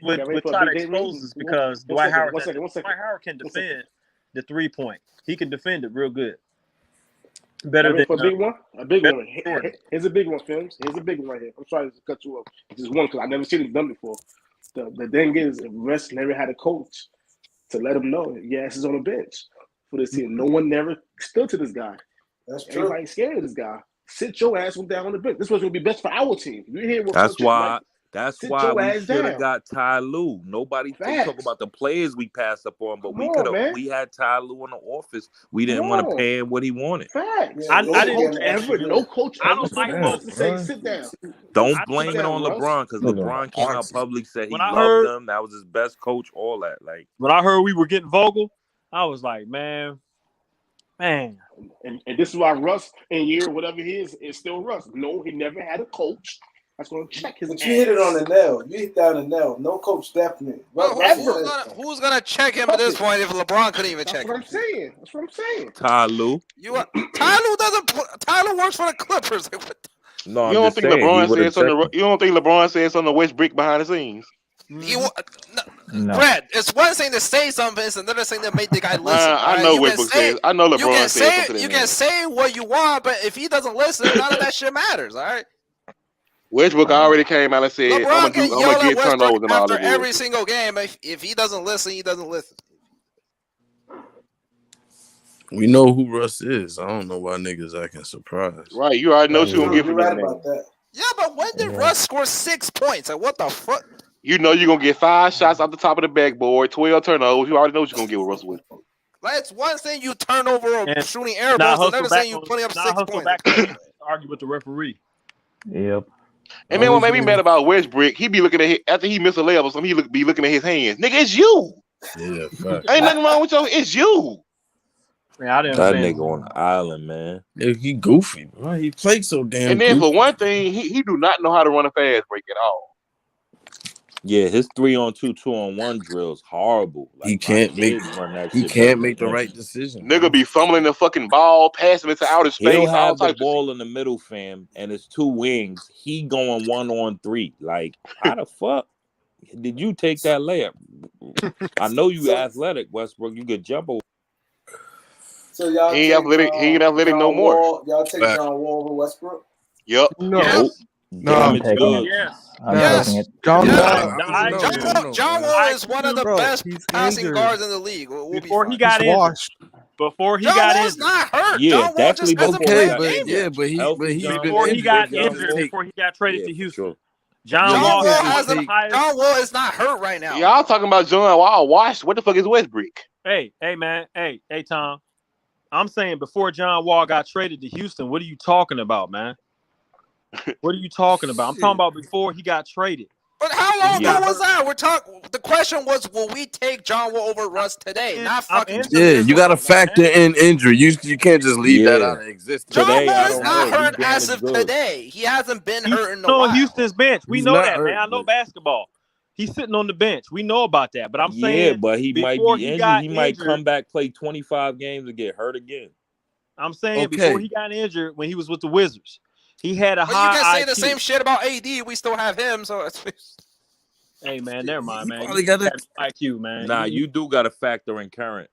would try to expose us because Dwight Howard can defend the 3-point. He can defend it real good. Better than for a big one. A big one. Jordan. Here's a big one, Films. Here's a big one right here. I'm sorry to cut you off. Just one because I've never seen it done before. The thing is, if Russ never had a coach to let him know your ass is on the bench for this team. No one never stood to this guy. That's true. Everybody's scared of this guy. Sit your ass down on the bench. This was going to be best for our team. You hear what That's why. Like, that's why we should have got Ty Lue. Nobody talk about the players we passed up on, but we could have. We had Ty Lue in the office. We didn't want to pay him what he wanted. Facts. Yeah, No coach I don't like to say sit down. Don't blame it on LeBron because LeBron came out public, said he loved them. That was his best coach. All that. Like when I heard we were getting Vogel, I was like, man. And this is why Russ in year whatever he is still Russ. No, he never had a coach that's going to check his. But you hit it on the nail. You hit that on the nail. No coach definitely. Well, who's gonna check him at this point if LeBron couldn't even check him? That's what I'm saying. Ty Lue. Ty Lue doesn't. Ty Lue works for the Clippers. No, You I'm don't just think saying he LeBron would have said something? checked. You don't think LeBron said something to Westbrook behind the scenes? You, no, No. Brad, it's one thing to say something, it's another thing to make the guy listen. All I right, know you can Westbrook say, says. I know you can LeBron said say, something to you that can man. say what you want, but if he doesn't listen, none of that shit matters. All right. Westbrook already came out and said, "I'm LeBron can gonna yell at get Westbrook turnovers and all after that every bullshit." single game. If he doesn't listen, he doesn't listen. We know who Russ is. I don't know why niggas acting surprised. Right, you already know she gonna True, get you're from that right man. about that. Yeah, but when did Yeah. Russ score 6 points? Like, what the fuck? You know you're gonna get 5 shots off the top of the backboard, 12 turnovers. You already know what you're gonna get with Russell Westbrook. Like, it's one thing you turn over or And shooting air now balls, hustle another back thing you on. putting up Now 6 hustle points. back on. Argue with the referee. Yep. And man, what Always made me been- mad about Westbrook, he be looking at after he missed a layup or something, be looking at his hands. Nigga, it's you. Yeah, fact. Ain't nothing wrong with you. It's you. Man, I didn't That understand. nigga on the island, man. Yeah, he goofy, bro. He played so damn And then goofy. for one thing, he do not know how to run a fast break at all. Yeah, his 3-on-2, 2-on-1 drills horrible. Like He can't my make. kids run that He shit better can't than make the him. right decision. Nigga Bro. be fumbling the fucking ball, passing it to outer He'll space, all have the types of shit. ball in the middle, fam, and it's 2 wings. He going 1-on-3. Like, how the fuck did you take that layup? I know you athletic, Westbrook. You could jump over. So y'all He ain't take athletic. He ain't athletic no John more. Wall. Y'all take Fact. John Wall over Westbrook. Yep. No, Yes. no, I'm Damaged taking goods. it. Yes. I'm Yes. taking it. John Yes. Wall. The I don't know. IQ. I don't know, John man. Wall is one of the Bro, best he's passing injured. guards in the league. We'll be Before fine. he got He's injured. washed. Before he John got Wall's injured. not hurt. Yeah, John Wall definitely just hasn't before Okay, he played a got but game injured. yeah, yet. but Healthy he's John been Before Wall. he got injured. You injured. can take. Before he got traded Yeah, to for Houston. sure. John Yeah, John Wall you Wall can't was one just of the hasn't. take. highest. John Wall is not hurt right now. Y'all talking about John Wall washed. What the fuck is Westbrook? Hey, man. Hey, Tom. I'm saying before John Wall got traded to Houston, what are you talking about, man? What are you talking about? I'm talking Shit. about before he got traded. But how When long he ago got was hurt. that? We're talking. The question was, will we take John Wall over Russ today? Not I'm fucking 2 answering. Yeah, years you from got to now. factor in injury. You can't just leave that Yeah. out of existence. John Today, Wall I is don't not know. He hurt as damaged of goods. today. He hasn't been He's hurt in a on while. Houston's bench. We He's know not that, man. hurt, I know but- basketball. He's sitting on the bench. We know about that. But I'm Yeah, saying but he might before be he injured. got He might injured, come back, play 25 games, and get hurt again. I'm saying before he Okay. got injured when he was with the Wizards, he had a But you high can say IQ. the same shit about AD. We still have him. So Hey, man, never mind, He man. probably You got got it. no IQ, man. Nah, you do got to factor in current.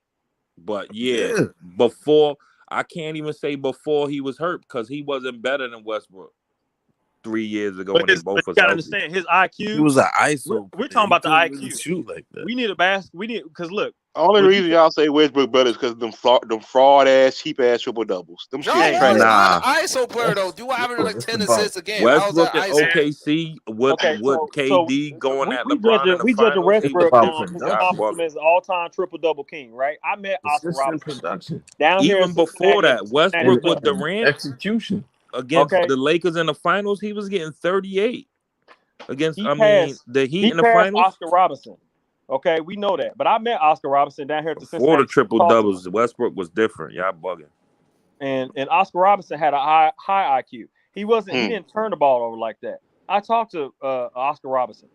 But yeah, Yeah. before, I can't even say before he was hurt because he wasn't better than Westbrook 3 years ago when they But both you was gotta healthy. understand his He IQ. was an ISO. We're player. talking He about the couldn't really IQ. shoot like that. We need because look, Only when you reason y'all say Westbrook better is because them fraud ass, cheap ass triple doubles. Them John shit Wall trash. is not Nah. an ISO player though. Do average like That's 10 about assists a game. How's that Westbrook and ISO? OKC with okay, KD going at we judge LeBron in the we judge a finals, he was Westbrook about different. who Y'all production. accomplishment bugging. as all-time triple-double king, right? I met Oscar Consistent Robertson production. down here in Even before Cincinnati at the that, Cincinnati Westbrook And, Clinic. with and Durant execution. against Okay, the Lakers in the finals, he was getting 38 against. he I mean, passed the Heat he in the passed finals Oscar Robinson. Okay, we know that. But I met Oscar Robinson down here at the before the Cincinnati Clinic, triple talked to him. doubles. Westbrook was different. Y'all bugging. And Oscar Robinson had a high IQ. He didn't turn the ball over like that. I talked to Oscar Robinson.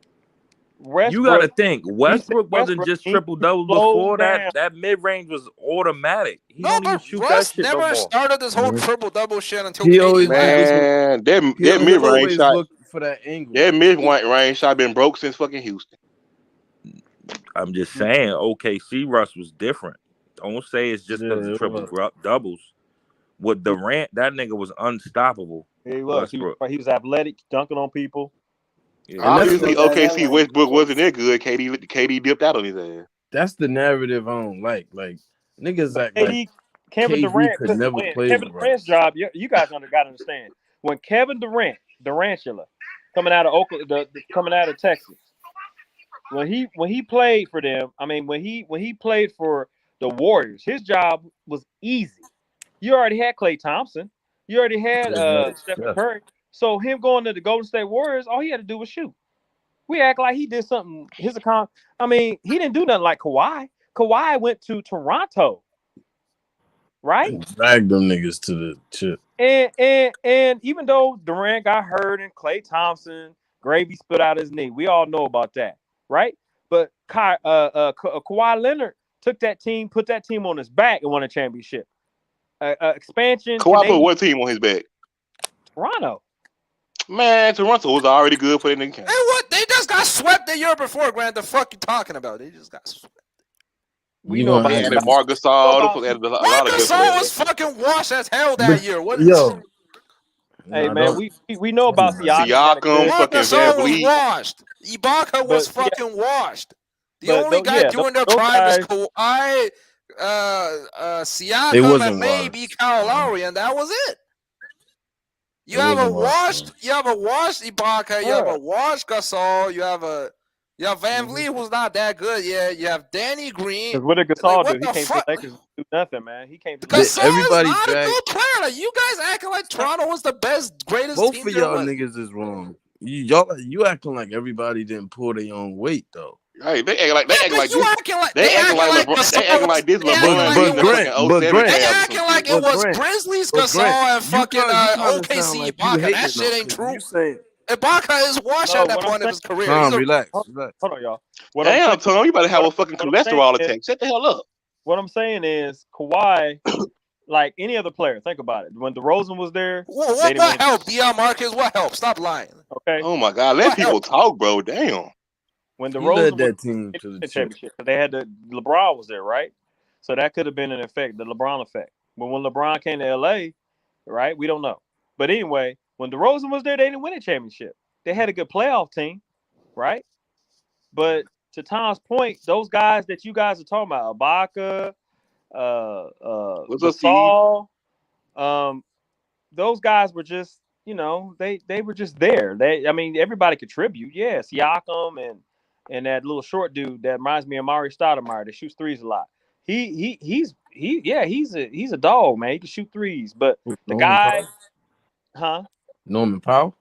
You got to Westbrook, think he said Westbrook wasn't Westbrook just needs triple to doubles slow before that. down. That mid range was automatic. He No, don't even but shoot that Russ shit no never more. started this whole Mhm. triple double shit until He KD always left. been looking. Man, that He mid range always shot, look for that angle. that mid range shot been broke since fucking Houston. I'm just saying, OKC Russ was different. Don't say it's just because Yeah, of it triple was. doubles. With Durant, that nigga was unstoppable. He was. Westbrook. He was athletic, dunking on people. Yeah. And that's Obviously, the OKC Westbrook wasn't that good. KD dipped out on his ass. that's the narrative I don't like. Like niggas act But like Kevin KD Durant could couldn't never win. play Kevin with Durant's Russ. job, you guys got to understand. When Kevin Durantula, coming out of Oakland, coming out of Texas, when he played for them, I mean when he played for the Warriors, his job was easy. You already had Klay Thompson, you already had Stephen Curry. So him going to the Golden State Warriors, all he had to do was shoot. We act like he did something. I mean, he didn't do nothing like Kawhi. Kawhi went to Toronto, right? And drag them niggas to the chip. And even though Durant got hurt and Klay Thompson gravy spit out his knee, we all know about that, right? But Kawhi Leonard took that team, put that team on his back, and won a championship. Expansion. Kawhi put what team on his back? Toronto. Man, Toronto was already good for the nigga. Hey, what? They just got swept the year before, Grant. The fuck you talking about? They just got swept. We know about They added Marc Gasol. They added a lot of good Gasol players. was fucking washed as hell that year. What? Yo, Hey man, we know about Siakam. Siakam, Marc fucking Van Gasol was Vliet. washed. Ibaka was fucking washed. The only guy during their those prime is guys, Kawhi, They Siakam, wasn't and maybe washed. Kyle Lowry, and that was it. You They have a wasn't washed, washed, you have a washed Ibaka, you have a washed Gasol, you have Van Vliet, who's not that good. Yeah, you have Danny Green. because what did Gasol Like, do? what He the came to fuck? the Lakers and do nothing, man. He came to Gasol is Everybody not a dragged. good player. Like, you guys acting like Toronto was the best, greatest Both team of there y'all was. niggas is wrong. You acting like everybody didn't pull their own weight though. Hey, they acting like They acting like LeBron. Gasol They acting like this LeBron But in the fucking Grant, They 07 Cavs or acting some like shit. it was Grizzlies, Gasol, and fucking you kind of sound OKC like you Ibaka. hating That shit ain't though, 'cause true. you saying, Ibaka is washed No, at that what I'm point of saying, his career. Tom, He's a relax. hold on, y'all. What Damn, I'm saying, Tom, you better have a fucking what I'm saying cholesterol is- attack. Shut the hell up. What I'm saying is Kawhi, like any other player, think about it. When DeRozan was there, what helped? Dion Marcus, what helped? Stop lying. Okay. Oh my God, let people talk, bro. Damn. When He DeRozan led was that team in to the the chip. championship, they had LeBron was there, right? So that could have been an effect, the LeBron effect. But when LeBron came to LA, right, we don't know. But anyway, when DeRozan was there, they didn't win a championship. They had a good playoff team, right? But to Tom's point, those guys that you guys are talking about, Ibaka, What's up, Steve? Gasol, those guys were just, they were just there. I mean, everybody contribute. Yeah, Siakam and that little short dude that reminds me of Mari Stoudemire that shoots threes a lot. He's a dog, man. He can shoot threes, but the guy, Norman Powell.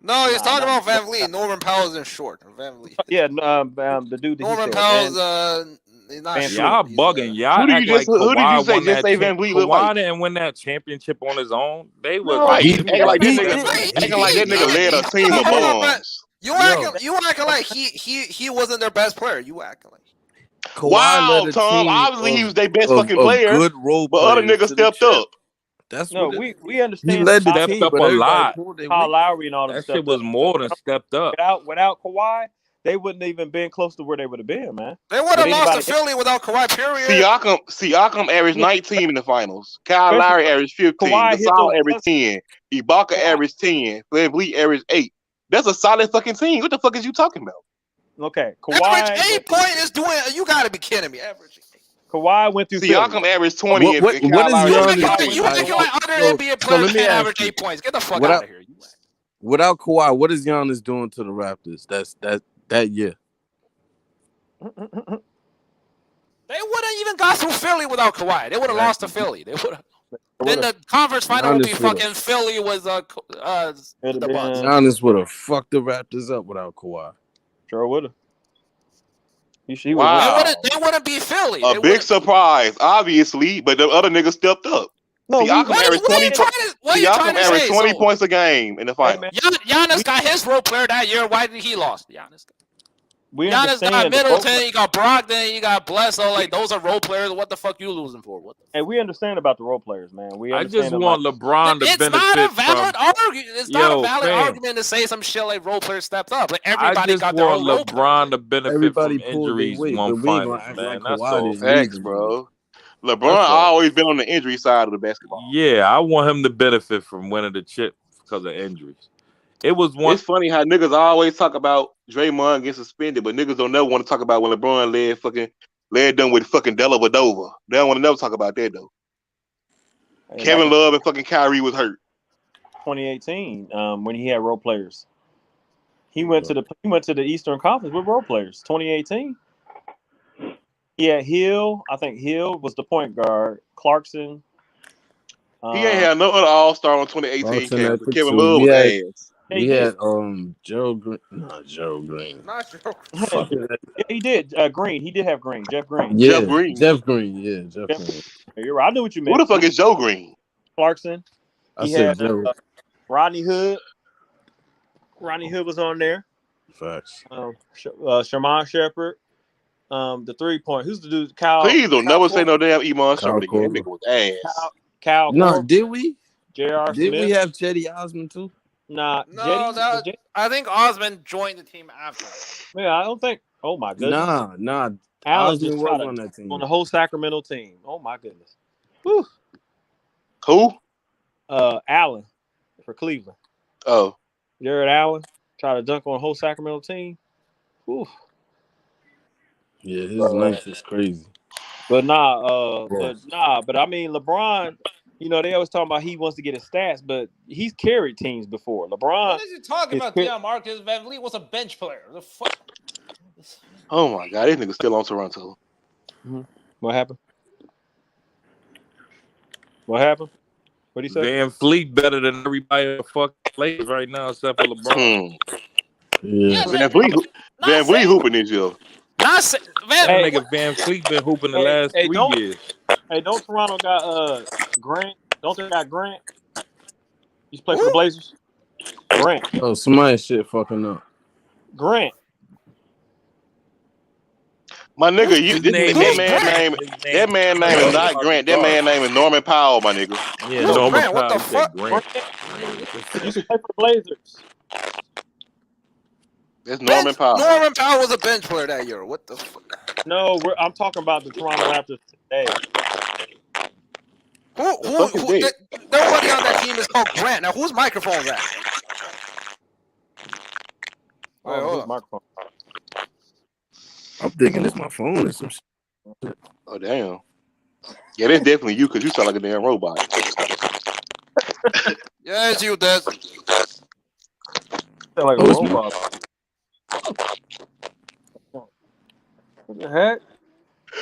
No, he's talking about Van Vliet. Norman Powell's in short. Van Vliet. Yeah, the dude that Norman he said, Powell's he's not short. Y'all bugging. Y'all Who act did you like Kawhi say? won Just that. say Van Vliet look like. Kawhi didn't win that championship on his own. They were No, like acting like that nigga led a team of bums. You acting like he wasn't their best player. You acting like. Wow, Tom. Obviously, he was their best fucking player. Good role but other niggas stepped up. That's no, we understand. He led the stepped team, up but a everybody lot. pulled their Kyle weight. Lowry and all That that shit was more than stepped up. Without Kawhi, they wouldn't even been close to where they would have been, man. They would have lost to Philly without Kawhi. Period. Siakam averaged 19 in the finals. Kyle Lowry averaged 15. Gasol averaged 10. Ibaka averaged 10. Van Vliet averaged 8. That's a solid fucking team. What the fuck is you talking about? Okay, Kawhi average 8 point is doing. You got to be kidding me. Averaging. Kawhi went through. Siakam averaged 20. What is Giannis? You acting like other NBA players can't average 8 points. Get the fuck out of here. Without Kawhi, what is Giannis doing to the Raptors? That year. They wouldn't even got through Philly without Kawhi. They would have lost to Philly. They would have. Then the conference final would be fucking Philly was the Bucks. Giannis would have fucked the Raptors up without Kawhi. Sure would have. Wow. They wouldn't be Philly. A big surprise, obviously, but the other niggas stepped up. No, Siakam averaged 20 points a game in the final. Giannis got his role player that year. Why did he lost? Giannis got Middleton, you got Brogdon, you got Bledsoe. Like, those are role players. What the fuck you losing for? Hey, we understand about the role players, man. I just want LeBron to benefit. It's not a valid argument. It's not a valid argument to say some shit like role players stepped up. Like, everybody got their own role players. LeBron to benefit from injuries one finals, man. That's all. Facts, bro. LeBron always been on the injury side of the basketball. Yeah, I want him to benefit from winning the chip because of injuries. It's funny how niggas always talk about Draymond getting suspended, but niggas don't never want to talk about when LeBron led them with fucking Dellavedova. They don't want to never talk about that though. Kevin Love and fucking Kyrie was hurt. 2018, when he had role players, he went to the Eastern Conference with role players. 2018, he had Hill. I think Hill was the point guard. Clarkson. He ain't had no other All-Star on 2018. Kevin Love was ass. We had Gerald Green. Not Gerald Green. Yeah, he did. Green. He did have Green. Jeff Green. Yeah, Jeff Green. Yeah, Jeff Green. You're right. I knew what you meant. Who the fuck is Joe Green? Clarkson. I said Joe. Rodney Hood. Rodney Hood was on there. Facts. Sherman Shepard. The 3-point. Who's the dude? Kyle. Please don't never say no damn Iman Shepard again. Nigga was ass. Kyle. No, did we? J.R. Did Smith. we have Chetty Osman too? Nah, No, I think Osmond joined the team after. Yeah, I don't think. Oh my goodness. Nah. Allen Osmond just was tried on that team. on the whole Sacramento team. Oh my goodness. Whew. Who? Allen for Cleveland. Oh. Jared Allen tried to dunk on a whole Sacramento team. Whew. Yeah, his length is crazy. But but I mean LeBron, you know, they always talking about he wants to get his stats, but he's carried teams before. LeBron. What is he talking about? Damn, Marcus Van Vliet was a bench player. The fuck? Oh my God, this nigga still on Toronto. Mm-hmm. What happened? What happened? What he say? Van Fleet better than everybody in the fucking Lakers right now except for LeBron. Yeah. Van Vliet hooping this year. That nigga Van Fleet been hooping the last 3 years. Hey, don't Toronto got Grant? Don't they got Grant? He's played for the Blazers. Grant. Oh, somebody shit fucking up. Grant. My nigga, that man name is not Grant. That man name is Norman Powell, my nigga. Yeah, Norman Grant, Powell. what the fuck? Grant. You should play for the Blazers. That's Norman Powell. Norman Powell was a bench player that year. What the fuck? No, I'm talking about the Toronto Raptors today. Nobody on that team is called Grant. Now, whose microphone's that? Whose microphone? I'm thinking it's my phone or some shit. Oh, damn. Yeah, that's definitely you because you sound like a damn robot. Yeah, it's you, Des. Sound like a robot. What the heck?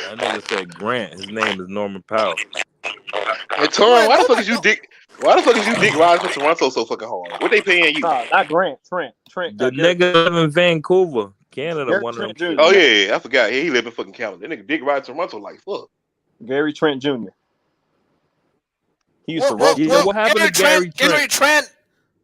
That nigga said Grant. His name is Norman Powell. Hey, Tom, why the fuck is you dick riding for Toronto so fucking hard? What they paying you? Nah, not Grant. Trent. The nigga live in Vancouver, Canada. One of them. Jr. Oh yeah, I forgot. He live in fucking Canada. That nigga dick riding Toronto like fuck. Gary Trent Jr. He used to roll. What happened to Gary Trent? Gary Trent.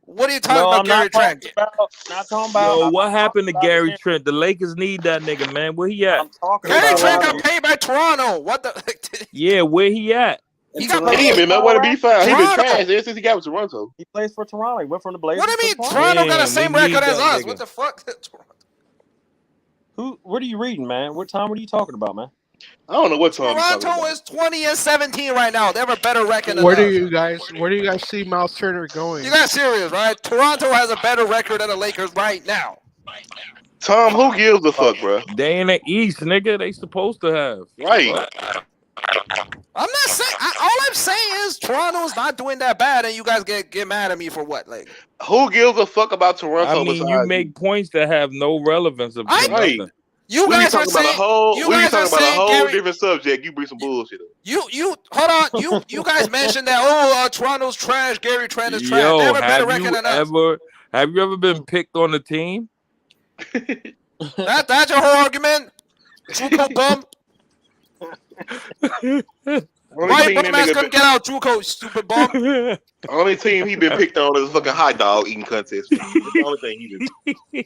What are you talking about, Gary Trent? Not talking about. Yo, what happened to Gary Trent? The Lakers need that nigga, man. Where he at? Gary Trent got paid by Toronto. What the? Yeah, where he at? He got paid. He ain't been nowhere to be found. He been trash ever since he got with Toronto. He plays for Toronto. He went from the Blazers. What do you mean? Toronto got the same record as us. What the fuck? What are you reading, man? What time are you talking about, man? I don't know what time. Toronto is 20-17 right now. They have a better record than Where us. do you guys see Miles Turner going? You guys serious, right? Toronto has a better record than the Lakers right now. Tom, who gives a fuck, bro? They in the East, nigga. They supposed to have. Right. I'm not saying. All I'm saying is Toronto's not doing that bad, and you guys get mad at me for what? Like, who gives a fuck about Toronto? I mean, you make points that have no relevance of nothing. You guys are saying a whole different subject. You bring some bullshit up. You hold on. You guys mentioned that Toronto's trash. Gary Trent is trash. They have a better record than us. Have you ever been picked on the team? That's your whole argument. Juco bum. Why bum ass couldn't get out? Juco, stupid bum. Only team he been picked on is a fucking hot dog eating contest. That's the only thing he been.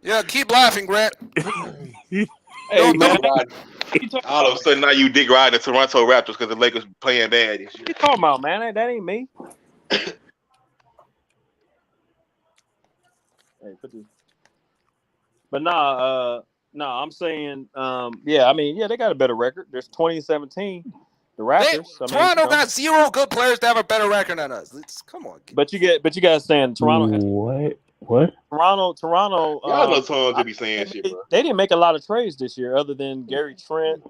Yeah, keep laughing, Grant. Hey, man. All of a sudden now you dick riding the Toronto Raptors because the Lakers playing bad and shit. What you talking about, man? That ain't me. Hey, put this. But I'm saying, yeah, I mean, yeah, they got a better record. There's 20-17. The Raptors. Toronto got 0 good players to have a better record than us. Come on. But you guys saying Toronto. What? Toronto. Y'all know Tom to be saying shit, bro. They didn't make a lot of trades this year, other than Gary Trent.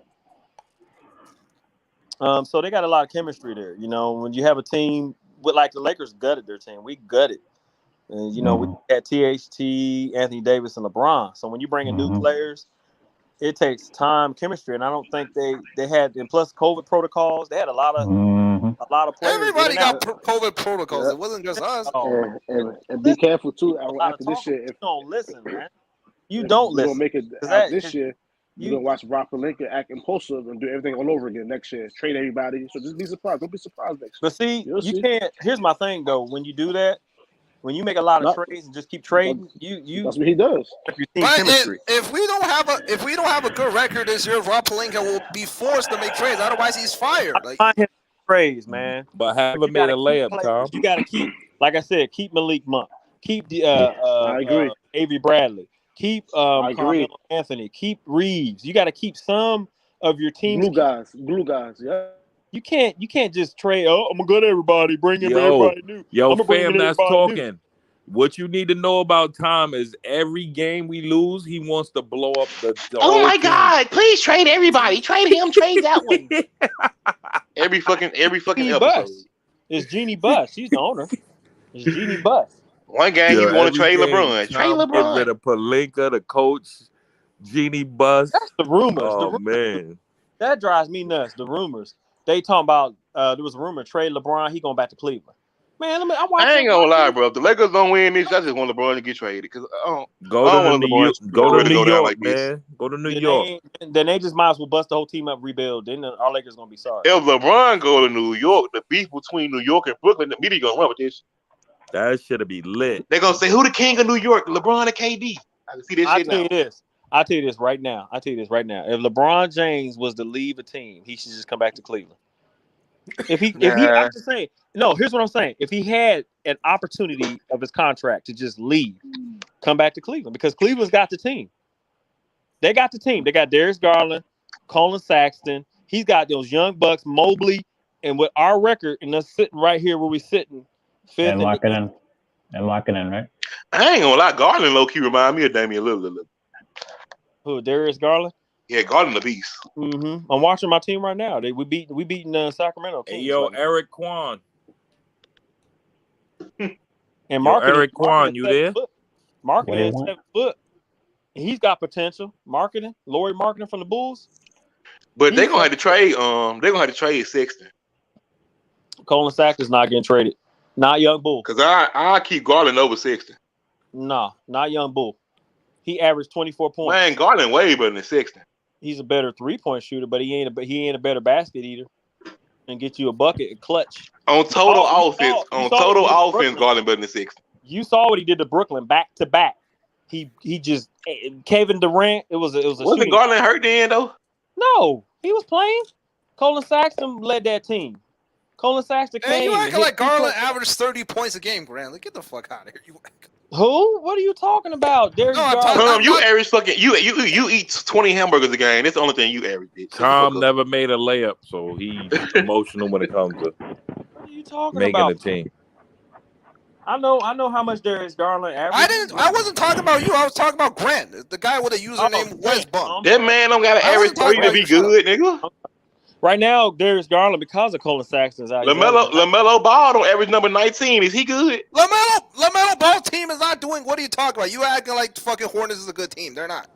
So they got a lot of chemistry there. You know, when you have a team with like the Lakers gutted their team, we gutted, and you know we had THT, Anthony Davis, and LeBron. So when you bring in new players, it takes time, chemistry, and I don't think they had. And plus COVID protocols, they had a lot of players. Everybody got COVID protocols. It wasn't just us. And be careful too. After this year, if you don't listen, man, you don't listen. Don't make it out this year. You're gonna watch Rob Pelinka act impulsive and do everything all over again next year. Trade everybody. So just be surprised. Don't be surprised next year. But see, you can't. Here's my thing though. When you do that, when you make a lot of trades and just keep trading, that's what he does. But if we don't have a good record this year, Rob Pelinka will be forced to make trades. Otherwise, he's fired. Like trades, man. But haven't made a layup, Tom. You got to keep Like I said, keep Malik Monk. Keep the I agree. Avery Bradley. Keep I agree. Carmelo Anthony. Keep Reeves. You got to keep some of your teams. Glue guys. Yeah. You can't just trade. Oh, I'm gonna go to everybody. Bring in everybody new. Yo, I'm gonna bring in fam, that's everybody new. talking. What you need to know about Tom is every game we lose, he wants to blow up the Oh whole my team. God! Please trade everybody. Trade him. Trade that one. every fucking Genie episode. Bus. It's Jeannie Bus. She's the owner. It's Jeannie Bus. One game you want to every trade game, LeBron. Trade Tom get rid LeBron. of Pelinka, the coach, Jeannie Bus. That's the rumors. Oh, the rumors. man. That drives me nuts. The rumors. They talking about there was a rumor trade LeBron. He going back to Cleveland. Man, I'm watching. I ain't gonna lie, bro. If the Lakers don't win this, I just want LeBron to get traded because I don't Go want to LeBron New York. to Go to New go down York, like this. man. Go to New York. Then they just might as well bust the whole team up, rebuild. Then our Lakers gonna be sorry. If LeBron go to New York, the beef between New York and Brooklyn, the media gonna run with this. That should be lit. They're gonna say who the king of New York, LeBron or KD. I can see this shit now. I'll tell you this right now. If LeBron James was to leave a team, he should just come back to Cleveland. I'm just saying. No, here's what I'm saying. If he had an opportunity of his contract to just leave, come back to Cleveland because Cleveland's got the team. They got the team. They got Darius Garland, Colin Sexton. He's got those young bucks, Mobley, and with our record, and us sitting right here where we sitting, fifth and locking in, right? I ain't gonna lie, Garland low key remind me of Damian Lillard. Who, Darius Garland? Yeah, Garland the beast. Mm-hmm. I'm watching my team right now. We beating Sacramento. Hey, yo, Eric Kwan. And marketing, Eric Kwan, you there? Marketing 7 foot. He's got potential. Marketing, Lori marketing from the Bulls. But they're gonna have to trade. They're gonna have to trade Sexton. Colin Sexton's not getting traded. Not young Bull. Because I keep Garland over Sexton. No, not young Bull. He averaged 24 points. Man, Garland way better than Sexton. He's a better 3-point shooter, but he ain't a better basket eater. And get you a bucket and clutch. On total offense, Garland better than Sexton. You saw what he did to Brooklyn back to back. He just Kevin Durant. It was a Wasn't Garland hurt then though? No, he was playing. Colin Sexton led that team. Colin Sexton came. And you acting like Garland averaged 30 points a game, Grant. Like, get the fuck out of here. Who? What are you talking about? Darius Garland. You average fucking you eat 20 hamburgers a game. That's the only thing you average. Tom never made a layup, so he's emotional when it comes to what are you talking making about? a team. I know how much Darius Garland averaged. I wasn't talking about you. I was talking about Grant, the guy with a username Westbum. That man don't got to average 3 to be good, nigga. Right now, Darius Garland, because of Colin Sexton's out. LaMelo Ball don't average number 19. Is he good? LaMelo Ball team is not doing. What are you talking about? You acting like fucking Hornets is a good team. They're not.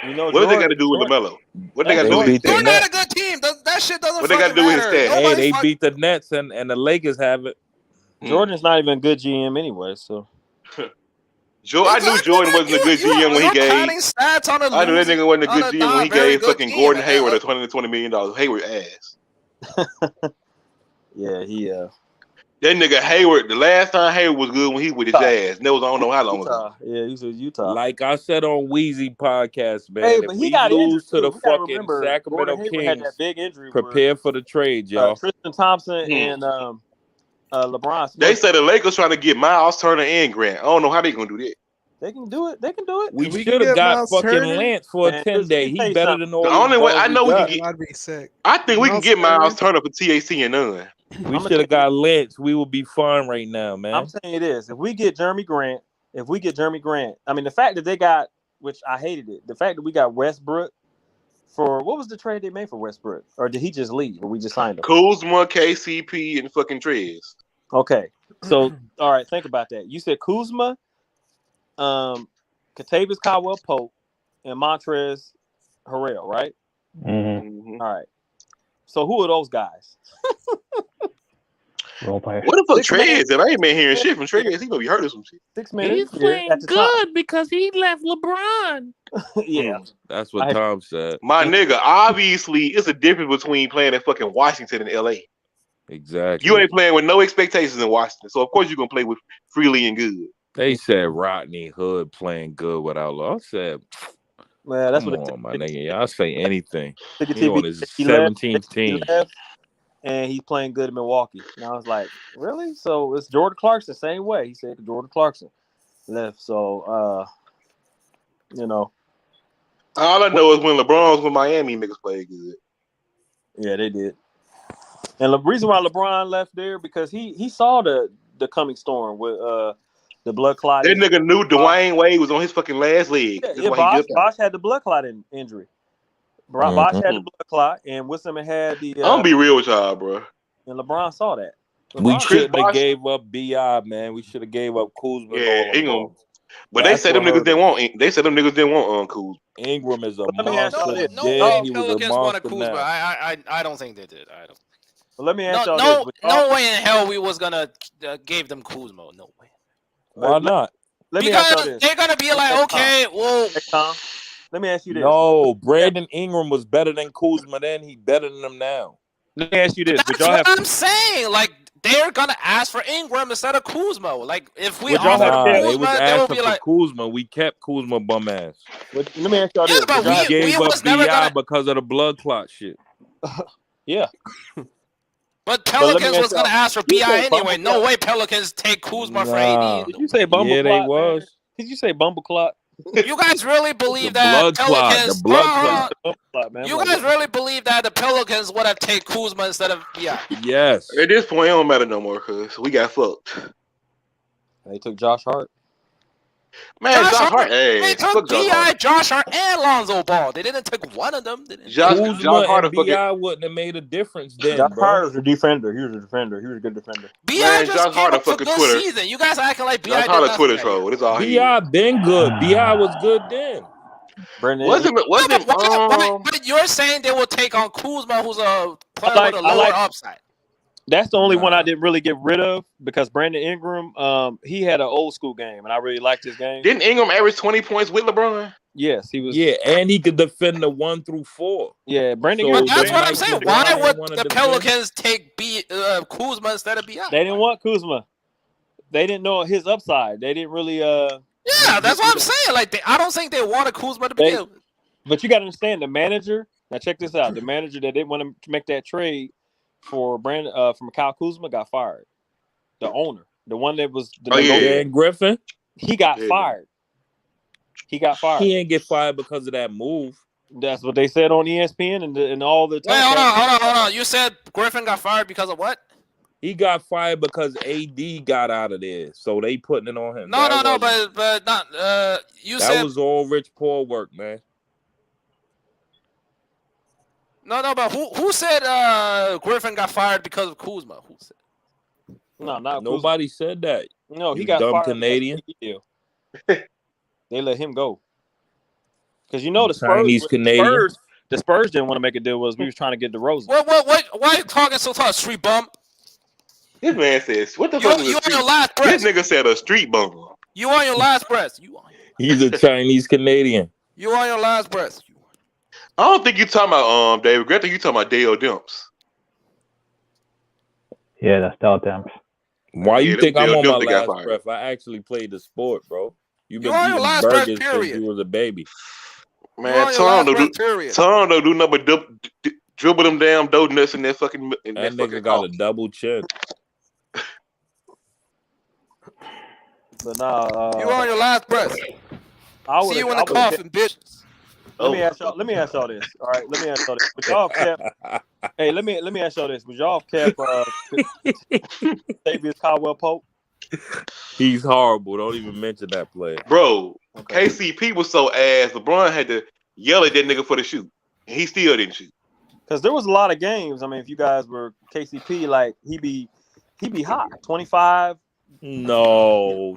You know, what do they got to do with LaMelo? What they got to do with They're not a good team. That shit doesn't. What they got to do with his stats? Hey, they beat the Nets and the Lakers have it. Jordan's not even a good GM anyway, so. I knew Jordan wasn't a good GM when he gave. I knew that nigga wasn't a good GM when he gave fucking Gordon Hayward a $20 million. Hayward ass. Yeah, he. That nigga Hayward. The last time Hayward was good when he with the Jazz. That was I don't know how long ago. Yeah, he was with Utah. Like I said on Wheezy podcast, man. Hey, but if he got lose injured, to the fucking Sacramento Kings, had that big injury. Prepare for the trade, y'all. Tristan Thompson and LeBron Smith. They said the Lakers trying to get Miles Turner and Grant. I don't know how they gonna do that. They can do it. We should have got fucking Lance for a 10-day. He better than all the only way I know we can get. I'd be sick. I think we can get Miles Turner for TAC and none. We should have got Lance. We would be fine right now, man. I'm saying it is. If we get Jeremy Grant, I mean the fact that they got, which I hated it, the fact that we got Westbrook for what was the trade they made for Westbrook, or did he just leave, or we just signed him? Kuzma, KCP, and fucking Trez. Okay, so all right, think about that. You said Kuzma, Kentavious Caldwell-Pope, and Montrezl Harrell, right? Mm-hmm. All right. So who are those guys? Role player. What the fuck Trez? If I ain't been hearing shit from Trez, he gonna be hurt or some shit. 6 minutes. He's playing good because he left LeBron. Yeah, that's what Tom said. My nigga, obviously, it's a difference between playing in fucking Washington and LA. Exactly. You ain't playing with no expectations in Washington, so of course you're gonna play with freely and good. They said Rodney Hood playing good without law. I said, man, that's come what on, my nigga. Y'all say anything. He on his 17th team. and he's playing good in Milwaukee. And I was like, really? So it's Jordan Clarkson, same way. He said Jordan Clarkson left. So, you know. All I know is when LeBron was with Miami, niggas played good. Yeah, they did. And the reason why LeBron left there because he saw the coming storm with the blood clotting. That nigga knew Dwayne Wade was on his fucking last leg. Yeah, Bosh had the blood clotting injury. Bosh had the blood clot, and Wisdom had the. I'm gonna be real with y'all, bro. And LeBron saw that. We shouldn't have gave up BI, man. We should have gave up Kuzma. Yeah, Ingram. But they said them niggas didn't want. They said them niggas didn't want Kuzma. Ingram is a No Pelicans wanted Kuzma. I don't think they did. I don't. Well, let me ask y'all this. No way in hell we was gonna give them Kuzma. No way. Why not? Let me ask y'all this. They're gonna be like, okay, well. Hey, Tom, let me ask you this. No, Brandon Ingram was better than Kuzma then. He better than them now. Let me ask you this. That's what I'm saying. Like, they're gonna ask for Ingram instead of Kuzma. Like, if we offer they was Kuzma, they will be like Kuzma. We kept Kuzma bum ass. Let me ask y'all this. But we gave up BI because of the blood clot shit. Yeah. But Pelicans was gonna ask for BI anyway. No way Pelicans take Kuzma for AD. Did you say Bumble Yeah, Clot? they was. Did you say Bumble Clot? You guys really believe The that blood clot, Pelicans? the blood clot. You guys really believe that the Pelicans would have taken Kuzma instead of BI? Yes. At this point, it don't matter no more because we got fucked. They took Josh Hart. Man, Josh Hart. They Hey, took BI, Josh Hart, and Lonzo Ball. They didn't take one of them. Josh Hart and BI wouldn't have made a difference then, Josh bro. Hart was a defender. He was a defender. He was a good defender. BI just came up for good season. You guys acting like BI Josh Hart a Twitter troll. It's all BI been good. BI was good then. But you're saying they will take on Kuzma, who's a player with a lower upside. That's the only one I didn't really get rid of because Brandon Ingram, he had an old school game, and I really liked his game. Didn't Ingram average 20 points with LeBron? Yes, he was. Yeah, and he could defend the 1 through 4. Yeah, Brandon. So that's what I'm saying. Why would the Pelicans take Kuzma instead of BI? They didn't want Kuzma. They didn't know his upside. They didn't really. Yeah, that's what I'm saying. Like, I don't think they wanted Kuzma to begin with. But you got to understand the manager. Now check this out. The manager that didn't want to make that trade for from Kyle Kuzma got fired. The owner, the one that was Dan Griffin, he got fired. He got fired. He didn't get fired because of that move. That's what they said on ESPN and all the time. Wait, hold on. You said Griffin got fired because of what? He got fired because AD got out of there, so they putting it on him. No, but not. You said that was all Rich Paul work, man. No, but who said Griffin got fired because of Kuzma? Who said? No, not nobody said that. No, he you got dumb fired. Canadian. They let him go because the Spurs. Chinese Canadian. The Spurs didn't want to make a deal. We was trying to get DeRozan. What? Why are you talking so tough, street bum? This man says, "What the fuck?" You on your last breath? This nigga said a street bum. You on your last breath? He's a Chinese Canadian. You on your last breath? I don't think you talking about David. I think you talking about Dale Demps. Yeah, that's Dale Demps. Why you think I'm on my last breath? I actually played the sport, bro. You've been eating burgers since you was a baby. Man, Tom don't do nothing but dribble them damn donuts in that fucking. That nigga got a double chin. But nah, you on your last breath. See you in the coffin, bitch. Let me ask y'all this. All right, let me ask y'all this. Would y'all have kept, hey, let me ask y'all this. Would y'all have kept Xavier Caldwell Pope? He's horrible. Don't even mention that play. Bro, okay. KCP was so ass. LeBron had to yell at that nigga for the shoot. He still didn't shoot. Because there was a lot of games. I mean, if you guys were KCP, like he be hot. 25. No.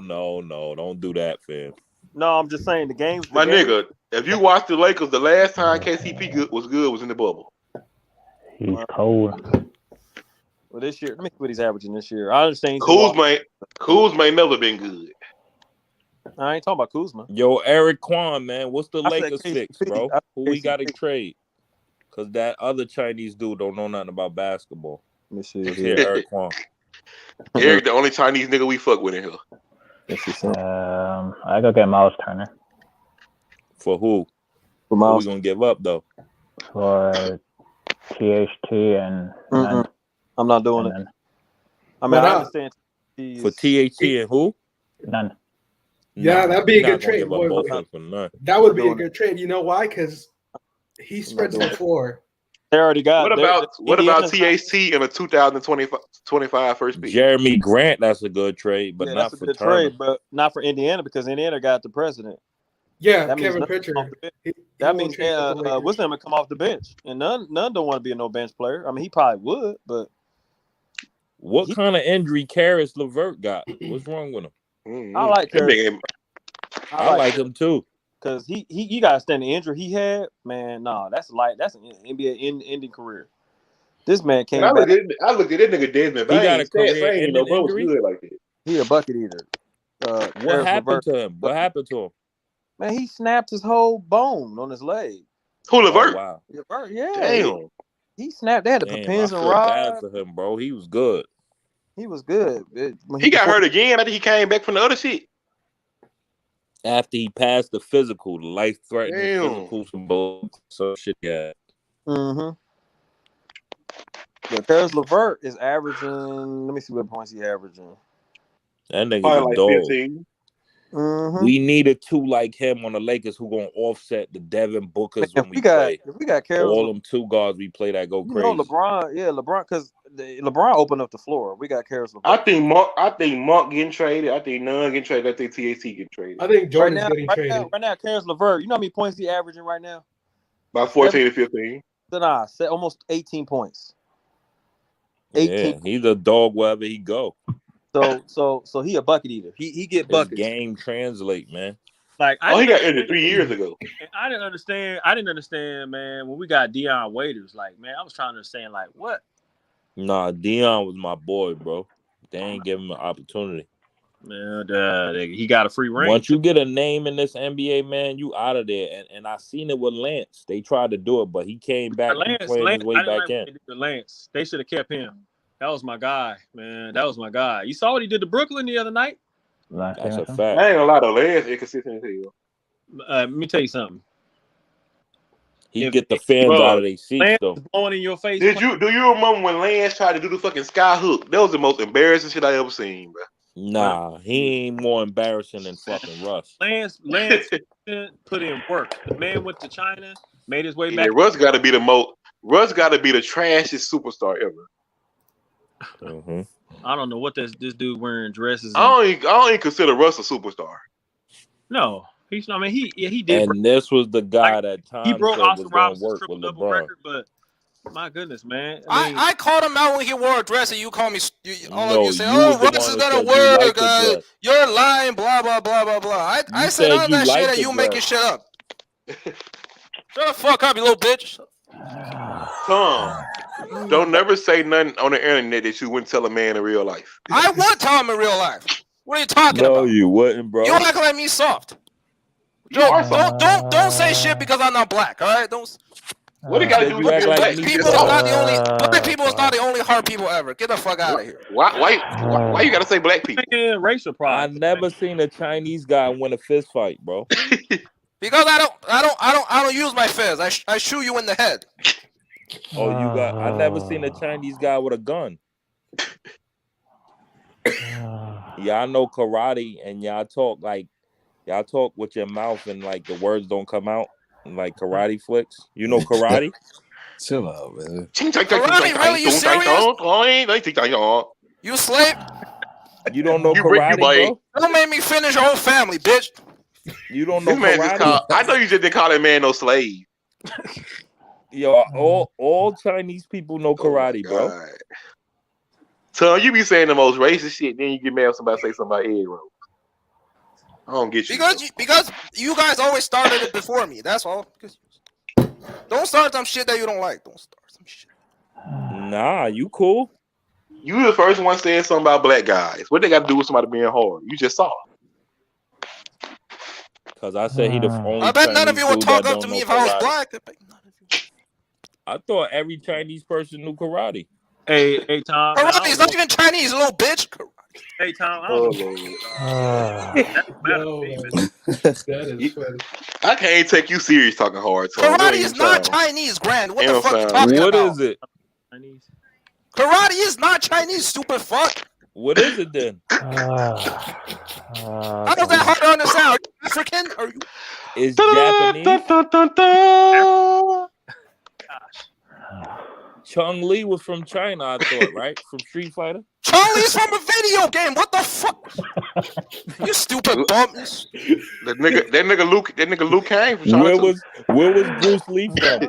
Don't do that, fam. No, I'm just saying the games. Nigga, if you watch the Lakers, the last time KCP was in the bubble. He's cold. Well, this year, let me see what he's averaging this year. I understand. Kuzma ain't never been good. I ain't talking about Kuzma. Yo, Eric Kwan, man, what's the Lakers fix, bro? Who we got to trade? Because that other Chinese dude don't know nothing about basketball. Let me see. Yeah, Eric Kwan. Eric, the only Chinese nigga we fuck with in here. I go get Miles Turner. For who? For Miles. Who we gonna give up though? For THT and I'm not doing it. I mean, I understand. For THT and who? None. Yeah, that'd be a good trade. Give up both of them for none. That would be a good trade. You know why? Because he spreads the floor. They already got. What about THT in a 2025 first pick? Jeremy Grant, that's a good trade, but not for Turner. Trade, but not for Indiana because Indiana got the president. Yeah, that Kevin Pritchard. That means what's name would come off the bench, and none don't want to be a no bench player. I mean, he probably would, but what kind of injury Karis LeVert got? What's wrong with him? I like Karis. I like him too. Because he got to stand the injury he had, man. No, that's an NBA ending career. This man came back. I looked at that nigga Desmond. He got a career ending injury. Good like that. He a bucket eater. What happened to him? What happened to him? Man, he snapped his whole bone on his leg. Who, LeVert? Oh, wow. LeVert, yeah. Damn. He snapped. They had to put pins and rods. Bad for him, bro. He was good. He was good. He got hurt again after he came back from the other shit. After he passed the physical, the life-threatening physical from both some shit. Yeah. Mm-hmm. But Karis LeVert is averaging. Let me see what points he averaging. That nigga's a dog. 15. Mm-hmm. We needed two like him on the Lakers who gonna offset the Devin Bookers when we play. If we got Karis, all them two guards we play that go crazy. LeBron, because LeBron opened up the floor. We got Karis LeVert. I think Monk getting traded. I think Nunn getting traded. I think THT getting traded. I think Jordan's getting traded. Right now, Karis LeVert. You know how many points he averaging right now? About 14 to 15. Almost 18 points. 18. Yeah, he's a dog wherever he go. So he a bucket eater. He get buckets. His game translate, man. Like he got injured 3 years ago. I didn't understand, man. When we got Dion Waiters, like, man, I was trying to understand, like, what? Nah, Dion was my boy, bro. They ain't give him an opportunity. Man, he got a free ring. Once you get a name in this NBA, man, you out of there. And I seen it with Lance. They tried to do it, but he came back and played his way back in. Lance, they should have kept him. That was my guy, man. That was my guy. You saw what he did to Brooklyn the other night? That's a fact. I ain't gonna lie, though. Lance inconsistent as hell. Let me tell you something. He get the fans out of their seats, Lance though. Blowing in your face. Do you remember when Lance tried to do the fucking sky hook? That was the most embarrassing shit I ever seen, bro. Nah, he ain't more embarrassing than fucking Russ. Lance put in work. The man went to China, made his way back. Russ got to be the trashiest superstar ever. Mm-hmm. I don't know what this dude wearing dresses. I don't even consider Russ a superstar. No, he's. I mean, he did. And this was the guy that Tom he broke said Austin was going to Robinson's work with triple-double LeBron. record, but my goodness, man. I called him out when he wore a dress, and you call me. All of you say, "Oh, Russ is gonna work. You're lying." Blah blah blah blah blah. I said all that shit, and you making shit up. Shut the fuck up, you little bitch. Tom, don't never say nothing on the internet that you wouldn't tell a man in real life. I would tell him in real life. What are you talking about? No, you wouldn't, bro. You act like me soft. Don't say shit because I'm not black. All right, don't. What do you got to do with black black people? Is not the only black people is not the only hard people ever. Get the fuck out of here. Why you got to say black people? Racial pride. I never seen a Chinese guy win a fist fight, bro. Because I don't use my fist. I shoot you in the head. Oh, you got? I never seen a Chinese guy with a gun. Y'all know karate, and y'all talk with your mouth, and like the words don't come out, like karate flicks. You know karate? Chill out, man. Karate, really? You serious? You slave? You don't know karate, bro? Don't make me finish your whole family, bitch. You don't know karate? I know you just didn't call that man no slave. Yo, all Chinese people know karate, bro. So you be saying the most racist shit, then you get mad when somebody say something about egg rolls. I don't get you. Because you guys always started it before me. That's all. Don't start some shit that you don't like. Don't start some shit. Nah, you cool. You the first one saying something about black guys. What they got to do with somebody being hard? You just saw. Because I said he the only. I bet none of you would talk up to me if I was black. I thought every Chinese person knew karate. Hey, Tom. Karate is not even Chinese, little bitch. Hey, Tom. That is funny. I can't take you serious talking hard. So karate is not Chinese, Grand. What the fuck are you talking about? about? What is it? Chinese. Karate is not Chinese, stupid fuck. What is it then? How is that hard to understand? Are you African? Are you? It's Japanese. Chun Li was from China, I thought, right? From Street Fighter. Chun Li's from a video game. What the fuck? You stupid bum. That nigga Luke came from China. Where was Bruce Lee from?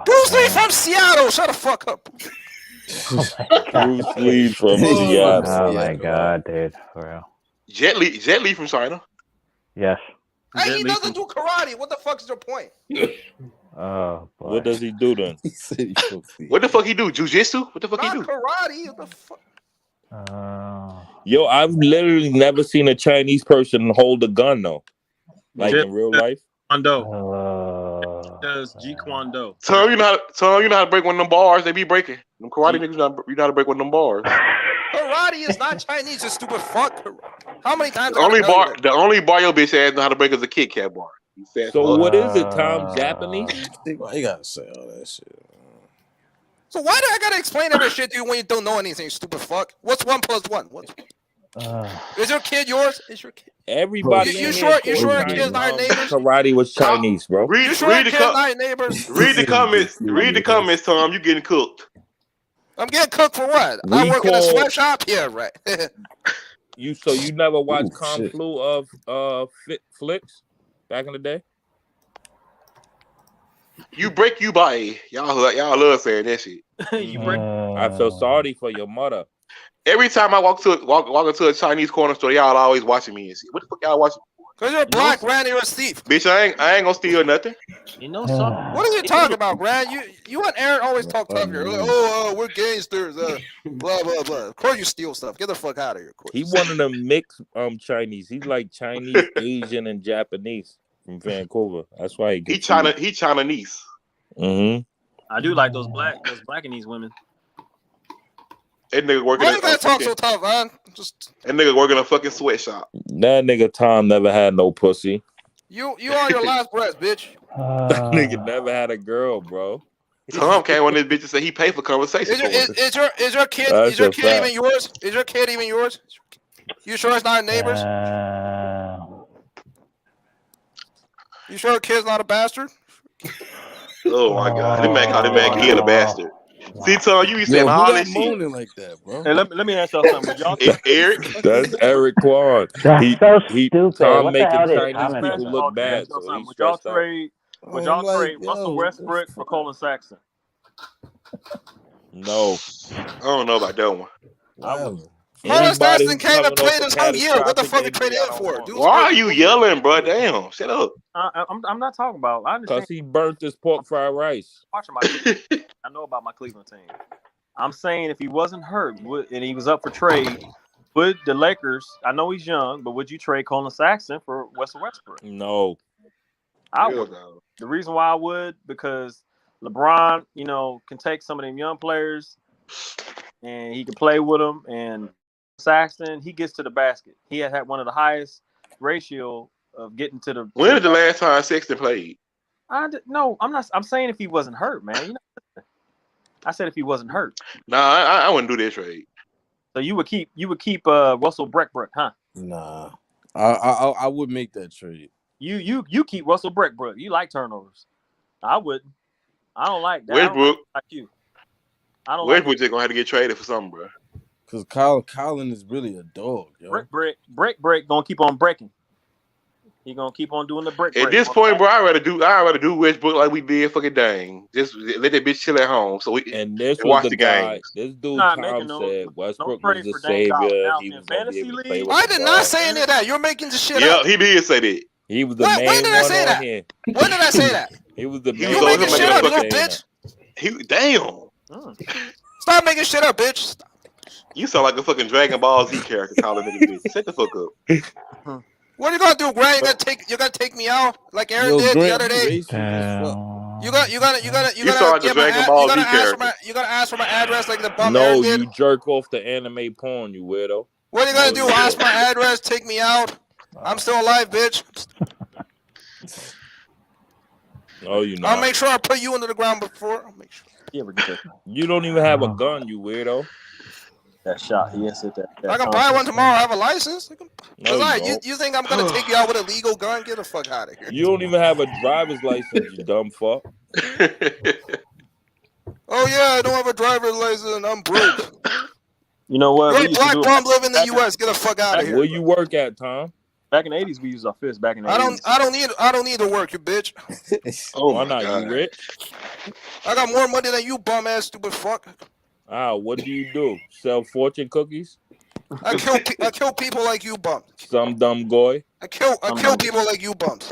Bruce Lee from Seattle. Shut the fuck up. Bruce Lee from Seattle. Oh my god, dude, for real. Jet Li from China. Yes. Hey, he doesn't do karate. What the fuck is your point? Oh boy. What does he do then? What the fuck he do? Jiu-jitsu? What the fuck he do? Karate. What the fuck? Yo, I've literally never seen a Chinese person hold a gun though, like in real life. Kwando. Does Jeet Kune Do. Tom, you know how to break one of them bars. They be breaking. Them karate niggas, you know how to break one of them bars. Karate is not Chinese, you stupid fuck. How many times? The only bar your bitch ass know how to break is a Kit Kat bar. So what is it, Tom? Japanese? Why you gotta say all that shit? So why do I gotta explain every shit to you when you don't know anything, stupid fuck? What's 1 + 1? Is your kid yours? Is your kid? Everybody. You sure kids not neighbors? Karate was Chinese, bro. Read the comments. Read the comments, Tom. You getting cooked? I'm getting cooked for what? I work in a sweatshop here, right? You never watched Kung Flu of flicks back in the day? You break, you buy. Y'all love saying that shit. You break. I feel sorry for your mother. Every time I walk into a Chinese corner store, y'all always watching me and shit. What the fuck y'all watching me for? Cause you're black, Grant. You're a thief. Bitch, I ain't gonna steal nothing. You know something? What are you talking about, Grant? You and Aaron always talk tough here. Like, we're gangsters. Blah blah blah. Of course you steal stuff. Get the fuck out of here. He one of them mixed Chinese. He's like Chinese, Asian, and Japanese from Vancouver. That's why he Chinese. Mm-hmm. I do like those blackanese women. That nigga working. Why you gotta talk so tough, man? That nigga working a fucking sweatshop. That nigga Tom never had no pussy. You on your last breath, bitch. That nigga never had a girl, bro. Tom came on this bitch and said he paid for conversation. Is your kid even yours? Is your kid even yours? You sure it's not neighbors? You sure the kid's not a bastard? Oh my god, this man kid a bastard. See, Tom, you be saying all this shit. Moaning like that, bro. Hey, let me ask y'all something. Y'all Eric? That's Eric Quan. That's so stupid. Tom What the making hell Chinese people look bad. So he's would y'all stressed out. trade Russell Westbrook for Colin Sexton? No. I don't know about that one. Colin Sexton came and played his whole year. What the fuck you traded him for? Dude, why are you yelling, bro? Damn, shut up. I'm not talking about. I understand. Because he burnt this pork fried rice. Watching my I know about my Cleveland team. I'm saying if he wasn't hurt and he was up for trade, would the Lakers, I know he's young, but would you trade Colin Sexton for Russell Westbrook? No. I would. The reason why I would, because LeBron, can take some of them young players and he can play with them. And Saxton, he gets to the basket. He had one of the highest ratio of getting to the. When was the last time Sexton played? No, I'm not. I'm saying if he wasn't hurt, man. I said if he wasn't hurt. Nah, I wouldn't do that trade. So you would keep Russell Westbrook, huh? Nah, I would make that trade. You keep Russell Westbrook. You like turnovers. I wouldn't. I don't like that. Westbrook. Like you. I don't. Westbrook just gonna have to get traded for something, bro. Because Colin is really a dog, yo. Break gonna keep on breaking. He gonna keep on doing the break. At this point, bro, I'd rather do Westbrook like we did fucking Dang. Just let that bitch chill at home so we and this watch was the game. This dude Tom said Westbrook was the savior. He was gonna be able to play with I did not say any of that. You're making the shit up. Yeah, he did say that. He was the main when did I say that? here. When did I say that? He was the main You making shit up, little bitch. Damn. Stop making shit up, bitch. You sound like a fucking Dragon Ball Z character calling nigga bitch. Shut the fuck up. What are you gonna do, Grant? You're gonna take me out like Aaron did the other day. You gotta ask for my address like the bum Aaron did. You jerk off the anime porn, you weirdo. What are you gonna do? Ask my address, take me out. I'm still alive, bitch. No, you not. I'll make sure I put you into the ground before. I'll make sure. You ever get that? You don't even have a gun, you weirdo. That shot. He said that. I can buy one tomorrow. I have a license. No, you don't. You think I'm gonna take you out with a legal gun? Get the fuck out of here. You don't even have a driver's license, you dumb fuck. Oh yeah, I don't have a driver's license. I'm broke. You know what? You're a black bum living in the U.S. Get the fuck out of here. Where you work at, Tom? Back in the 80s, we used our fists. Back in the 80s. I don't need to work, you bitch. Oh why not? God. You rich? I got more money than you, bum ass stupid fuck. What do you do? Sell fortune cookies? I kill people like you bums. Some dumb goy. I kill people like you bums.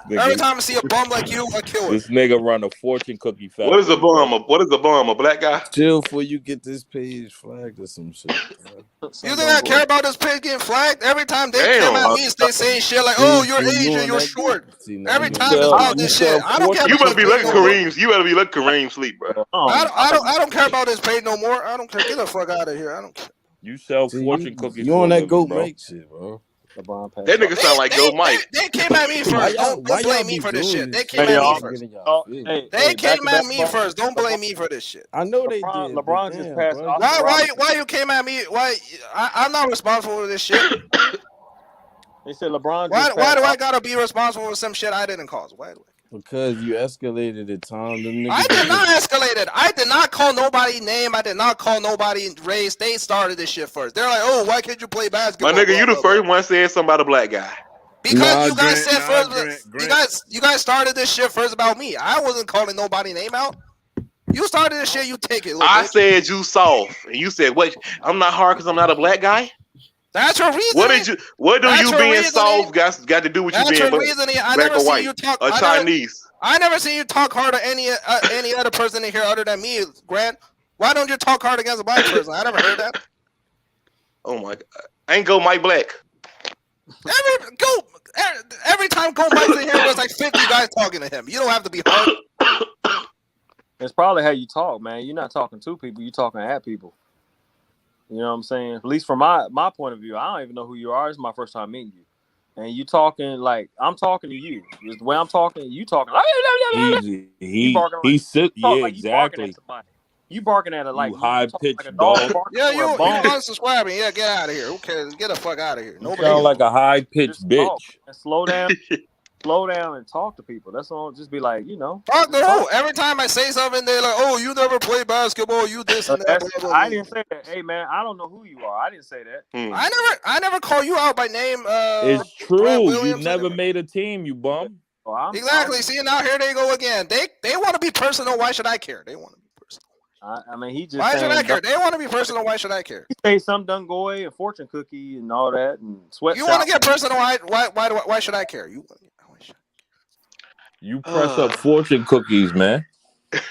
Every time I see a bum like you, I kill it. This nigga run a fortune cookie factory. What is a bum? What is a bum? A black guy? Chill before you get this page flagged or some shit. You think I care about this page getting flagged? Every time they come at me, they saying shit like, "Oh, you're Asian, you're short." Every time it's about this shit. I don't care. You better be letting Kareem. You better be letting Kareem sleep, bro. I don't care about this page no more. I don't care. Get the fuck out of here. I don't care. You sell fortune cookies. You on that Goat Mike shit, bro? That nigga sound like Joe Mike. They came at me first. Don't blame me for this shit. They came at me first. They came at me first. Don't blame me for this shit. I know they did. LeBron just passed. Why you came at me? Why I'm not responsible for this shit. They said LeBron. Why do I gotta be responsible for some shit I didn't cause? Why? Because you escalated it, Tom. I did not escalate it. I did not call nobody name. I did not call nobody race. They started this shit first. They're like, "Oh, why can't you play basketball?" My nigga, you the first one saying something about a black guy. Because you guys said first. You guys started this shit first about me. I wasn't calling nobody name out. You started this shit. You take it. I said you soft, and you said, "Wait, I'm not hard because I'm not a black guy." That's your reason. What do you being soft got to do with you being black or white or Chinese? I never seen you talk hard to any other person in here other than me, Grant. Why don't you talk hard against a black person? I never heard that. Oh my God! I ain't go Mike Black. Every time Go Mike's in here, there's like 50 guys talking to him. You don't have to be hard. It's probably how you talk, man. You're not talking to people. You're talking at people. You know what I'm saying? At least from my point of view, I don't even know who you are. It's my first time meeting you. And you talking like I'm talking to you. Just the way I'm talking, you talking. Exactly. You barking at it like you high pitched like dog. Yeah, you unsubscribing. Yeah, get out of here. Who cares? Get the fuck out of here. Nobody sound like a high pitched bitch. Slow down. Slow down and talk to people. That's all. Just be like, Talk to who? Every time I say something, they're like, "Oh, you never play basketball. You this and that." I didn't say that. Hey, man, I don't know who you are. I didn't say that. I never call you out by name. It's true. You never made a team, you bum. Exactly. See, now here they go again. They want to be personal. Why should I care? They want to be personal. I mean, he just. Why should I care? They want to be personal. Why should I care? He say some Dungoy and fortune cookie and all that and sweat. You want to get personal? Why should I care? You press up fortune cookies, man.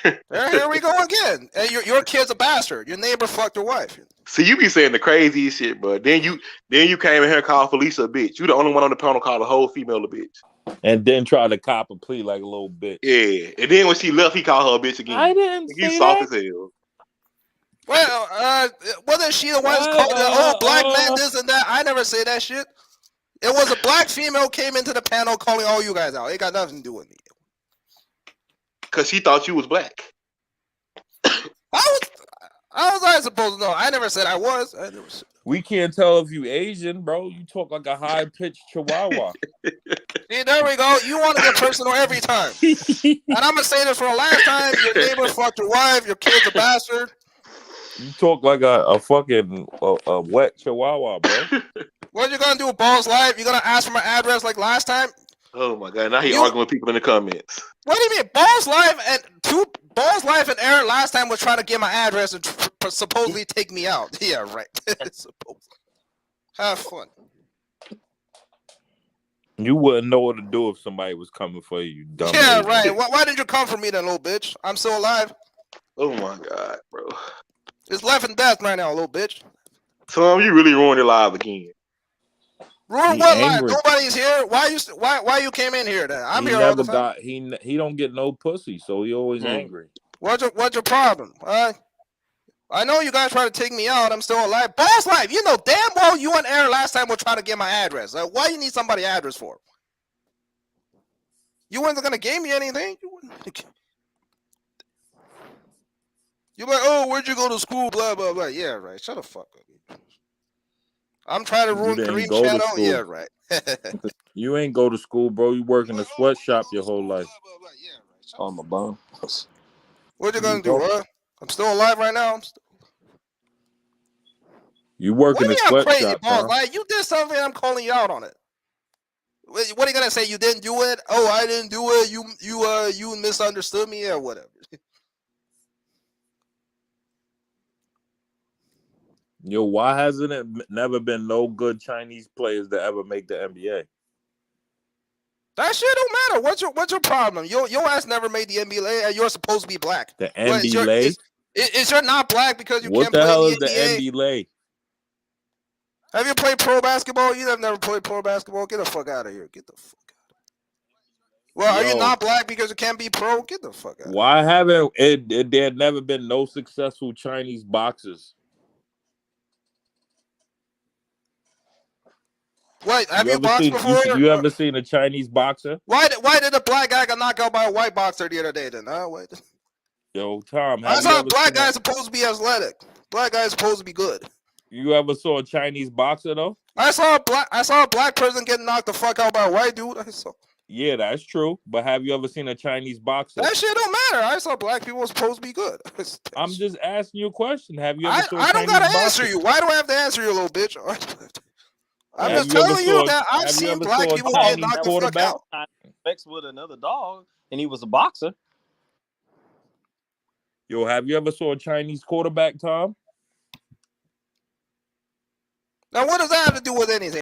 Here we go again. And your kid's a bastard. Your neighbor fucked your wife. See, you be saying the craziest shit, but then you came in here and called Felicia a bitch. You the only one on the panel called a whole female a bitch. And then try to cop a plea like a little bitch. Yeah. And then when she left, he called her a bitch again. I didn't say you soft as hell. Well, wasn't she the one called black man this and that? I never say that shit. It was a black female came into the panel calling all you guys out. It got nothing to do with me. Because she thought you was black. How was I supposed to know? I never said I was. We can't tell if you Asian, bro. You talk like a high-pitched chihuahua. See, there we go. You want to get personal every time. And I'm going to say this for the last time. Your neighbor fucked your wife. Your kid's a bastard. You talk like a fucking wet chihuahua, bro. What you going to do, Balls Live? You going to ask for my address like last time? Oh, my God. Now he arguing with people in the comments. What do you mean? Balls Live and Aaron last time was trying to get my address and supposedly take me out. Yeah, right. Have fun. You wouldn't know what to do if somebody was coming for you, dumb. Yeah, right. Why didn't you come for me then, little bitch? I'm still alive. Oh, my God, bro. It's life and death right now, little bitch. Tom, you really ruined your live again. Ruin what live? Nobody's here. Why you came in here then? I'm here all the time. He don't get no pussy, so he always angry. What's your problem? I know you guys try to take me out. I'm still alive. Boss Life, you know damn well you and Aaron last time were trying to get my address. Why you need somebody's address for? You weren't gonna give me anything. You're like, oh, where'd you go to school? Blah blah blah. Yeah, right. Shut the fuck up. I'm trying to You ruin didn't Kareem's go to shadow. school. Yeah, right. You ain't go to school, bro. You work in a sweatshop your whole life. Oh, I'm a bum. What you gonna do, huh? I'm still alive right now. You work What in do a you mean I'm crazy, sweatshop, boss? Tom. Like you did something, I'm calling you out on it. What are you gonna say? You didn't do it? Oh, I didn't do it. You misunderstood me or whatever. Yo, why hasn't it never been no good Chinese players that ever make the NBA? That shit don't matter. What's your problem? Your ass never made the NBA, and you're supposed to be black. The What is N.B.A. is you're not black because you What can't the play in hell the is the NBA? N.B.A.? Have you played pro basketball? You have never played pro basketball. Get the fuck out of here. Get the fuck out. Well, are you Yo, not black because you can't be pro? Get the fuck out. why haven't there had never been no successful Chinese boxers? What, have you boxed before? You ever seen a Chinese boxer? Why did a black guy get knocked out by a white boxer the other day then? Huh? Wait. Yo, Tom, I have you saw a ever black seen guy supposed to be athletic. Black guy is supposed to be good. You ever saw a Chinese boxer though? I saw a black person get knocked the fuck out by a white dude. Yeah, that's true. But have you ever seen a Chinese boxer? That shit don't matter. I saw black people supposed to be good. I'm just asking you a question. Have you ever saw a I don't Chinese gotta boxer? answer you. Why do I have to answer you, little bitch? I'm Have just you ever telling you saw- that I've have you seen ever black saw a people get Chinese knocked the fuck quarterback? out. Sex with another dog, and he was a boxer. Yo, have you ever saw a Chinese quarterback, Tom? Now, what does that have to do with anything?